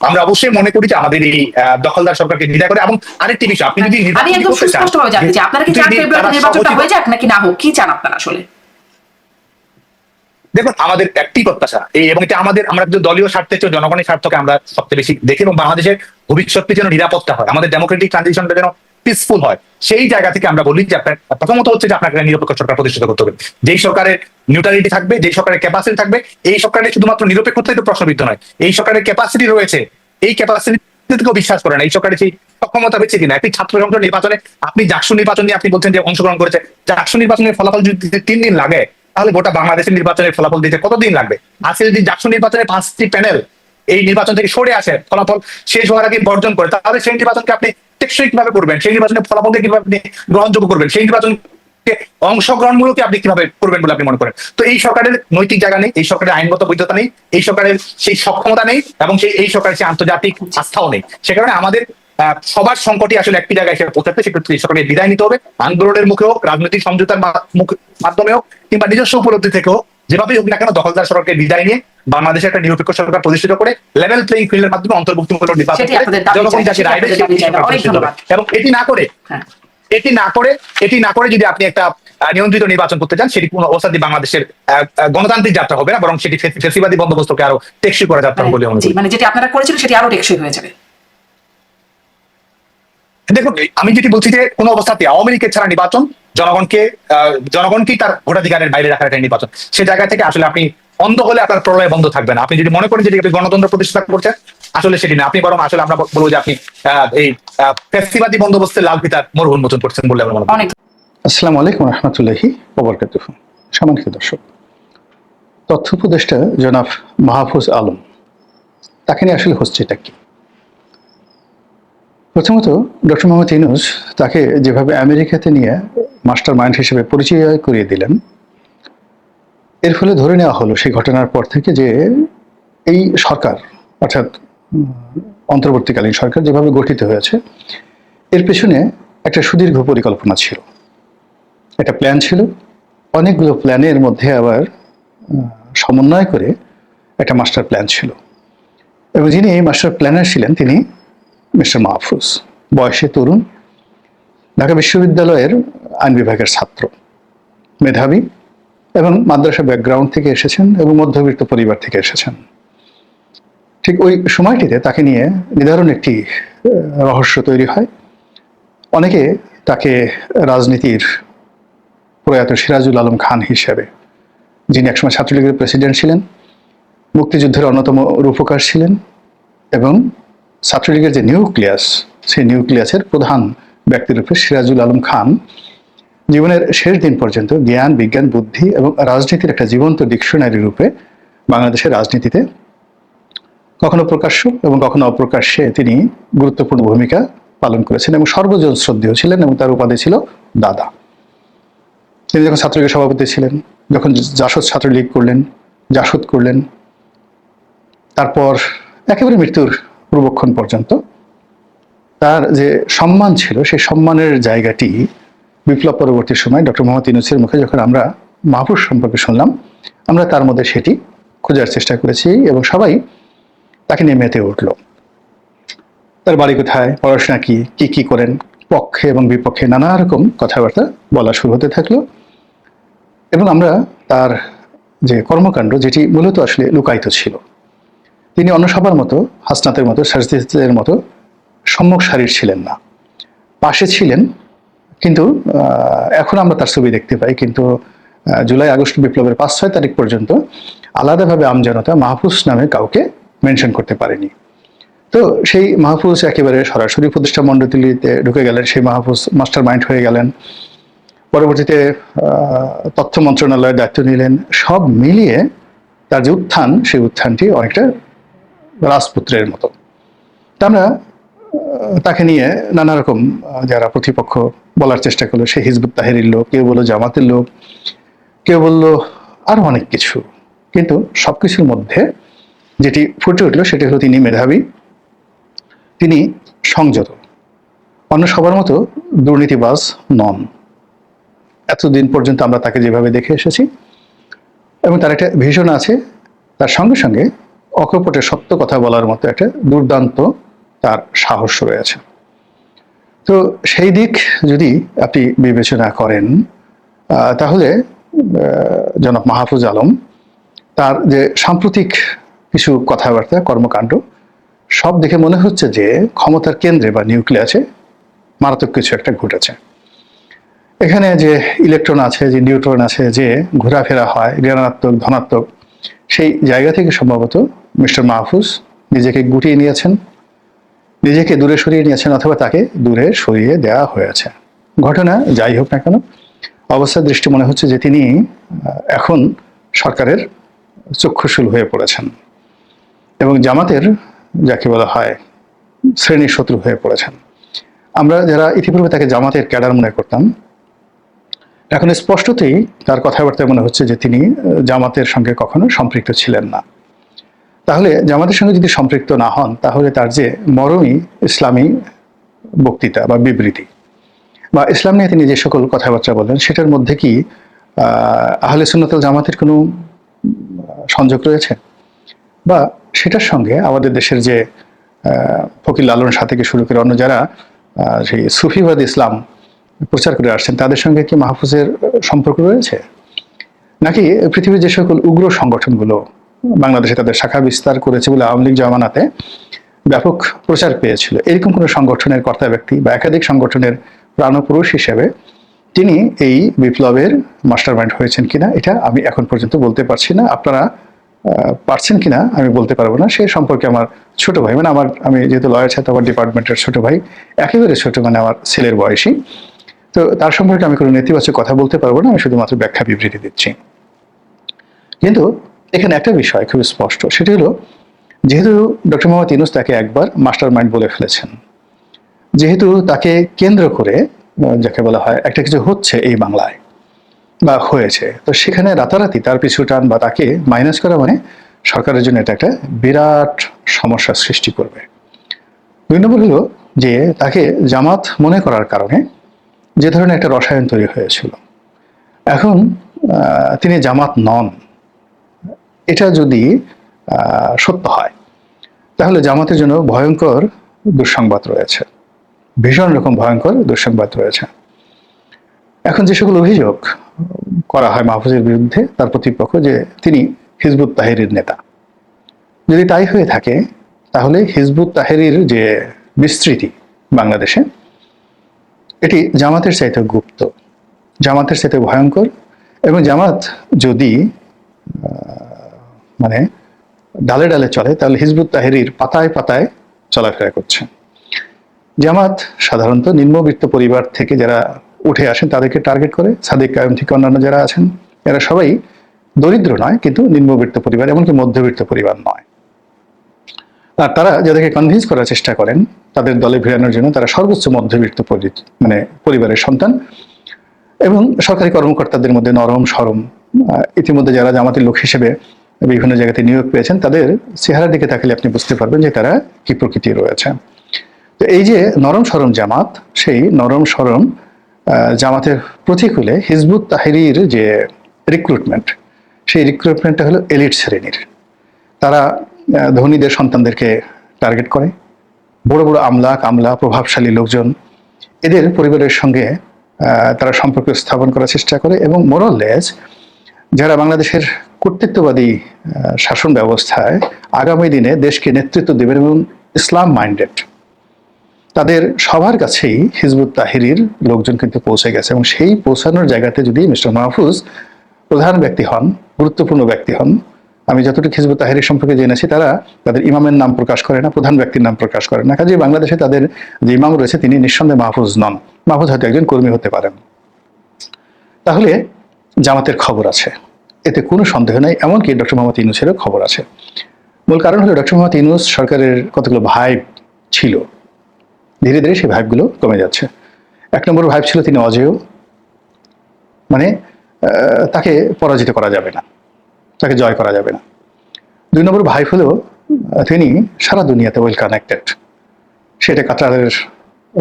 আমরা অবশ্যই মনে করি যে আমাদের এই দখলদার সরকারকে নিন্দা করে। এবং আরেকটি বিষয়, আপনি যদি আমি একদম সুস্পষ্টভাবে জানতে চাই, আপনারা কি চান ফেব্রুয়ারিতে নির্বাচনটা হয়ে যাক নাকি না হোক? কি চান আপনারা আসলে? দেখুন, আমাদের একটি প্রত্যাশা, এবং এটা আমরা কিন্তু দলীয় স্বার্থের চেয়ে জনগণের স্বার্থকে আমরা সবচেয়ে বেশি দেখি, এবং বাংলাদেশের ভবিষ্যৎটি যেন নিরাপত্তা হয়, আমাদের ডেমোক্রেটিক ট্রানজিশনটা যেন পিসফুল হয়, সেই জায়গা থেকে আমরা বলি যে আপনার প্রথমত হচ্ছে যে আপনাকে নিরপেক্ষ সরকার প্রতিষ্ঠিত করতে হবে, যেই সরকারের নিউট্রালিটি থাকবে, যেই সরকারের ক্যাপাসিটি থাকবে। এই সরকারের শুধুমাত্র নিরপেক্ষতাই তো প্রশ্নবিদ্ধ নয়, এই সরকারের ক্যাপাসিটি রয়েছে, এই ক্যাপাসিটি থেকেও বিশ্বাস করেন এই সরকারের সেই সক্ষমতা হচ্ছে কিনা। একটি ছাত্র সংসদ নির্বাচনে আপনি জাকসু নির্বাচন নিয়ে আপনি বলছেন যে অংশগ্রহণ করেছে, জাকসু নির্বাচনের ফলাফল যদি 3 দিন লাগে, তাহলে গোটা বাংলাদেশের নির্বাচনের ফলাফল দিতে কতদিন লাগবে? আজকে যদি জাকসু নির্বাচনের 5টি প্যানেল এই নির্বাচন থেকে সরে আসে, ফলাফল শেষ হওয়ার আগে বর্জন করে, তাহলে সেই নির্বাচনকে আপনি টেকসই কিভাবে করবেন? সেই নির্বাচনের ফলাফলকে কিভাবে আপনি গ্রহণযোগ্য করবেন? সেই নির্বাচনকে অংশগ্রহণমূলক আপনি কিভাবে করবেন বলে আপনি মনে করেন? তো এই সরকারের নৈতিক জায়গা নেই, এই সরকারের আইনগত বৈধতা নেই, এই সরকারের সেই সক্ষমতা নেই, এবং এই সরকারের সেই আন্তর্জাতিক আস্থাও নেই। সে কারণে আমাদের সবার সংকটই আসলে একটি জায়গায় এসে পৌঁছাতে, সেক্ষেত্রে এই সরকারের বিদায় নিতে হবে, আন্দোলনের মুখে হোক, রাজনৈতিক সমঝোতার মাধ্যমে হোক, কিংবা নিজস্ব উপলব্ধি থেকে হোক, যেভাবেই হোক না কেন দখলদার সরকারকে বিদায় নিয়ে বাংলাদেশে একটা নিরপেক্ষ সরকার প্রতিষ্ঠিত করে লেভেল প্লেইং ফিল্ডের মাধ্যমে অন্তর্ভুক্তিমূলক নির্বাচন সেটি করে আপনাদের দাবি জনগণ চাই, যাকে সেটি রায় দেবে আপনাদের দাবি চাই। অনেক ধন্যবাদ। এবং এটি না করে যদি আপনি একটা নিয়ন্ত্রিত নির্বাচন করতে চান, সেটি কোনো অবস্থাতেই বাংলাদেশের গণতান্ত্রিক যাত্রা হবে না, বরং সেটি ফ্যাসিবাদী বন্দোবস্তকে আরো টেকসই করা যাত্রা বলে মনে করি। মানে যেটি আপনারা করেছিলেন সেটি আরো টেকসই হয়ে যাবে। দেখুন, আমি যেটি বলছি যে কোনো অবস্থাতে আওয়ামী লীগের ছাড়া নির্বাচন জনগণকেই তার ভোটাধিকারের বাইরে রাখার একটা নির্বাচন। সে জায়গা থেকে আসলে আপনি অন্ধ হলে আপনার প্রলয় বন্ধ থাকবে না। আপনি যদি মনে করেন যে আপনি গণতন্ত্র প্রতিষ্ঠা করছেন, আসলে সেটি না, আপনি বরং আসলে আমরা বলবো যে আপনি এই ফ্যাসিবাদী বন্দোবস্তের লাল ফিতার মরু উন্মোচন করছেন বলে আমরা মনে করি। আসসালামু আলাইকুম রহমতুল্লাহি ওয়া বারাকাতুহু। সম্মানিত দর্শক, তথ্য উপদেষ্টা জনাব মাহফুজ আলম, তাকে নিয়ে আসলে হচ্ছে এটা কি? প্রথমত ডক্টর মোহাম্মদ ইউনূস তাকে যেভাবে আমেরিকাতে নিয়ে মাস্টার মাইন্ড হিসেবে পরিচয় করিয়ে দিলেন, এর ফলে ধরে নেওয়া হলো সেই ঘটনার পর থেকে যে এই সরকার, অর্থাৎ অন্তর্বর্তীকালীন সরকার যেভাবে গঠিত হয়েছে, এর পেছনে একটা সুদীর্ঘ পরিকল্পনা ছিল, একটা প্ল্যান ছিল। অনেকগুলো প্ল্যানের মধ্যে আবার সমন্বয় করে একটা মাস্টার প্ল্যান ছিল, এবং যিনি এই মাস্টার প্ল্যানার ছিলেন তিনি মিস্টার মাহফুজ। বয়সে তরুণ, ঢাকা বিশ্ববিদ্যালয়ের আইন বিভাগের ছাত্র, মেধাবী এবং মাদ্রাসা ব্যাকগ্রাউন্ড থেকে এসেছেন এবং মধ্যবিত্ত পরিবার থেকে এসেছেন। ঠিক ওই সময়টিতে তাকে নিয়ে নিদারুণ একটি রহস্য তৈরি হয়। অনেকে তাকে রাজনীতির প্রয়াত সিরাজুল আলম খান হিসেবে, যিনি একসময় ছাত্রলীগের প্রেসিডেন্ট ছিলেন, মুক্তিযুদ্ধের অন্যতম রূপকার ছিলেন, এবং ছাত্রলীগের যে নিউক্লিয়াস, সেই নিউক্লিয়াসের প্রধান ব্যক্তিরূপে সিরাজুল আলম খান জীবনের শেষ দিন পর্যন্ত জ্ঞান, বিজ্ঞান, বুদ্ধি এবং রাজনীতির একটা জীবন্ত ডিকশনারি রূপে বাংলাদেশের রাজনীতিতে কখনো প্রকাশ্য এবং কখনো অপ্রকাশ্যে তিনি গুরুত্বপূর্ণ ভূমিকা পালন করেছেন এবং সর্বজন শ্রদ্ধেয় ছিলেন, এবং তার উপাধি ছিল দাদা। তিনি যখন ছাত্রলীগের সভাপতি ছিলেন, যখন জাসদ ছাত্রলীগ করলেন, জাসদ করলেন, তারপর একেবারে মৃত্যুর পূর্বক্ষণ পর্যন্ত তার যে সম্মান ছিল, সেই সম্মানের জায়গাটি বিপ্লব পরবর্তী সময় ডক্টর মোহাম্মদ ইউনূসের মুখে যখন আমরা মাহফুজ সম্পর্কে শুনলাম, আমরা তার মধ্যে সেটি খোঁজার চেষ্টা করেছি, এবং সবাই তাকে নিয়ে মেতে উঠল। তার বাড়ি কোথায়, পড়াশোনা কি, কি করেন, পক্ষে এবং বিপক্ষে নানা রকম কথাবার্তা বলা শুরু হতে থাকলো। এবং আমরা তার যে কর্মকাণ্ড, যেটি মূলত আসলে লুকায়িত ছিল, তিনি অন্য সবার মতো, হাসনাতের মতো, সাজদিদের মতো সম্মুখ সারির ছিলেন না, পাশে ছিলেন। কিন্তু এখন আমরা তার ছবি দেখতে পাই, কিন্তু জুলাই আগস্ট বিপ্লবের 5-6 তারিখ পর্যন্ত আলাদাভাবে আমজনতা মাহফুজ নামে কাউকে মেনশন করতে পারেনি। তো সেই মাহফুজ একেবারে সরাসরি উপদেষ্টা মণ্ডলীতে ঢুকে গেলেন, সেই মাহফুজ মাস্টার মাইন্ড হয়ে গেলেন। পরবর্তীতে তথ্য মন্ত্রণালয়ের দায়িত্ব নিলেন। সব মিলিয়ে তার যে উত্থান, সেই উত্থানটি অনেকটা রাজপুত্রের মতো। তা আমরা তাকে নিয়ে নানা রকম যারা প্রতিপক্ষ বলার চেষ্টা করলো, সে হিজবুত তাহরির লোক, কেউ বললো জামাতের লোক, কেউ বললো আরো অনেক কিছু। কিন্তু সবকিছুর মধ্যে যেটি ফুটে উঠলো সেটি হলো তিনি মেধাবী, তিনি সংযত, অন্য সবার মতো দুর্নীতিবাজ নন। এতদিন পর্যন্ত আমরা তাকে যেভাবে দেখে এসেছি, এবং তার একটা ভিশন আছে, তার সঙ্গে সঙ্গে অকপটে সত্য কথা বলার মতো একটা দুর্দান্ত তার সাহস রয়েছে। তো সেই দিক যদি আপনি বিবেচনা করেন, তাহলে জনাব মাহফুজ আলম তার যে সাম্প্রতিক কিছু কথাবার্তা, কর্মকাণ্ড, সব দেখে মনে হচ্ছে যে ক্ষমতার কেন্দ্রে বা নিউক্লিয়াসে মারাত্মক কিছু একটা ঘটেছে। এখানে যে ইলেকট্রন আছে, যে নিউট্রন আছে, যে ঘোরাফেরা হয় ঋণাত্মক ধনাত্মক, সেই জায়গা থেকে সম্ভবত মিস্টার মাহফুজ নিজেকে গুটিয়ে নিয়েছেন, নিজেকে দূরে সরিয়ে নিয়েছেন, অথবা তাকে দূরে সরিয়ে দেওয়া হয়েছে। ঘটনা যাই হোক না কেন, অবস্থার দৃষ্টি মনে হচ্ছে যে তিনি এখন সরকারের চক্ষুশূল হয়ে পড়েছেন, এবং জামাতের যাকে বলা হয় শ্রেণীর শত্রু হয়ে পড়েছেন। আমরা যারা ইতিপূর্বে তাকে জামাতের ক্যাডার মনে করতাম, এখন স্পষ্টতই তার কথাবার্তায় মনে হচ্ছে যে তিনি জামাতের সঙ্গে কখনো সম্পৃক্ত ছিলেন না। তাহলে জামাতের সঙ্গে যদি সম্পৃক্ত না হন, তাহলে তার যে মরমী ইসলামী বক্তৃতা বা বিবৃতি, বা ইসলাম নিয়ে তিনি যে সকল কথাবার্তা বলেন, সেটার মধ্যে কি আহলে সুন্নাত ওয়াল জামাতের কোনো সংযোগ রয়েছে? বা সেটার সঙ্গে আমাদের দেশের যে ফকির লালন শাহ থেকে শুরু করে অন্য যারা সেই সুফিবাদ ইসলাম প্রচার করে আসছেন তাদের সঙ্গে কি মাহফুজের সম্পর্ক রয়েছে, নাকি পৃথিবীর যে সকল উগ্র সংগঠনগুলো বাংলাদেশে তাদের শাখা বিস্তার করেছে বলে আওয়ামী লীগ জামানাতে ব্যাপক প্রচার পেয়েছিল, এরকম কোনো সংগঠনের কর্তা ব্যক্তি বা একাধিক সংগঠনের প্রাণপুরুষ হিসেবে তিনি এই বিপ্লবের মাস্টারমাইন্ড হয়েছেন কিনা এটা আমি এখন পর্যন্ত বলতে পারছি না। আপনারা পারছেন কিনা আমি বলতে পারবো না। সে সম্পর্কে আমার ছোট ভাই, মানে আমি যেহেতু লয়ার ছাত্র, আমার ডিপার্টমেন্টের ছোট ভাই, একেবারে ছোট, মানে আমার ছেলের বয়সী, তো তার সম্পর্কে আমি কোনো নেতিবাচক কথা বলতে পারবো না, আমি শুধুমাত্র ব্যাখ্যা বিবৃতি দিচ্ছি। কিন্তু এখানে একটা বিষয় খুব স্পষ্ট, সেটি হলো যেহেতু ডক্টর মোহাম্মদ ইউনূস তাকে একবার মাস্টার মাইন্ড বলে ফেলেছেন, যেহেতু তাকে কেন্দ্র করে যাকে বলা হয় একটা কিছু হচ্ছে এই বাংলায় বা হয়েছে, তো সেখানে রাতারাতি তার পিছু টান বা তাকে মাইনাস করা মানে সরকারের জন্য এটা একটা বিরাট সমস্যার সৃষ্টি করবে। 2 নম্বর হলো যে তাকে জামাত মনে করার কারণে যে ধরনের একটা রসায়ন তৈরি হয়েছিল, এখন তিনি জামাত নন, এটা যদি সত্য হয় তাহলে জামাতের জন্য ভয়ঙ্কর দুঃসংবাদ রয়েছে, ভীষণ রকম ভয়ঙ্কর দুঃসংবাদ রয়েছে। এখন যে সকল অভিযোগ করা হয় মাহফুজের বিরুদ্ধে, তার প্রতিপক্ষ যে তিনি হিজবুত তাহরির নেতা, যদি তাই হয়ে থাকে তাহলে হিজবুত তাহরির যে বিস্তৃতি বাংলাদেশে, এটি জামাতের চাইতে গুপ্ত, জামাতের চাইতে ভয়ঙ্কর, এবং জামাত যদি মানে ডালে ডালে চলে তাহলে হিজবুত তাহরির পাতায় পাতায় চলাফেরা করছে। জামাত সাধারণত নিম্নবিত্ত পরিবার থেকে যারা উঠে আসেন তাদেরকে টার্গেট করে, সাদিক কায়েম থেকে অন্যান্য যারা আছেন এরা সবাই দরিদ্র নয়, কিন্তু নিম্নবিত্ত পরিবার, এমনকি মধ্যবিত্ত পরিবার নয়। আর তারা যাদেরকে কনভিন্স করার চেষ্টা করেন তাদের দলে ভিড়ানোর জন্য, তারা সর্বোচ্চ মধ্যবিত্ত পরিবারের সন্তান, এবং সরকারি কর্মকর্তাদের মধ্যে নরম সরম, ইতিমধ্যে যারা জামাতের লোক হিসেবে বিভিন্ন জায়গাতে নিয়োগ পেয়েছেন তাদের চেহারার দিকে তাকালে আপনি বুঝতে পারবেন যে তারা কি প্রকৃতি রয়েছে। তো এই যে নরম সরম জামাত, সেই নরম সরম জামাতের প্রতিকূলে হিজবুত তাহরির যে রিক্রুটমেন্ট, সেই রিক্রুটমেন্টটা হলো এলিট শ্রেণীর। তারা ধনীদের সন্তানদেরকে টার্গেট করে, বড় বড় আমলা প্রভাবশালী লোকজন, এদের পরিবারের সঙ্গে তারা সম্পর্ক স্থাপন করার চেষ্টা করে, এবং মোরলেস যারা বাংলাদেশের কর্তৃত্ববাদী শাসন ব্যবস্থায় আগামী দিনে দেশকে নেতৃত্ব দেবেন এবং ইসলাম মাইন্ডেড, তাদের সবার কাছেই হিজবুত তাহরির লোকজন কিন্তু পৌঁছে গেছে। এবং সেই পৌঁছানোর জায়গাতে যদি মিস্টার মাহফুজ প্রধান ব্যক্তি হন, গুরুত্বপূর্ণ ব্যক্তি হন, আমি যতটুকু হিজবুত তাহরির সম্পর্কে জেনেছি তারা তাদের ইমামের নাম প্রকাশ করে না, প্রধান ব্যক্তির নাম প্রকাশ করে না। কাজে বাংলাদেশে তাদের যে ইমাম রয়েছে তিনি নিঃসন্দেহে মাহফুজ নন, মাহফুজ হয়তো একজন কর্মী হতে পারেন। তাহলে জামাতের খবর আছে, এতে কোনো সন্দেহ নেই, এমনকি ডক্টর মোহাম্মদ ইউনূসেরও খবর আছে। মূল কারণ হলো ডক্টর মোহাম্মদ ইউনূস সরকারের কতগুলো ভাইব ছিল, ধীরে ধীরে সেই ভাইবগুলো কমে যাচ্ছে। 1 নম্বর ভাইব ছিল তিনি অজেয়, মানে তাকে পরাজিত করা যাবে না, তাকে জয় করা যাবে না। 2 নম্বর ভাইব হলো তিনি সারা দুনিয়াতে ওয়েল কানেক্টেড, সেটা কাতারের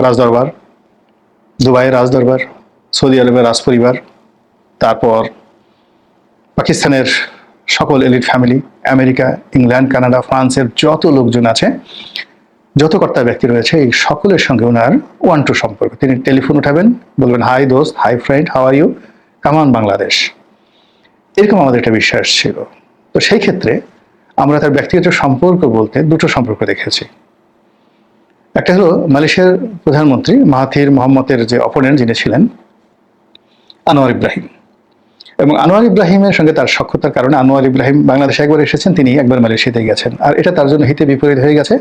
রাজদরবার, দুবাইয়ের রাজদরবার, সৌদি আরবের রাজপরিবার, তারপর পাকিস্তানের সকল elite family, America, England, Canada, ফ্রান্সের যত লোকজন আছে, যত কর্তা ব্যক্তি রয়েছে, এই সকলের সঙ্গে ওনার 1-2 সম্পর্ক। তিনি টেলিফোন উঠাবেন, বলবেন হাই দোস্ত, hi friend, how are you, come on Bangladesh, এরকম আমাদের একটা বিশ্বাস ছিল। তো সেই ক্ষেত্রে আমরা তার ব্যক্তিগত সম্পর্ক বলতে 2টো সম্পর্ক দেখেছি। একটা হলো মালয়েশিয়ার প্রধানমন্ত্রী মাহাথির মোহাম্মদের যে অপোনেন্ট যিনি ছিলেন আনোয়ার ইব্রাহিম, এবং আনোয়ার ইব্রাহিমের সঙ্গে তার সখ্যতার কারণে আনোয়ার ইব্রাহিম বাংলাদেশে একবার এসেছেন, তিনি একবার মালয়েশিয়াতে গেছেন, আর এটা তার জন্য হিতে বিপরীত হয়ে গেছে।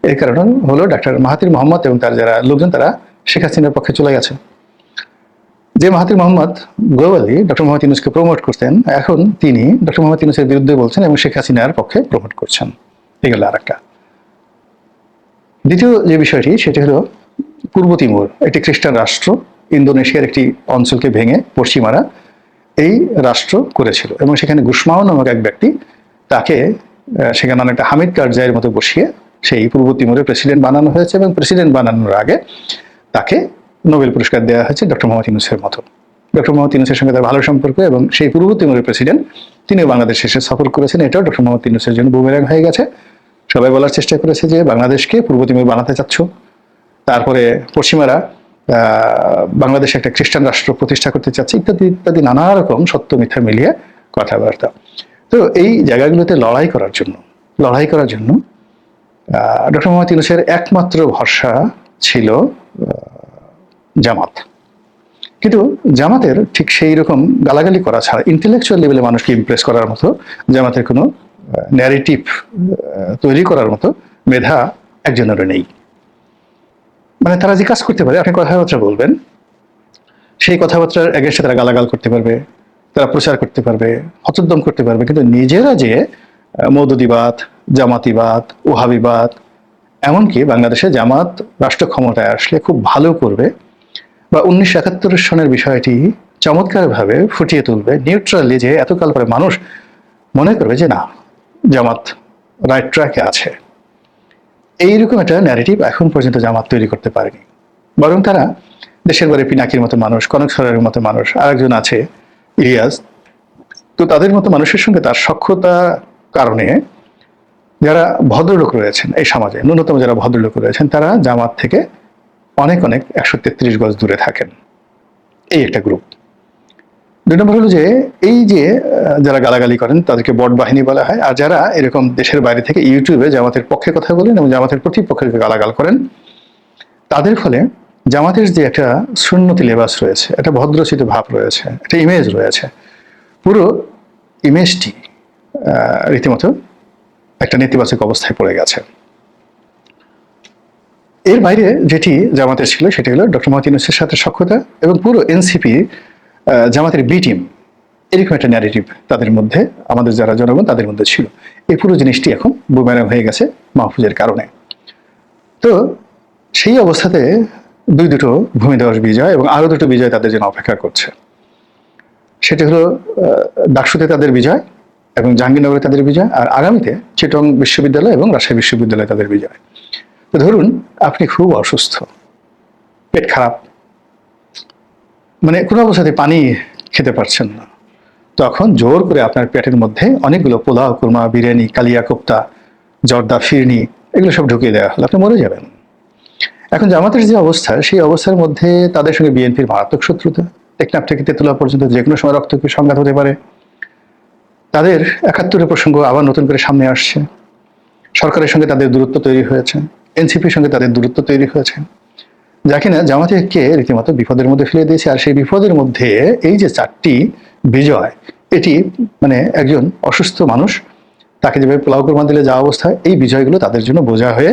এর কারণ হলো ডাক্তার মাহাথির মোহাম্মদ এবং তার যারা লোকজন তারা শেখ হাসিনার পক্ষে চলে গেছে। যে Mahathir Mohamad globally doctor Muhammad ইউনূসকে প্রমোট করতেন, এখন তিনি ডক্টর মোহাম্মদ ইউনূসের বিরুদ্ধে বলছেন এবং শেখ হাসিনার পক্ষে প্রমোট করছেন। এগুলো আর একটা। দ্বিতীয় যে বিষয়টি সেটি হলো পূর্ব তিমুর, একটি খ্রিস্টান রাষ্ট্র, ইন্দোনেশিয়ার একটি অঞ্চলকে ভেঙে পশ্চিমারা এই রাষ্ট্র করেছিল, এবং সেখানে গুসমাও নামক এক ব্যক্তি, তাকে সেখানে অনেকটা হামিদ কারজাইয়ের মতো বসিয়ে সেই পূর্ব তিমুরের প্রেসিডেন্ট বানানো হয়েছে, এবং প্রেসিডেন্ট বানানোর আগে তাকে নোবেল পুরস্কার দেওয়া হয়েছে ডক্টর মোহাম্মদ ইউনূসের মতো। ডক্টর মোহাম্মদ ইউনূসের সঙ্গে তার ভালো সম্পর্ক, এবং সেই পূর্ব তিমুরের প্রেসিডেন্ট তিনিও বাংলাদেশ এসে সফর করেছেন। এটাও ডক্টর মোহাম্মদ ইউনূসের জন্য বুমেরাং হয়ে গেছে। সবাই বলার চেষ্টা করেছে যে বাংলাদেশকে পূর্ব তিমুর বানাতে চাচ্ছ, তারপরে পশ্চিমারা বাংলাদেশে একটা খ্রিস্টান রাষ্ট্র প্রতিষ্ঠা করতে চাচ্ছে, ইত্যাদি ইত্যাদি নানা রকম সত্য মিথ্যা মিলিয়ে কথাবার্তা। তো এই জায়গাগুলোতে লড়াই করার জন্য ডক্টর মোহাম্মদ ইউনূসের একমাত্র ভরসা ছিল জামাত। কিন্তু জামাতের ঠিক সেই রকম গালাগালি করা ছাড়া ইন্টেলেকচুয়াল লেভেলে মানুষকে ইমপ্রেস করার মতো জামাতের কোনো ন্যারেটিভ তৈরি করার মতো মেধা একজনেরও নেই। মানে তারা যে কাজ করতে পারে, আপনি কথাবার্তা বলবেন, সেই কথাবার্তার এগেইনস্টে তারা গালাগাল করতে পারবে, তারা প্রচার করতে পারবে, হতোদ্যম করতে পারবে, কিন্তু নিজেরা যে মৌদুদিবাদ, জামাতিবাদ, ওহাবিবাদ, এমনকি বাংলাদেশে জামাত রাষ্ট্র ক্ষমতায় আসলে খুব ভালো করবে বা 1971 সনের বিষয়টি চমৎকারভাবে ফুটিয়ে তুলবে নিউট্রালি, যে এতকাল পরে মানুষ মনে করবে যে না, জামাত রাইট ট্র্যাকে আছে, এইরকম একটা ন্যারেটিভ এখন পর্যন্ত জামাত তৈরি করতে পারেনি। বরং তারা দেশের বাড়ি পিনাকির মতো মানুষ, কনক সরের মতো মানুষ, আরেকজন আছে ইলিয়াস, তো তাদের মতো মানুষের সঙ্গে তার সখ্যতা কারণে যারা ভদ্রলোক রয়েছেন এই সমাজে, ন্যূনতম যারা ভদ্রলোক রয়েছেন, তারা জামাত থেকে অনেক 133 গজ দূরে থাকেন। এই একটা গ্রুপ। 2 নম্বর হলো যে এই যে যারা গালাগালি করেন তাদেরকে বট বাহিনী বলা হয়, আর যারা এরকম দেশের বাইরে থেকে ইউটিউবে জামাতের পক্ষে কথা বলেন এবং জামাতের প্রতিপক্ষকে গালাগাল করেন, তাদের ফলে জামাতের যে একটা সুন্নতি লেবাস রয়েছে, একটা ভদ্রচিত ভাব রয়েছে, একটা ইমেজ রয়েছে, পুরো ইমেজটি রীতিমতো একটা নেতিবাচক অবস্থায় পড়ে গেছে। এর বাইরে যেটি জামাতের ছিল সেটি হলো ডক্টর মোহাম্মদ ইউনূসের সাথে সখ্যতা এবং পুরো এনসিপি জামাতের বি টিম, এরকম একটা ন্যারেটিভ তাদের মধ্যে, আমাদের যারা জনগণ তাদের মধ্যে ছিল। এই পুরো জিনিসটি এখন বুমেরাং হয়ে গেছে মাহফুজের কারণে। তো সেই অবস্থাতে দুটো ভূমিধস বিজয় এবং আরো 2টো বিজয় তাদের জন্য অপেক্ষা করছে। সেটি হলো ডাকসুতে তাদের বিজয় এবং জাহাঙ্গীরনগরে তাদের বিজয়, আর আগামীতে চিটং বিশ্ববিদ্যালয় এবং রাজশাহী বিশ্ববিদ্যালয়ে তাদের বিজয়। তো ধরুন আপনি খুব অসুস্থ, পেট খারাপ, মানে কোনো অবস্থাতে পানি খেতে পারছেন না, তখন জোর করে আপনার পেটের মধ্যে অনেকগুলো পোলাও, কুরমা, বিরিয়ানি, কালিয়া কোপ্তা, জর্দা, ফিরনি, এগুলো সব ঢুকিয়ে দেওয়া হলো, আপনি মরে যাবেন। এখন জামাতের যে অবস্থা, সেই অবস্থার মধ্যে তাদের সঙ্গে বিএনপির মারাত্মক শত্রুতা, টেকনাফ থেকে তেতুলা পর্যন্ত যে কোনো সময় রক্তকে সংঘাত হতে পারে। তাদের 71-এর প্রসঙ্গ আবার নতুন করে সামনে আসছে। সরকারের সঙ্গে তাদের দূরত্ব তৈরি হয়েছে, এনসিপির সঙ্গে তাদের দূরত্ব তৈরি হয়েছে, যা কিনা জামাতকে রীতিমতো বিপদের মধ্যে ফেলে দিয়েছে। আর সেই বিপদের মধ্যে এই যে 4টি বিজয়, এটি মানে একজন অসুস্থ মানুষ, তাকে যেভাবে পোলাও কুরমা দিলে যা অবস্থা, এই বিজয়গুলো তাদের জন্য বোঝা হয়ে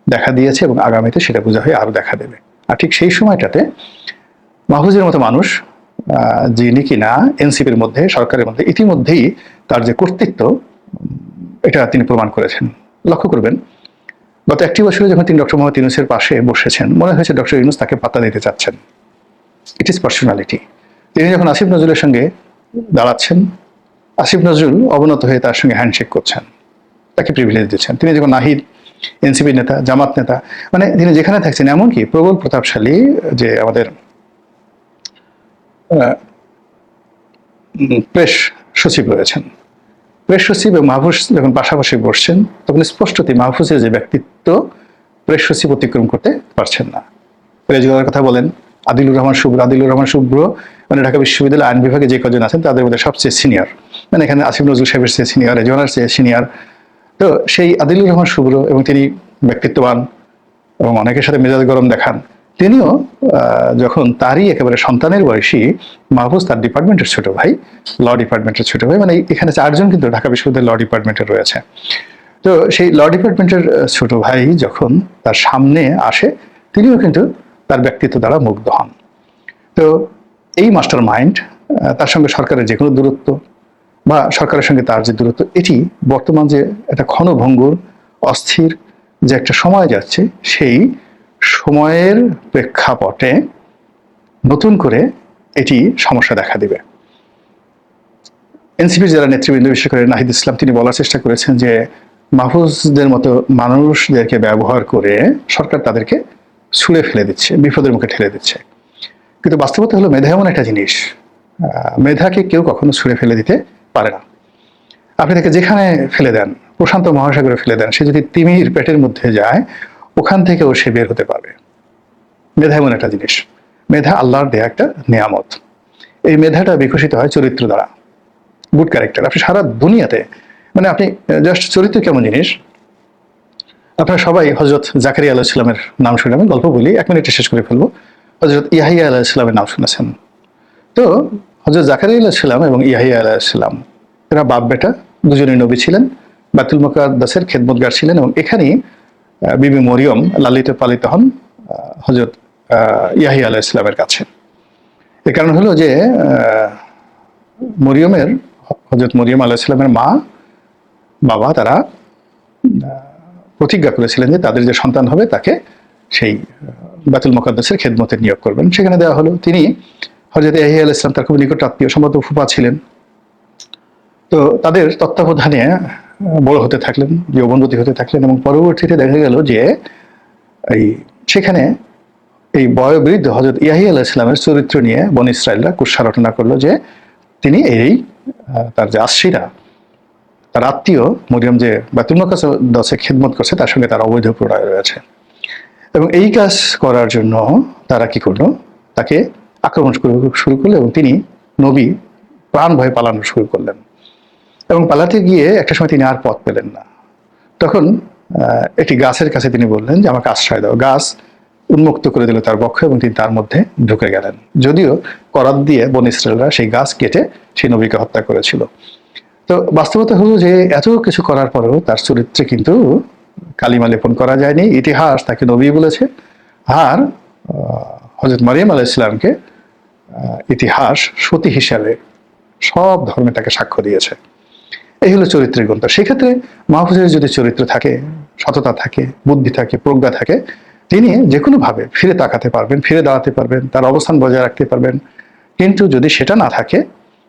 দেখা দিয়েছে এবং আগামীতে সেটা বোঝা হয়ে আরো দেখা দেবে। আর ঠিক সেই সময়টাতে মাহফুজের মতো মানুষ, যিনি কিনা এনসিপির মধ্যে, সরকারের মধ্যে ইতিমধ্যেই তার যে কর্তৃত্ব, এটা তিনি প্রমাণ করেছেন। লক্ষ্য করবেন, গত 1টি বছরে যখন তিনি ডক্টর মোহাম্মদ ইউনূসের পাশে বসেছেন, মনে হয়েছে ডক্টর ইউনূস তাকে পাত্তা দিতে চাচ্ছেন। It is personality. তিনি যখন আসিফ নজরুলের সঙ্গে দাঁড়াচ্ছেন, আসিফ নজরুল অবনত হয়ে তার সঙ্গে হ্যান্ডশেক করছেন, তাকে প্রিভিলেজ দিচ্ছেন। তিনি যখন নাহিদ এনসিপি নেতা, জামাত নেতা, মানে তিনি যেখানে থাকছেন, এমনকি প্রবল প্রতাপশালী যে আমাদের প্রেস সচিব রয়েছেন, প্রেস সচিব এবং মাহফুজ যখন পাশাপাশি বসছেন, তখন স্পষ্টতই মাহফুজের যে ব্যক্তিত্ব প্রেস সচিব অতিক্রম করতে পারছেন না। রেজুলার কথা বলেন, আদিলুর রহমান শুভ্র মানে ঢাকা বিশ্ববিদ্যালয় আইন বিভাগে যে কজন আছেন তাদের মধ্যে সবচেয়ে সিনিয়র, মানে এখানে আসিফ নজরুল সাহেবের চেয়ে সিনিয়র, রেজুলার চেয়ে সিনিয়র। তো সেই আদিলুর রহমান শুভ্র, এবং তিনি ব্যক্তিত্ববান এবং অনেকের সাথে মেজাজ গরম দেখান, তিনিও যখন তারই একেবারে সন্তানের বয়সী মাহফুজ, তার ডিপার্টমেন্টের ছোট ভাই, ল ডিপার্টমেন্টের ছোট ভাই, মানে এখানে 4 জন কিন্তু ঢাকা বিশ্ববিদ্যালয় ল ডিপার্টমেন্টে রয়েছে। তো সেই ল ডিপার্টমেন্টের ছোট ভাই যখন তার সামনে আসে, তিনিও কিন্তু তার ব্যক্তিত্ব দ্বারা মুগ্ধ হন। তো এই মাস্টার মাইন্ড, তার সঙ্গে সরকারের যে কোনো দূরত্ব বা সরকারের সঙ্গে তার যে দূরত্ব, এটি বর্তমান যে একটা ক্ষণভঙ্গুর অস্থির যে একটা সময় যাচ্ছে, সেই সময়ের প্রেক্ষাপটে নতুন করে এটি সমস্যা দেখা দিবে। এনসিপির যারা নেতৃবৃন্দ, বিশেষ করে নাহিদ ইসলাম, তিনি বলার চেষ্টা করেছেন যে মাহফুজদের মতো মানুষদেরকে ব্যবহার করে সরকার তাদেরকে ছুঁড়ে ফেলে দিচ্ছে, বিপদের মুখে ঠেলে দিচ্ছে। কিন্তু বাস্তবতা হলো মেধা এমন একটা জিনিস, মেধাকে কেউ কখনো ছুঁড়ে ফেলে দিতে পারে না। আপনি তাকে যেখানে ফেলে দেন, প্রশান্ত মহাসাগরে ফেলে দেন, সে যদি তিমির পেটের মধ্যে যায়, ওখান থেকেও সে বের হতে পারবে। মেধা এমন একটা জিনিস, মেধা আল্লাহর দেয়া একটা নিয়ামত। এই মেধাটা বিকশিত হয় চরিত্র দ্বারা, গুড ক্যারেক্টার। আপনি সারা দুনিয়াতে মানে আপনি জাস্ট চরিত্র কেমন জিনিস, আপনারা সবাই হযরত জাকারিয়া আলাইহিস সালামের নাম শুনে, আমি গল্প বলি, 1 মিনিটে শেষ করে ফেলবো। হযরত ইয়াহিয়া আলাইহিস সালামের নাম শুনেছেন তো? হযরত জাকারিয়া আলাইহিস সালাম এবং ইয়াহিয়া আলাইহিস সালাম এরা বাপ বেটা, দুজনেই নবী ছিলেন, বাইতুল মুকাদ্দাসের খেদমতগার ছিলেন, এবং এখানেই বিবি মরিয়ম লালিত পালিত হন হযরত ইয়াহিয়া আলাইহিস সালামের কাছে। এর কারণ হলো যে হযরত মরিয়ম আলাইহিস সালামের মা বাবা তারা প্রতিজ্ঞা করেছিলেন যে তাদের যে সন্তান হবে তাকে সেই বাইতুল মুকাদ্দাসের খেদমতে নিয়োগ করবেন। সেখানে দেওয়া হলো। তিনি হযরত ইয়াহিয়া আলাইহিস সালাম তার খুব নিকট আত্মীয়, সম্ভবত ফুফা ছিলেন। তো তাদের তত্ত্বাবধানে বড় হতে থাকলেন, যৌবনবতী হতে থাকলেন, এবং পরবর্তীতে দেখা গেল যে সেখানে এই বয়োবৃদ্ধ হযরত ইয়াহিয়া আলাইহিস সালামের চরিত্র নিয়ে বনী ইসরাইলরা কুৎসা রটনা করলো যে তিনি তার যে আশ্রীরা, তার আত্মীয় মরিয়ম যে বাইতুল মুকাদ্দাসে খেদমত করছে, তার সঙ্গে তার অবৈধ প্রণয় রয়েছে। এবং এই কাজ করার জন্য তারা কি করলো, তাকে আক্রমণ শুরু করলো, এবং তিনি নবী প্রাণ ভয়ে পালানো শুরু করলেন। এবং পালাতে গিয়ে একটা সময় তিনি আর পথ পেলেন না। তখন একটি গাছের কাছে তিনি বললেন যে আমাকে আশ্রয় দাও। গাছ উন্মুক্ত করে দিল তার বক্ষ, এবং তিনি তার মধ্যে ঢুকে গেলেন। যদিও করাত দিয়ে বনী ইসরাইলরা সেই গাছ কেটে সেই নবীকে হত্যা করেছিল। তো বাস্তবতা হলো যে এত কিছু করার পরেও তার চরিত্রে কিন্তু কালিমা লেপন করা যায়নি। ইতিহাস তাকে নবী বলেছে, আর হযরত মারিয়াম আলাইহিস সালামকে ইতিহাস সতী হিসাবে সব ধর্মে তাকে সাক্ষ্য দিয়েছে। এই হলো চরিত্রের গুণ। সেক্ষেত্রে মাহফুজের যদি চরিত্র থাকে, সততা থাকে, বুদ্ধি থাকে, প্রজ্ঞা থাকে, তিনি যে কোনো ভাবে ফিরে তাকাতে পারবেন, ফিরে দাঁড়াতে পারবেন, তার অবস্থান বজায় রাখতে পারবেন। কিন্তু যদি সেটা না থাকে,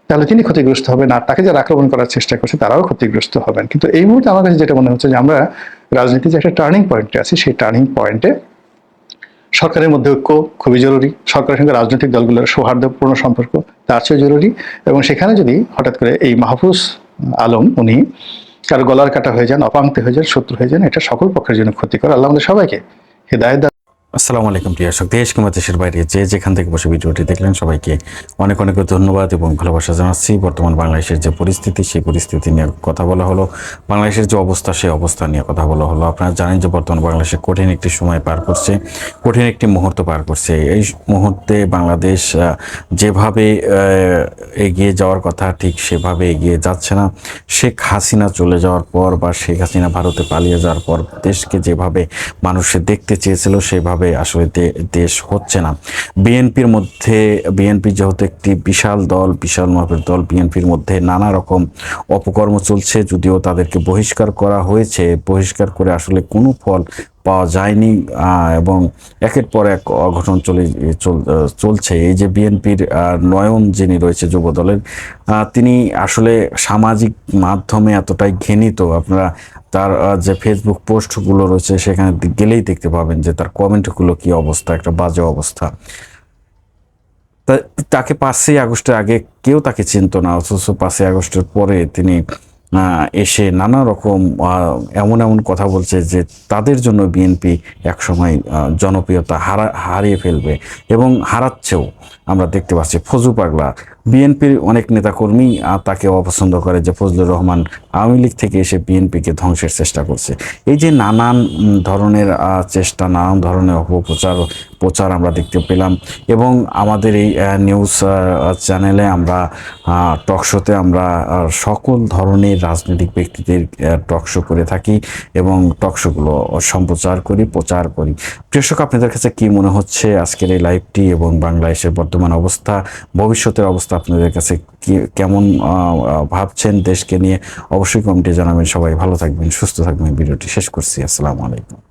তাহলে তিনি ক্ষতিগ্রস্ত হবেন, আর তাকে যারা আক্রমণ করার চেষ্টা করছে তারাও ক্ষতিগ্রস্ত হবেন। কিন্তু এই মুহূর্তে আমার কাছে যেটা মনে হচ্ছে যে আমরা রাজনীতির যে একটা টার্নিং পয়েন্টে আছি, সেই টার্নিং পয়েন্টে সরকারের মধ্যে ঐক্য খুবই জরুরি। সরকারের সঙ্গে রাজনৈতিক দলগুলোর সৌহার্দ্যপূর্ণ সম্পর্ক তার চেয়ে জরুরি। এবং সেখানে যদি হঠাৎ করে এই মাহফুজ আলম উনি কারো গলার কাটা হয়ে যান, অপাঙ্ক্তে হয়ে যান, শত্রু হয়ে যান, এটা সকল পক্ষের জন্য ক্ষতিকর। আল্লাহ আমাদের সবাইকে হেদায়েত। আসসালামু আলাইকুম প্রিয় দর্শক, দেশ কিংবা দেশের বাইরে যে যেখান থেকে বসে ভিডিওটি দেখলেন সবাইকে অনেক অনেক ধন্যবাদ এবং ভালোবাসা জানাচ্ছি। বর্তমান বাংলাদেশের যে পরিস্থিতি, সেই পরিস্থিতি নিয়ে কথা বলা হলো, বাংলাদেশের যে অবস্থা, সেই অবস্থা নিয়ে কথা বলা হলো। আপনারা জানেন যে বর্তমান বাংলাদেশে কঠিন একটি সময় পার করছে, কঠিন একটি মুহূর্ত পার করছে। এই মুহূর্তে বাংলাদেশ যেভাবে এগিয়ে যাওয়ার কথা ঠিক সেভাবে এগিয়ে যাচ্ছে না। শেখ হাসিনা চলে যাওয়ার পর বা শেখ হাসিনা ভারতে পালিয়ে যাওয়ার পর দেশকে যেভাবে মানুষে দেখতে চেয়েছিল সেভাবে আসলে দেশ হচ্ছে না। বিএনপি যেহেতু একটি বিশাল মাপের দল, বিএনপির মধ্যে নানা রকম অপকর্ম চলছে। যদিও তাদেরকে বহিষ্কার করা হয়েছে, বহিষ্কার করে আসলে কোনো ফল পাওয়া যায়নি, এবং একের পর এক অঘটন চলছে। এই যে বিএনপির নয়ন যিনি রয়েছে যুব দলের, তিনি আসলে সামাজিক মাধ্যমে এতটাই ঘৃণিত, আপনারা তার যে ফেসবুক পোস্টগুলো রয়েছে সেখানে গেলেই দেখতে পাবেন যে তার কমেন্টগুলো কি অবস্থা, একটা বাজে অবস্থা। তাকে 5ই আগস্টের আগে কেউ তাকে চিনত না, অথচ 5ই আগস্টের পরে তিনি এসে নানা রকম এমন কথা বলছে যে তাদের জন্য বিএনপি একসময় জনপ্রিয়তা হারিয়ে ফেলবে এবং হারাচ্ছেও। আমরা দেখতে পাচ্ছি ফজু পাগলা, বিএনপির অনেক নেতাকর্মী তাকে অপছন্দ করে, যে ফজলুর রহমান আওয়ামী লীগ থেকে এসে বিএনপিকে ধ্বংসের চেষ্টা করছে। এই যে নানান ধরনের চেষ্টা, নানান ধরনের প্রচার আমরা দেখতে পেলাম। এবং আমাদের এই নিউজ চ্যানেলে আমরা টকশোতে আমরা সকল ধরনের রাজনৈতিক ব্যক্তিদের টকশো করে থাকি এবং টকশোগুলো সম্প্রচার করি, প্রচার করি। দর্শক, আপনাদের কাছে কি মনে হচ্ছে আজকের এই লাইভটি এবং বাংলাদেশের বর্তমান অবস্থা, ভবিষ্যতের অবস্থা আপনাদের কাছে কেমন ভাবছেন দেশকে নিয়ে? অবশ্যই কমেন্টে জানাবেন। সবাই ভালো থাকবেন, সুস্থ থাকবেন। ভিডিওটি শেষ করছি। আসসালামু আলাইকুম।